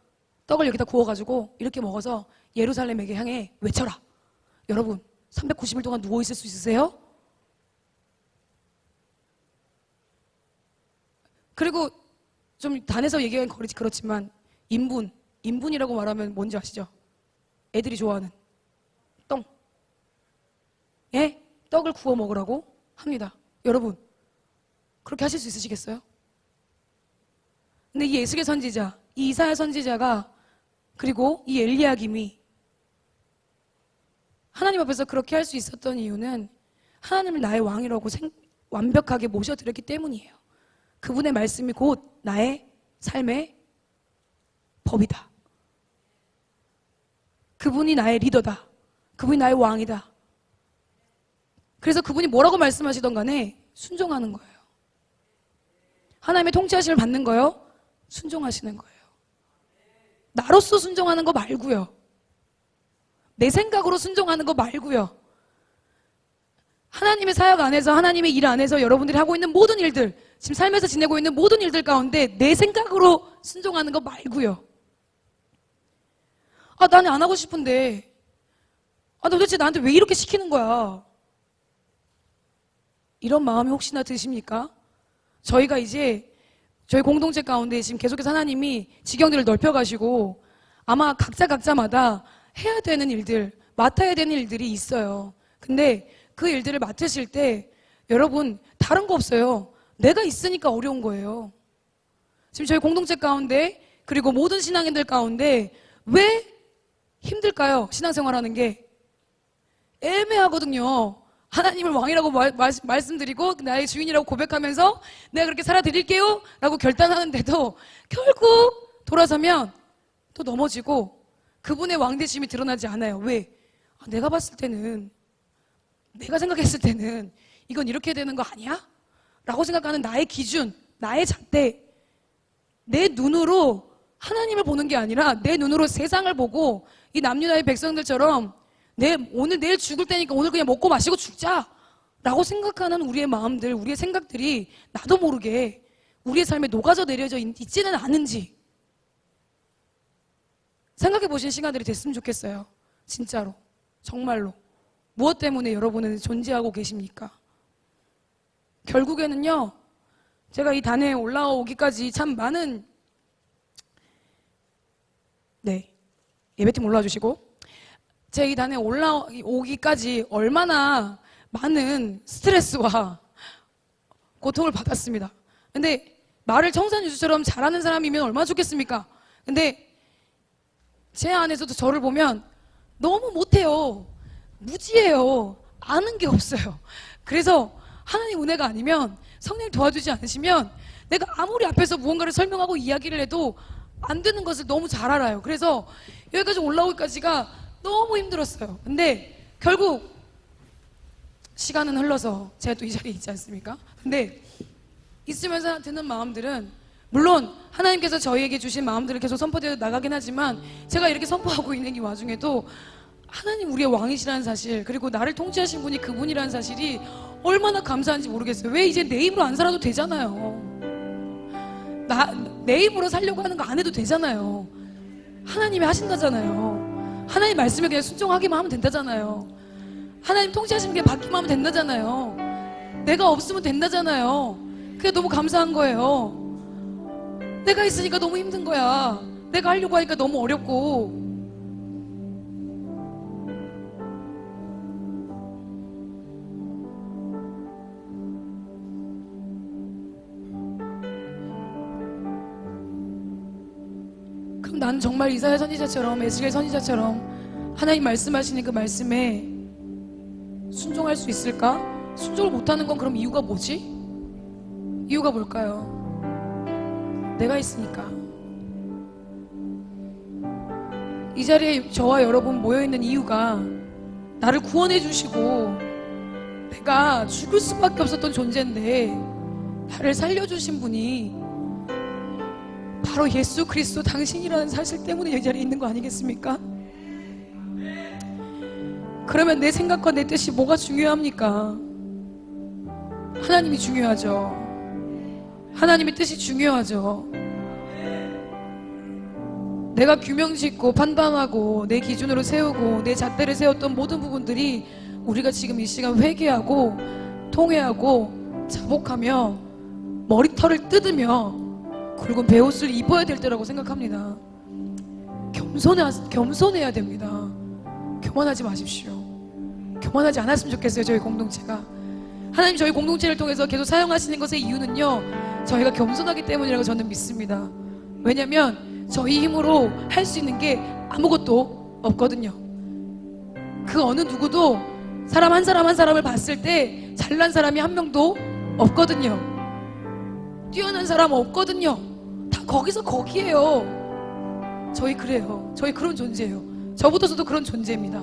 떡을 여기다 구워가지고 이렇게 먹어서 예루살렘에게 향해 외쳐라. 여러분, 390일 동안 누워있을 수 있으세요? 그리고 좀 단해서 얘기하긴 그렇지만 인분이라고 말하면 뭔지 아시죠? 애들이 좋아하는 똥. 예? 떡을 구워 먹으라고 합니다. 여러분, 그렇게 하실 수 있으시겠어요? 근데 이 에스겔 선지자, 이 이사야 선지자가, 그리고 이 엘리야김이 하나님 앞에서 그렇게 할 수 있었던 이유는 하나님을 나의 왕이라고 완벽하게 모셔드렸기 때문이에요. 그분의 말씀이 곧 나의 삶의 법이다. 그분이 나의 리더다. 그분이 나의 왕이다. 그래서 그분이 뭐라고 말씀하시던 간에 순종하는 거예요. 하나님의 통치하심을 받는 거요, 순종하시는 거예요. 나로서 순종하는 거 말고요. 내 생각으로 순종하는 거 말고요. 하나님의 사역 안에서, 하나님의 일 안에서 여러분들이 하고 있는 모든 일들, 지금 삶에서 지내고 있는 모든 일들 가운데 내 생각으로 순종하는 거 말고요. 아, 나는 안 하고 싶은데, 아, 도대체 나한테 왜 이렇게 시키는 거야? 이런 마음이 혹시나 드십니까? 저희가 이제 저희 공동체 가운데 지금 계속해서 하나님이 지경들을 넓혀가시고 아마 각자마다 해야 되는 일들, 맡아야 되는 일들이 있어요. 근데 그 일들을 맡으실 때 여러분 다른 거 없어요. 내가 있으니까 어려운 거예요. 지금 저희 공동체 가운데 그리고 모든 신앙인들 가운데 왜 힘들까요? 신앙생활하는 게 애매하거든요. 하나님을 왕이라고 말씀드리고 나의 주인이라고 고백하면서 내가 그렇게 살아드릴게요 라고 결단하는데도 결국 돌아서면 또 넘어지고 그분의 왕되심이 드러나지 않아요. 왜? 아, 내가 봤을 때는, 내가 생각했을 때는 이건 이렇게 되는 거 아니야? 라고 생각하는 나의 기준, 나의 잣대, 내 눈으로 하나님을 보는 게 아니라 내 눈으로 세상을 보고 이 남유다의 백성들처럼 오늘 내일 죽을 때니까 오늘 그냥 먹고 마시고 죽자 라고 생각하는 우리의 마음들, 우리의 생각들이 나도 모르게 우리의 삶에 녹아져 내려져 있지는 않은지 생각해 보신 시간들이 됐으면 좋겠어요. 진짜로, 정말로. 무엇 때문에 여러분은 존재하고 계십니까? 결국에는요, 제가 이 단에 올라오기까지 참 많은, 예배팀 올라와주시고, 제가 이 단에 올라오기까지 얼마나 많은 스트레스와 고통을 받았습니다. 근데 말을 청산유수처럼 잘하는 사람이면 얼마나 좋겠습니까? 근데 제 안에서도 저를 보면 너무 못해요. 무지해요. 아는 게 없어요. 그래서 하나님 은혜가 아니면, 성령님 도와주지 않으시면 내가 아무리 앞에서 무언가를 설명하고 이야기를 해도 안 되는 것을 너무 잘 알아요. 그래서 여기까지 올라오기까지가 너무 힘들었어요. 근데 결국 시간은 흘러서 제가 또 이 자리에 있지 않습니까? 근데 있으면서 드는 마음들은, 물론 하나님께서 저희에게 주신 마음들을 계속 선포되어 나가긴 하지만 제가 이렇게 선포하고 있는 이 와중에도 하나님 우리의 왕이시라는 사실, 그리고 나를 통치하신 분이 그분이라는 사실이 얼마나 감사한지 모르겠어요. 왜 이제 내 힘으로 안 살아도 되잖아요. 내 힘으로 살려고 하는 거 안 해도 되잖아요. 하나님이 하신다잖아요. 하나님 말씀에 그냥 순종하기만 하면 된다잖아요. 하나님 통치하시는 게 받기만 하면 된다잖아요. 내가 없으면 된다잖아요. 그게 너무 감사한 거예요. 내가 있으니까 너무 힘든 거야. 내가 하려고 하니까 너무 어렵고. 그럼 난 정말 이사야 선지자처럼, 에스겔 선지자처럼 하나님 말씀하시는 그 말씀에 순종할 수 있을까? 순종을 못하는 건 그럼 이유가 뭐지? 이유가 뭘까요? 내가 있으니까. 이 자리에 저와 여러분 모여있는 이유가 나를 구원해 주시고 내가 죽을 수밖에 없었던 존재인데 나를 살려주신 분이 바로 예수 그리스도 당신이라는 사실 때문에 이 자리에 있는 거 아니겠습니까? 그러면 내 생각과 내 뜻이 뭐가 중요합니까? 하나님이 중요하죠. 하나님의 뜻이 중요하죠. 내가 규명짓고 판단하고 내 기준으로 세우고 내 잣대를 세웠던 모든 부분들이 우리가 지금 이 시간 회개하고 통회하고 자복하며 머리털을 뜯으며 굵은 베옷을 입어야 될 때라고 생각합니다. 겸손해야 됩니다. 교만하지 마십시오. 교만하지 않았으면 좋겠어요. 저희 공동체가. 하나님 저희 공동체를 통해서 계속 사용하시는 것의 이유는요, 저희가 겸손하기 때문이라고 저는 믿습니다. 왜냐면 저희 힘으로 할 수 있는 게 아무것도 없거든요. 그 어느 누구도 사람 한 사람 한 사람을 봤을 때 잘난 사람이 한 명도 없거든요. 뛰어난 사람 없거든요. 다 거기서 거기에요. 저희 그래요. 저희 그런 존재예요. 저부터서도 그런 존재입니다.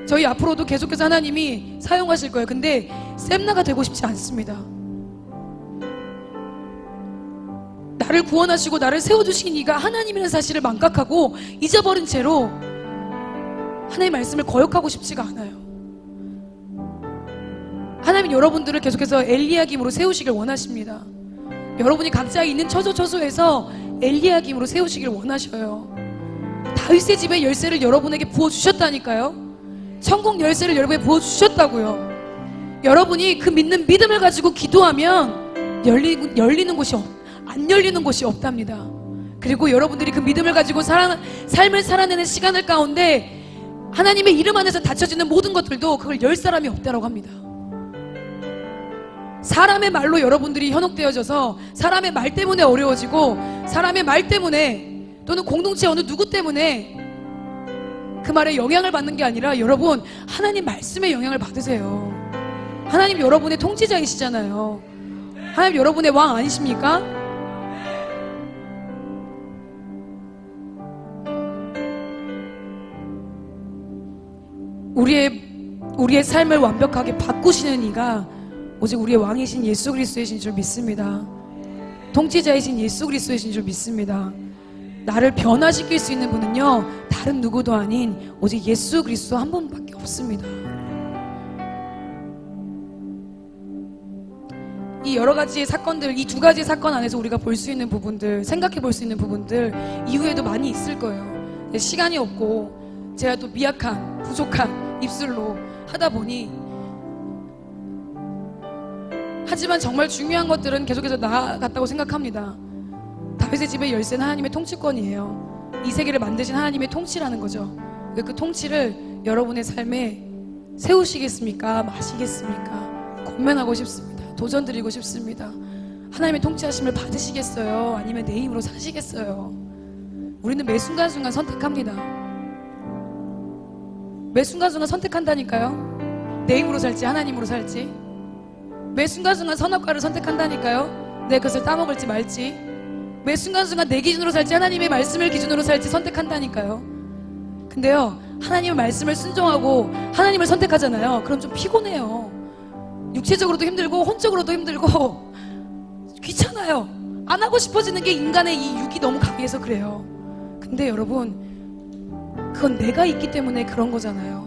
저희 앞으로도 계속해서 하나님이 사용하실 거예요. 근데 샘나가 되고 싶지 않습니다. 나를 구원하시고 나를 세워주신 이가 하나님이라는 사실을 망각하고 잊어버린 채로 하나님의 말씀을 거역하고 싶지가 않아요. 하나님은 여러분들을 계속해서 엘리야김으로 세우시길 원하십니다. 여러분이 각자 있는 처소처소에서 엘리야김으로 세우시길 원하셔요. 다윗의 집의 열쇠를 여러분에게 부어주셨다니까요. 천국 열쇠를 여러분에게 부어주셨다고요. 여러분이 그 믿는 믿음을 가지고 기도하면 열리는 곳이 안 열리는 곳이 없답니다. 그리고 여러분들이 그 믿음을 가지고 삶을 살아내는 시간을 가운데 하나님의 이름 안에서 닫혀지는 모든 것들도 그걸 열 사람이 없다라고 합니다. 사람의 말로 여러분들이 현혹되어져서 사람의 말 때문에 어려워지고 사람의 말 때문에 또는 공동체 어느 누구 때문에 그 말에 영향을 받는 게 아니라 여러분 하나님 말씀에 영향을 받으세요. 하나님 여러분의 통치자이시잖아요. 하나님 여러분의 왕 아니십니까? 우리의 삶을 완벽하게 바꾸시는 이가 오직 우리의 왕이신 예수 그리스도이신 줄 믿습니다. 통치자이신 예수 그리스도이신 줄 믿습니다. 나를 변화시킬 수 있는 분은요 다른 누구도 아닌 오직 예수 그리스도 한 분밖에 없습니다. 이 여러 가지의 사건들, 이 두 가지의 사건 안에서 우리가 볼 수 있는 부분들, 생각해 볼 수 있는 부분들 이후에도 많이 있을 거예요. 근데 시간이 없고 제가 또 미약한 부족한 입술로 하다 보니, 하지만 정말 중요한 것들은 계속해서 나아갔다고 생각합니다. 다윗의 집의 열쇠는 하나님의 통치권이에요. 이 세계를 만드신 하나님의 통치라는 거죠. 그 통치를 여러분의 삶에 세우시겠습니까? 마시겠습니까? 권면하고 싶습니다. 도전 드리고 싶습니다. 하나님의 통치하심을 받으시겠어요? 아니면 내 힘으로 사시겠어요? 우리는 매 순간순간 선택합니다. 매 순간순간 선택한다니까요. 내 힘으로 살지 하나님으로 살지. 매 순간순간 선악과를 선택한다니까요. 내 것을 따먹을지 말지. 매 순간순간 내 기준으로 살지 하나님의 말씀을 기준으로 살지 선택한다니까요. 근데요 하나님의 말씀을 순종하고 하나님을 선택하잖아요. 그럼 좀 피곤해요. 육체적으로도 힘들고 혼적으로도 힘들고 귀찮아요. 안 하고 싶어지는 게 인간의 이 육이 너무 강해서 그래요. 근데 여러분 그건 내가 있기 때문에 그런 거잖아요.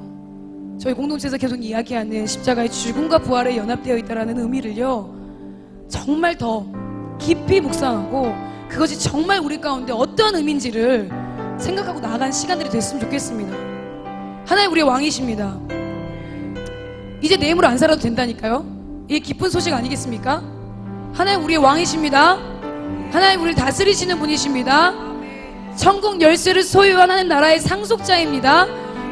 저희 공동체에서 계속 이야기하는 십자가의 죽음과 부활에 연합되어 있다는 의미를요 정말 더 깊이 묵상하고 그것이 정말 우리 가운데 어떠한 의미인지를 생각하고 나아가는 시간들이 됐으면 좋겠습니다. 하나님 우리의 왕이십니다. 이제 내 힘으로 안 살아도 된다니까요. 이게 기쁜 소식 아니겠습니까? 하나님 우리의 왕이십니다. 하나님 우리를 다스리시는 분이십니다. 천국 열쇠를 소유한 하나님 나라의 상속자입니다.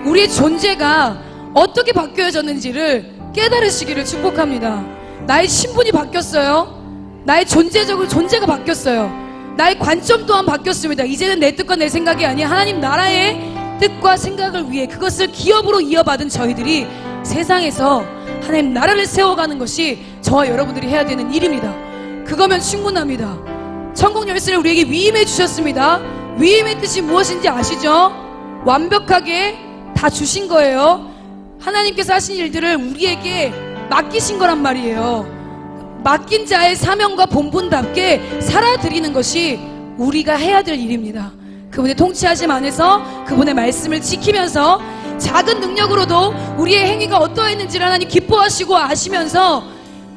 우리의 존재가 어떻게 바뀌어졌는지를 깨달으시기를 축복합니다. 나의 신분이 바뀌었어요. 나의 존재가 바뀌었어요. 나의 관점 또한 바뀌었습니다. 이제는 내 뜻과 내 생각이 아니라 하나님 나라의 뜻과 생각을 위해 그것을 기업으로 이어받은 저희들이 세상에서 하나님 나라를 세워가는 것이 저와 여러분들이 해야 되는 일입니다. 그거면 충분합니다. 천국 열쇠를 우리에게 위임해 주셨습니다. 위임의 뜻이 무엇인지 아시죠? 완벽하게 다 주신 거예요. 하나님께서 하신 일들을 우리에게 맡기신 거란 말이에요. 맡긴 자의 사명과 본분답게 살아드리는 것이 우리가 해야 될 일입니다. 그분의 통치하심 안에서 그분의 말씀을 지키면서 작은 능력으로도 우리의 행위가 어떠했는지를 하나님 기뻐하시고 아시면서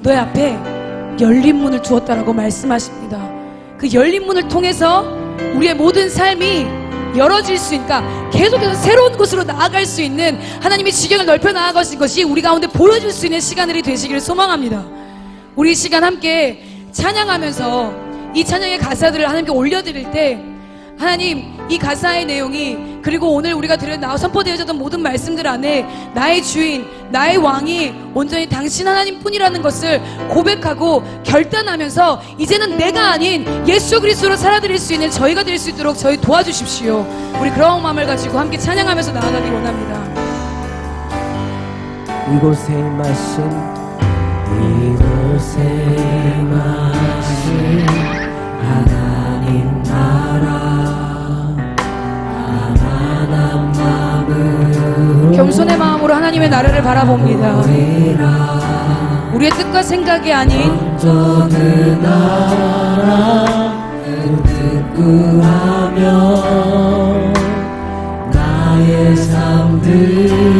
너의 앞에 열린 문을 두었다라고 말씀하십니다. 그 열린 문을 통해서 우리의 모든 삶이 열어질 수 있으니까 계속해서 새로운 곳으로 나아갈 수 있는 하나님의 지경을 넓혀 나아가신 것이 우리 가운데 보여줄 수 있는 시간들이 되시기를 소망합니다. 우리 이 시간 함께 찬양하면서 이 찬양의 가사들을 하나님께 올려드릴 때 하나님 이 가사의 내용이 그리고 오늘 우리가 선포되어졌던 모든 말씀들 안에 나의 주인 나의 왕이 온전히 당신 하나님 뿐이라는 것을 고백하고 결단하면서 이제는 내가 아닌 예수 그리스도로 살아드릴 수 있는 저희가 될 수 있도록 저희 도와주십시오. 우리 그런 마음을 가지고 함께 찬양하면서 나아가기 원합니다. 이곳에 임하신 이곳에 임하신 하나님 나라 가난한 마음으로 겸손의 마음으로 하나님의 나라를 바라봅니다. 우리의 뜻과 생각이 아닌 먼저 그 나라 뜻 구하며 나의 삶들이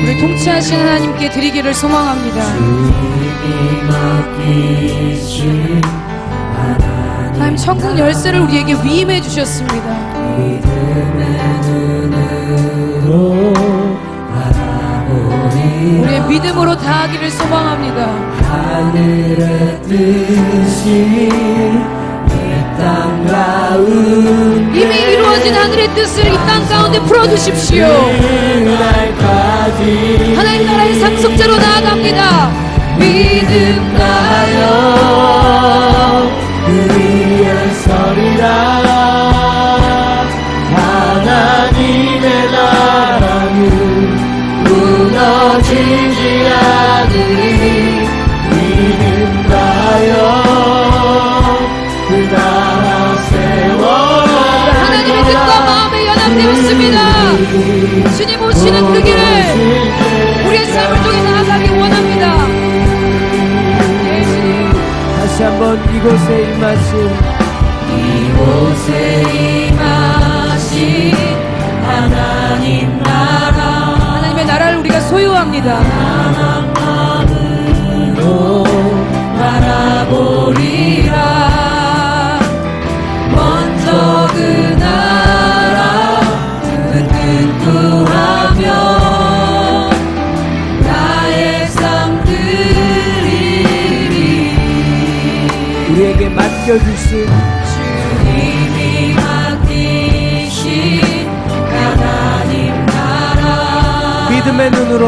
우리 통치하신 하나님께 드리기를 소망합니다. 주님이 맡기신 하나님 천국 열쇠를 우리에게 위임해 주셨습니다. 믿음의 눈으로 바라보리 우리의 믿음으로 다하기를 소망합니다. 하늘의 뜻이 이 땅 가운데 이미 이루어진 하늘의 뜻을 이 땅 가운데 풀어주십시오. 그날까지 하나님 나라의 상속자로 나아갑니다. 믿음 나여 그 위에 서리라 하나님의 나라는 무너지지 않으리 믿음 나여 그 나라 세워 하나님의 뜻과 마음에 연합되었습니다. 주님 오시는 그 길을 우리의 삶을 통해 나아가기 원합니다. 예, 주님. 다시 한번 이곳에 임하신 하나님 나라 하나님의 나라를 우리가 소유합니다. 마음으로 바라보리라 먼저 그 나라 그 뜻 구하며 나의 삶들이 우리에게 맡겨주신 주님이 맡기신 하나님 나라 믿음의 눈으로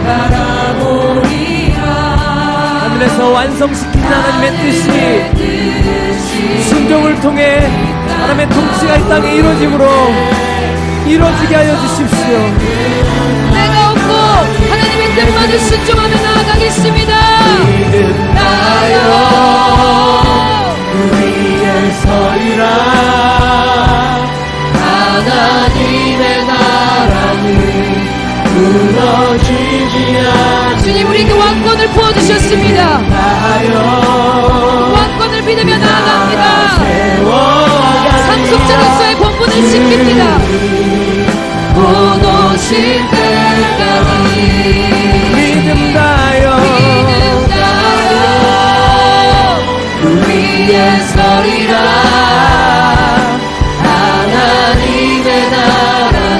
바라보리라 하늘에서 완성시킨 하나님의 뜻이 순종을 통해 하나님의 통치가 이 땅에 이루어지게 하여 주십시오. 내가 없고 하나님의 뜻만을 순종하며 나아가겠습니다. 믿음 나여 그 위에 서리라 하나님의 나라는 무너지지 않으리 주님 우리에게 왕권을 부어주셨습니다. 왕권을 믿으며 나아갑니다. 상속자로서의 권분을 지킵니다. 곧 오실 때까지 믿음 나여 그 위에 서리라 하나님의 나라는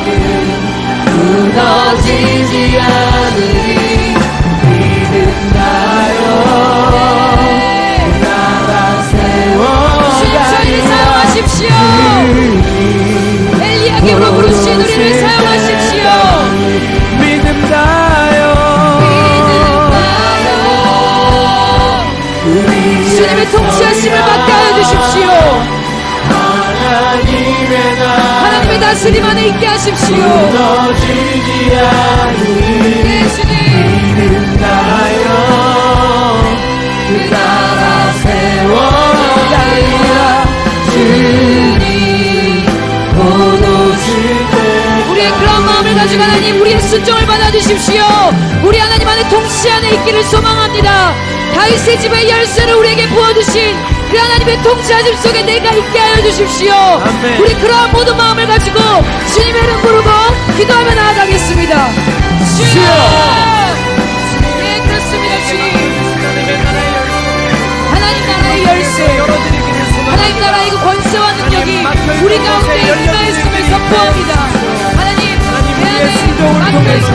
무너지지 않으리 믿음 나여 나라 신천히 사용하십시오. 엘리야기로 부르신 우리를 사용하십시오. 믿음 나여 주님의 통치하심을 받게 하여 주십시오. 하나님의 다스림 안에 있게 하십시오. 무너지지 않으리 예, 주님. 믿음 나여 그 나라 세워가리라 주님 곧 오실 때 우리의 그런 마음을 가지고 하나님 우리의 순종을 받아주십시오. 우리 하나님 안에 통치 안에 있기를 소망합니다. 다윗의 집의 열쇠를 우리에게 부어주신 그 하나님의 통치하심 속에 내가 있게 하여 주십시오. 아멘. 우리 그러한 모든 마음을 가지고 주님의 이름 부르고 기도하며 나아가겠습니다. 주여! 예, 그렇습니다, 주님. 하나님 나라의 열쇠, 하나님 나라의 그 권세와 능력이 우리 가운데 임하였음을 선포합니다. 하나님, 우리의 순종을 통해서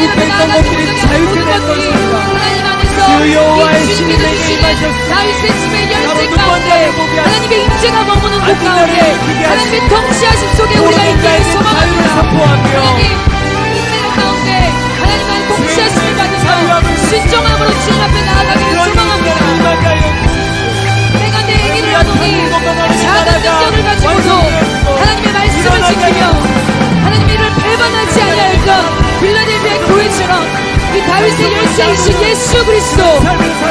묶여있던 것들이 자유케 될 것입니다. 주 여호와의 신이 내게 임하셨습니다. 다윗의 집의 열쇠 바로 두 가운데 번째를 보게 하나님의 임재가 머무는 곳 하나님의 가운데 크게 하나님의 하시고 통치하심 속에 우리가 있기를 자유를 소망합니다. 선포하며 하나님 임재 가운데 하나님의 통치하심을 받으며 순종함으로 주님 앞에 나아가기를 소망합니다. 내가 내 얘기를 하노니 작은 능력을 가지고도 하나님의 말씀을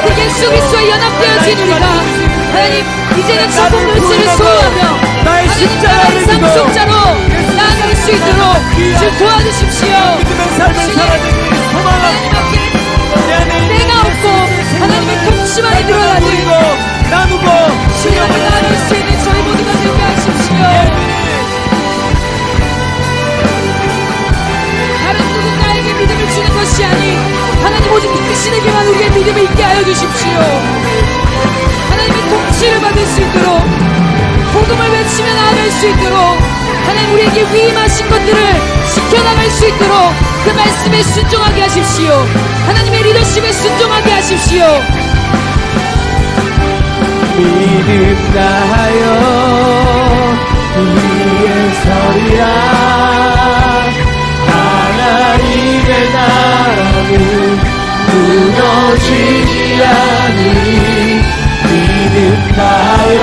그 예수 그리스도와 연합되어진 우리가 하나님 이제는 천국 열쇠를 소유하며 나의 하나님 십자가를 나라의 믿어 상속자로 나아갈 수 있도록 주 도와주십시오. 믿음의 삶을 살아내는 소망합니다. 내가 없고 하나님의 통치만이 드러나는 나누고 주님을 나눌 수 있는 저희 모두가 되게 하십시오. 다른 누군가에게 믿음을 주는 것이 아닌 하나님 오직 이끄시에게만 우리의 믿음을 있게 하여 주십시오. 하나님의 통치를 받을 수 있도록 복음을 외치며 나아갈 수 있도록 하나님 우리에게 위임하신 것들을 지켜나갈 수 있도록 그 말씀에 순종하게 하십시오. 하나님의 리더십에 순종하게 하십시오. 믿음 다하여 위에 서리라. 하나님의 나라는 무너지지 않으리. 믿음 다하여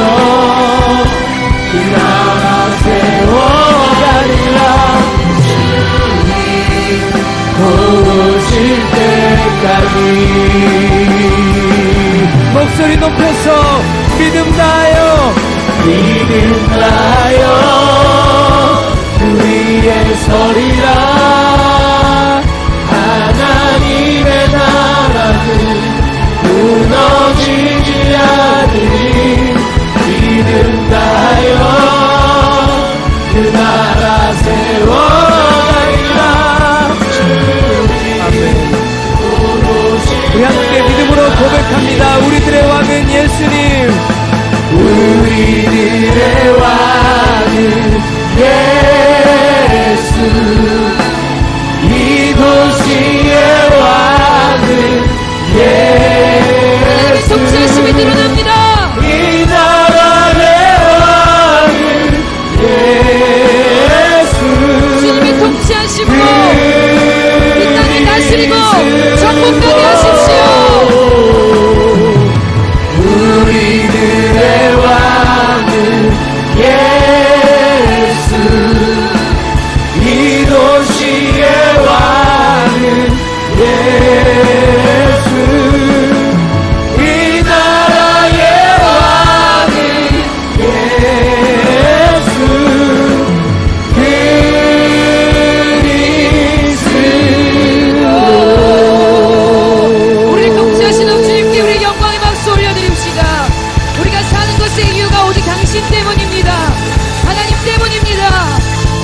그 나라 세워가리라. 주님 오실 때까지. 목소리 높여서 믿음 다하여 믿음 다하여 위에 서리라. 하나님의 나라는 무너지지 않으리. 믿음 다하여 그 나라 세워가리라. 아멘. 우리 함께 믿음으로 고백합니다. 우리들의 왕은 예수님. 우리들의 왕은 예수. 이 도시의 왕은 예수. 통치하심이 드러납니다. 이 나라의 왕은 예수. 주님이 통치하시고 이 땅을 다스리고 정복하게 하십시오. 우리들의 왕은 예수. 이 도시의 왕은 예수. 이 나라의 왕은 예수. 우리를 통치하시는 주님께 우리 영광의 박수 올려드립시다. 우리가 사는 것의 이유가 오직 당신 때문입니다. 하나님 때문입니다.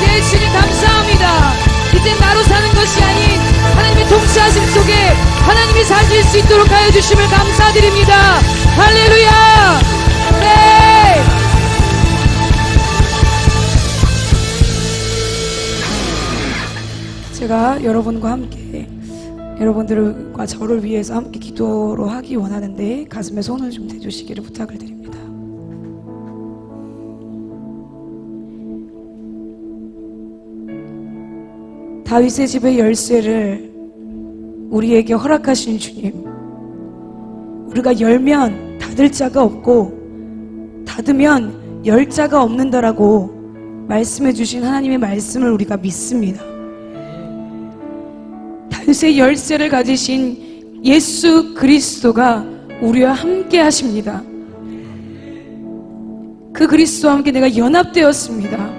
예, 주님 감사합니다. 이제 나로 사는 것이 아닌 하나님의 통치하심 속에 하나님이 사실 수 있도록 하여 주심을 감사드립니다. 할렐루야. 네. 제가 여러분과 함께 여러분들과 저를 위해서 함께 기도로 하기 원하는데 가슴에 손을 좀 대주시기를 부탁을 드립니다. 다윗의 집의 열쇠를 우리에게 허락하신 주님, 우리가 열면 닫을 자가 없고 닫으면 열 자가 없는다라고 말씀해 주신 하나님의 말씀을 우리가 믿습니다. 다윗의 열쇠를 가지신 예수 그리스도가 우리와 함께 하십니다. 그 그리스도와 함께 내가 연합되었습니다.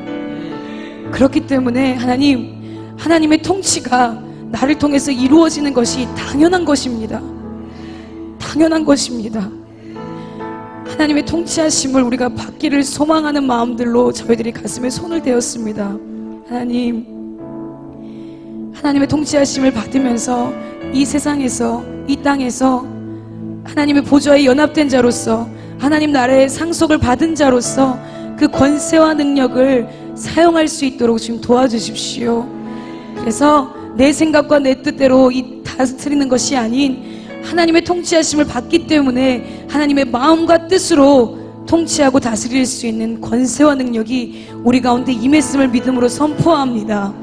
그렇기 때문에 하나님의 통치가 나를 통해서 이루어지는 것이 당연한 것입니다. 당연한 것입니다. 하나님의 통치하심을 우리가 받기를 소망하는 마음들로 저희들이 가슴에 손을 대었습니다. 하나님의 통치하심을 받으면서 이 세상에서, 이 땅에서 하나님의 보좌에 연합된 자로서, 하나님 나라의 상속을 받은 자로서 그 권세와 능력을 사용할 수 있도록 지금 도와주십시오. 그래서 내 생각과 내 뜻대로 다스리는 것이 아닌 하나님의 통치하심을 받기 때문에 하나님의 마음과 뜻으로 통치하고 다스릴 수 있는 권세와 능력이 우리 가운데 임했음을 믿음으로 선포합니다.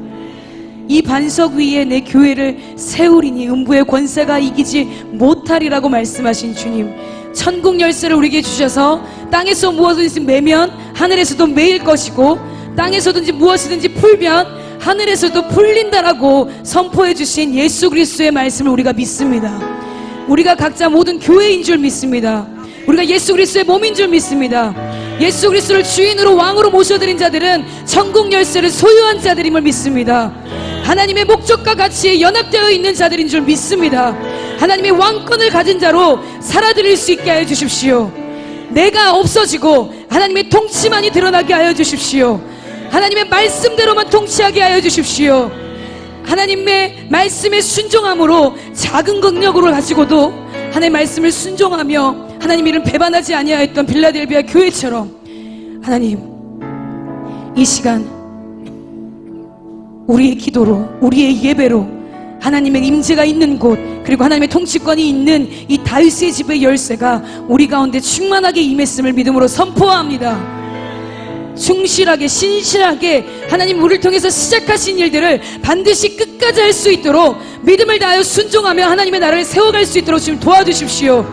이 반석 위에 내 교회를 세우리니 음부의 권세가 이기지 못하리라고 말씀하신 주님, 천국 열쇠를 우리에게 주셔서 땅에서 무엇이든지 매면 하늘에서도 매일 것이고, 땅에서든지 무엇이든지 풀면 하늘에서도 풀린다라고 선포해 주신 예수 그리스도의 말씀을 우리가 믿습니다. 우리가 각자 모든 교회인 줄 믿습니다. 우리가 예수 그리스도의 몸인 줄 믿습니다. 예수 그리스도를 주인으로 왕으로 모셔드린 자들은 천국 열쇠를 소유한 자들임을 믿습니다. 하나님의 목적과 가치에 연합되어 있는 자들인 줄 믿습니다. 하나님의 왕권을 가진 자로 살아드릴 수 있게 하여 주십시오. 내가 없어지고 하나님의 통치만이 드러나게 하여 주십시오. 하나님의 말씀대로만 통치하게 하여 주십시오. 하나님의 말씀에 순종함으로 작은 능력으로 가지고도 하나님의 말씀을 순종하며 하나님 이름 배반하지 아니하였던 빌라델비아 교회처럼 하나님 이 시간 우리의 기도로 우리의 예배로 하나님의 임재가 있는 곳 그리고 하나님의 통치권이 있는 이 다윗의 집의 열쇠가 우리 가운데 충만하게 임했음을 믿음으로 선포합니다. 충실하게 신실하게 하나님 우리를 통해서 시작하신 일들을 반드시 끝까지 할 수 있도록 믿음을 다하여 순종하며 하나님의 나라를 세워갈 수 있도록 지금 도와주십시오.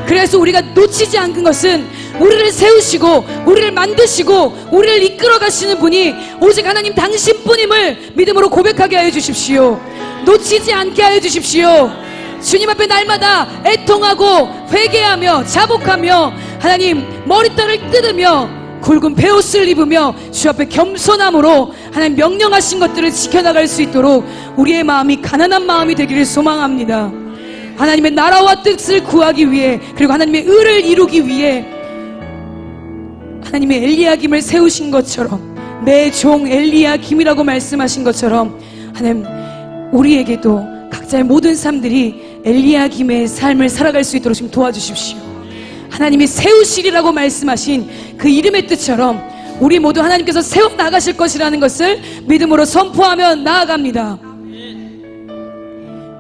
그래서 우리가 놓치지 않는 것은 우리를 세우시고 우리를 만드시고 우리를 이끌어 가시는 분이 오직 하나님 당신뿐임을 믿음으로 고백하게 하여 주십시오. 놓치지 않게 하여 주십시오. 주님 앞에 날마다 애통하고 회개하며 자복하며 하나님 머리털을 뜯으며 굵은 베옷을 입으며 주 앞에 겸손함으로 하나님 명령하신 것들을 지켜나갈 수 있도록 우리의 마음이 가난한 마음이 되기를 소망합니다. 하나님의 나라와 뜻을 구하기 위해 그리고 하나님의 의를 이루기 위해 하나님의 엘리야김을 세우신 것처럼 내 종 엘리야김이라고 말씀하신 것처럼 하나님 우리에게도 각자의 모든 삶들이 엘리야김의 삶을 살아갈 수 있도록 좀 도와주십시오. 하나님이 세우시리라고 말씀하신 그 이름의 뜻처럼 우리 모두 하나님께서 세워나가실 것이라는 것을 믿음으로 선포하며 나아갑니다.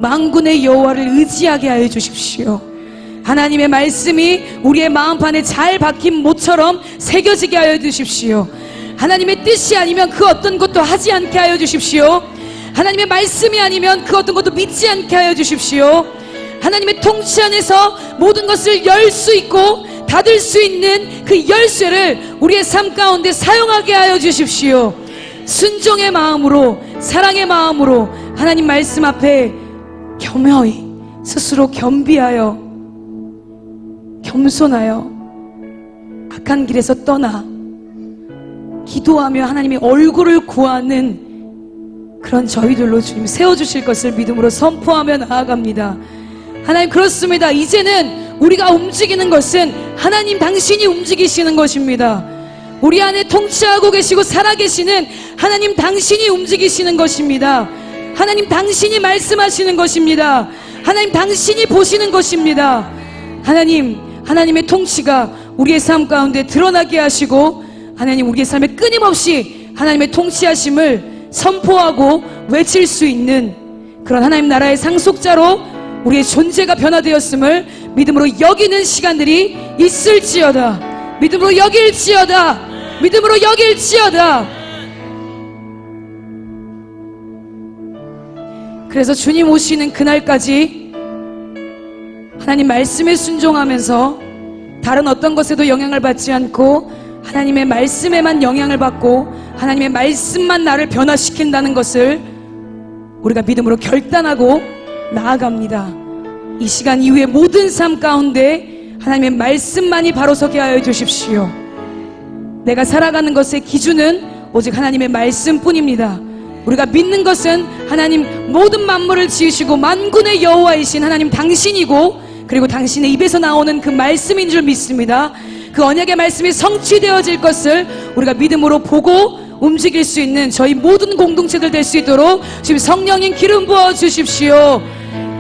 만군의 여호와를 의지하게 하여 주십시오. 하나님의 말씀이 우리의 마음판에 잘 박힌 못처럼 새겨지게 하여 주십시오. 하나님의 뜻이 아니면 그 어떤 것도 하지 않게 하여 주십시오. 하나님의 말씀이 아니면 그 어떤 것도 믿지 않게 하여 주십시오. 하나님의 통치 안에서 모든 것을 열 수 있고 닫을 수 있는 그 열쇠를 우리의 삶 가운데 사용하게 하여 주십시오. 순종의 마음으로 사랑의 마음으로 하나님 말씀 앞에 겸허히 스스로 겸비하여 겸손하여 악한 길에서 떠나 기도하며 하나님의 얼굴을 구하는 그런 저희들로 주님 세워주실 것을 믿음으로 선포하며 나아갑니다. 하나님 그렇습니다. 이제는 우리가 움직이는 것은 하나님 당신이 움직이시는 것입니다. 우리 안에 통치하고 계시고 살아계시는 하나님 당신이 움직이시는 것입니다. 하나님 당신이 말씀하시는 것입니다. 하나님 당신이 보시는 것입니다. 하나님의 통치가 우리의 삶 가운데 드러나게 하시고 하나님 우리의 삶에 끊임없이 하나님의 통치하심을 선포하고 외칠 수 있는 그런 하나님 나라의 상속자로 우리의 존재가 변화되었음을 믿음으로 여기는 시간들이 있을지어다. 믿음으로 여길지어다. 믿음으로 여길지어다. 그래서 주님 오시는 그날까지 하나님 말씀에 순종하면서 다른 어떤 것에도 영향을 받지 않고 하나님의 말씀에만 영향을 받고 하나님의 말씀만 나를 변화시킨다는 것을 우리가 믿음으로 결단하고 나아갑니다. 이 시간 이후의 모든 삶 가운데 하나님의 말씀만이 바로 서게 하여 주십시오. 내가 살아가는 것의 기준은 오직 하나님의 말씀뿐입니다. 우리가 믿는 것은 하나님 모든 만물을 지으시고 만군의 여호와이신 하나님 당신이고 그리고 당신의 입에서 나오는 그 말씀인 줄 믿습니다. 그 언약의 말씀이 성취되어질 것을 우리가 믿음으로 보고 움직일 수 있는 저희 모든 공동체들 될 수 있도록 지금 성령님 기름 부어 주십시오.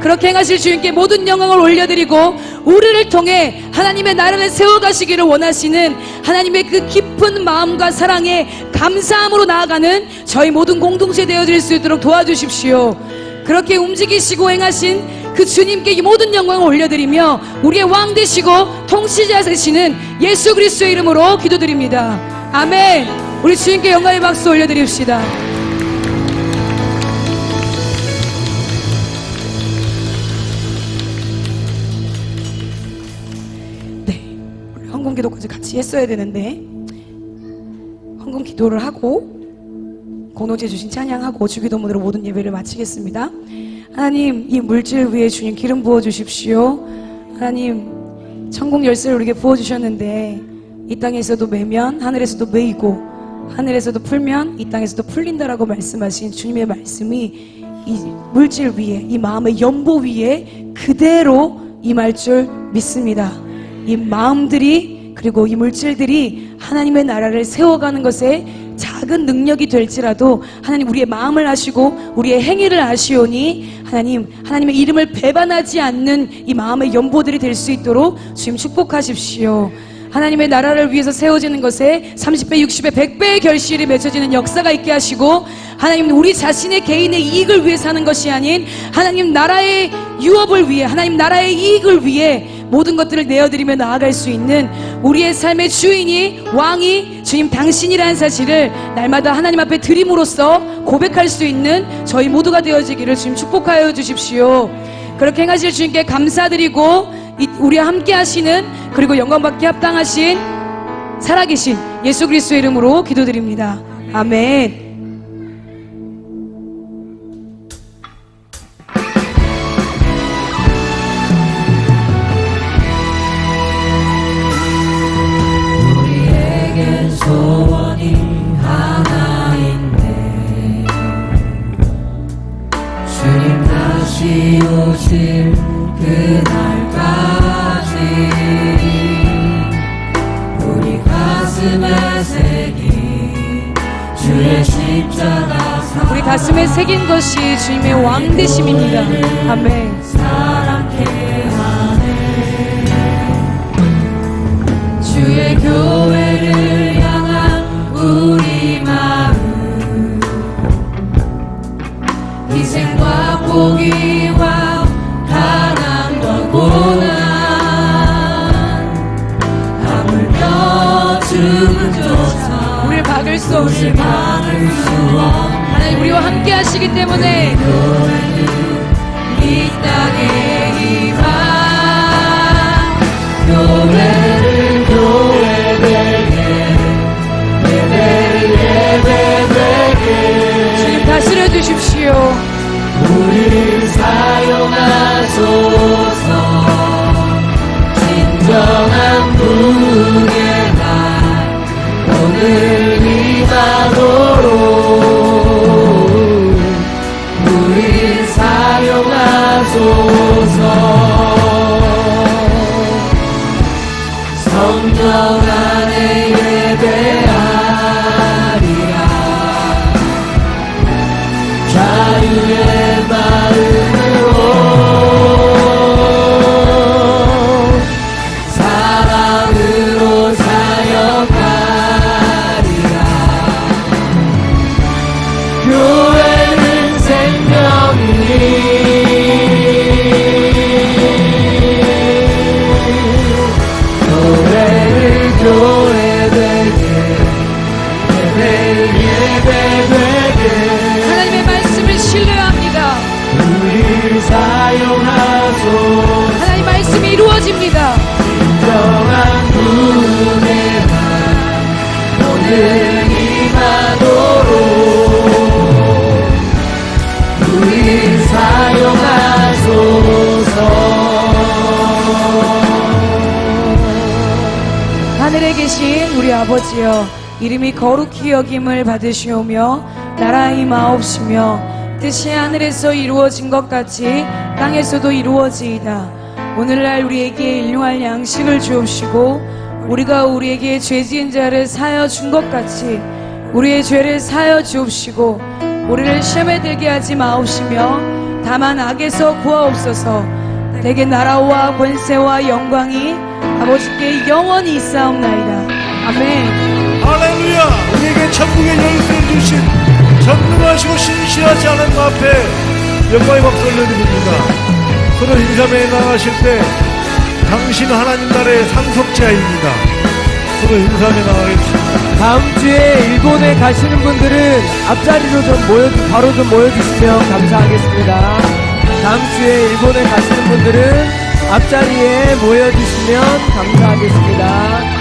그렇게 행하실 주님께 모든 영광을 올려드리고 우리를 통해 하나님의 나라를 세워가시기를 원하시는 하나님의 그 깊은 마음과 사랑에 감사함으로 나아가는 저희 모든 공동체 되어질 수 있도록 도와주십시오. 그렇게 움직이시고 행하신 그 주님께 이 모든 영광을 올려드리며 우리의 왕 되시고 통치자 되시는 예수 그리스도의 이름으로 기도드립니다. 아멘. 우리 주님께 영광의 박수 올려드립시다. 헌금 기도까지 같이 했어야 되는데 헌금 기도를 하고 공동체 주신 찬양하고 주기도문으로 모든 예배를 마치겠습니다. 하나님, 이 물질 위에 주님 기름 부어 주십시오. 하나님, 천국 열쇠를 우리에게 부어 주셨는데 이 땅에서도 매면 하늘에서도 매이고 하늘에서도 풀면 이 땅에서도 풀린다라고 말씀하신 주님의 말씀이 이 물질 위에, 이 마음의 연보 위에 그대로 임할 줄 믿습니다. 이 마음들이, 그리고 이 물질들이 하나님의 나라를 세워가는 것에 작은 능력이 될지라도 하나님, 우리의 마음을 아시고 우리의 행위를 아시오니 하나님, 하나님의 이름을 배반하지 않는 이 마음의 연보들이 될 수 있도록 주님 축복하십시오. 하나님의 나라를 위해서 세워지는 것에 30배, 60배, 100배의 결실이 맺혀지는 역사가 있게 하시고, 하나님, 우리 자신의 개인의 이익을 위해 사는 것이 아닌 하나님 나라의 유업을 위해, 하나님 나라의 이익을 위해 모든 것들을 내어드리며 나아갈 수 있는 우리의 삶의 주인이, 왕이 주님 당신이라는 사실을 날마다 하나님 앞에 드림으로써 고백할 수 있는 저희 모두가 되어지기를 주님 축복하여 주십시오. 그렇게 행하실 주님께 감사드리고, 우리와 함께 하시는, 그리고 영광받기 합당하신 살아계신 예수 그리스도의 이름으로 기도드립니다. 아멘. 우리에겐 소원이 하나인데 주님 다시 오실 그날까지 우리 가슴에 새긴 주의 십자가 우리 가슴에 새긴 것이 주님의 왕되심입니다. 아멘. 사랑케 하네. 주의 교회를 향한 우리 마음, 희생과 포기와 가난과 고난, 하물며 죽음조차 우리를 막을 수 없습니다. 하나님, 우리와 함께 하시기 때문에 이 땅에 임한 교회를 교회되게 예배되게 주님 다스려 주십시오. 우리를 사용하소서. 진정한 부흥의 날 오늘 임하도록 우리를 사용하소서. 성령 안에 예배하리라. 자유의 마음으로 사랑으로 사역하리라. 교회는 생명이니 교회를 교회되게 예배되게 하나님의 말씀을 신뢰합니다. 우리를 사용하소서. 하나님 말씀이 이루어집니다. 진정한 부흥의 날 오늘 임하도록 우리를 사용하소서. 하늘에 계신 우리 아버지여, 이름이 거룩히 여김을 받으시오며 나라의 임하옵시며 뜻이 하늘에서 이루어진 것 같이 땅에서도 이루어지이다. 오늘날 우리에게 일용할 양식을 주옵시고 우리가 우리에게 죄 지은 자를 사하여 준 것 같이 우리의 죄를 사하여 주옵시고 우리를 시험에 들게 하지 마옵시며 다만 악에서 구하옵소서. 대개 나라와 권세와 영광이 아버지께 영원히 있사옵나이다. 아멘. 할렐루야. 우리에게 천국의 열쇠를 주신 전능하시고 신실하지 않은 그 앞에 영광의 박수를 드립니다. 서로 인사매에 나가실 때 당신 하나님 나라의 상속자입니다. 서로 인사매에 나가겠습니다. 다음 주에 일본에 가시는 분들은 앞자리로 바로 좀 모여주시면 감사하겠습니다. 다음 주에 일본에 가시는 분들은 앞자리에 모여주시면 감사하겠습니다.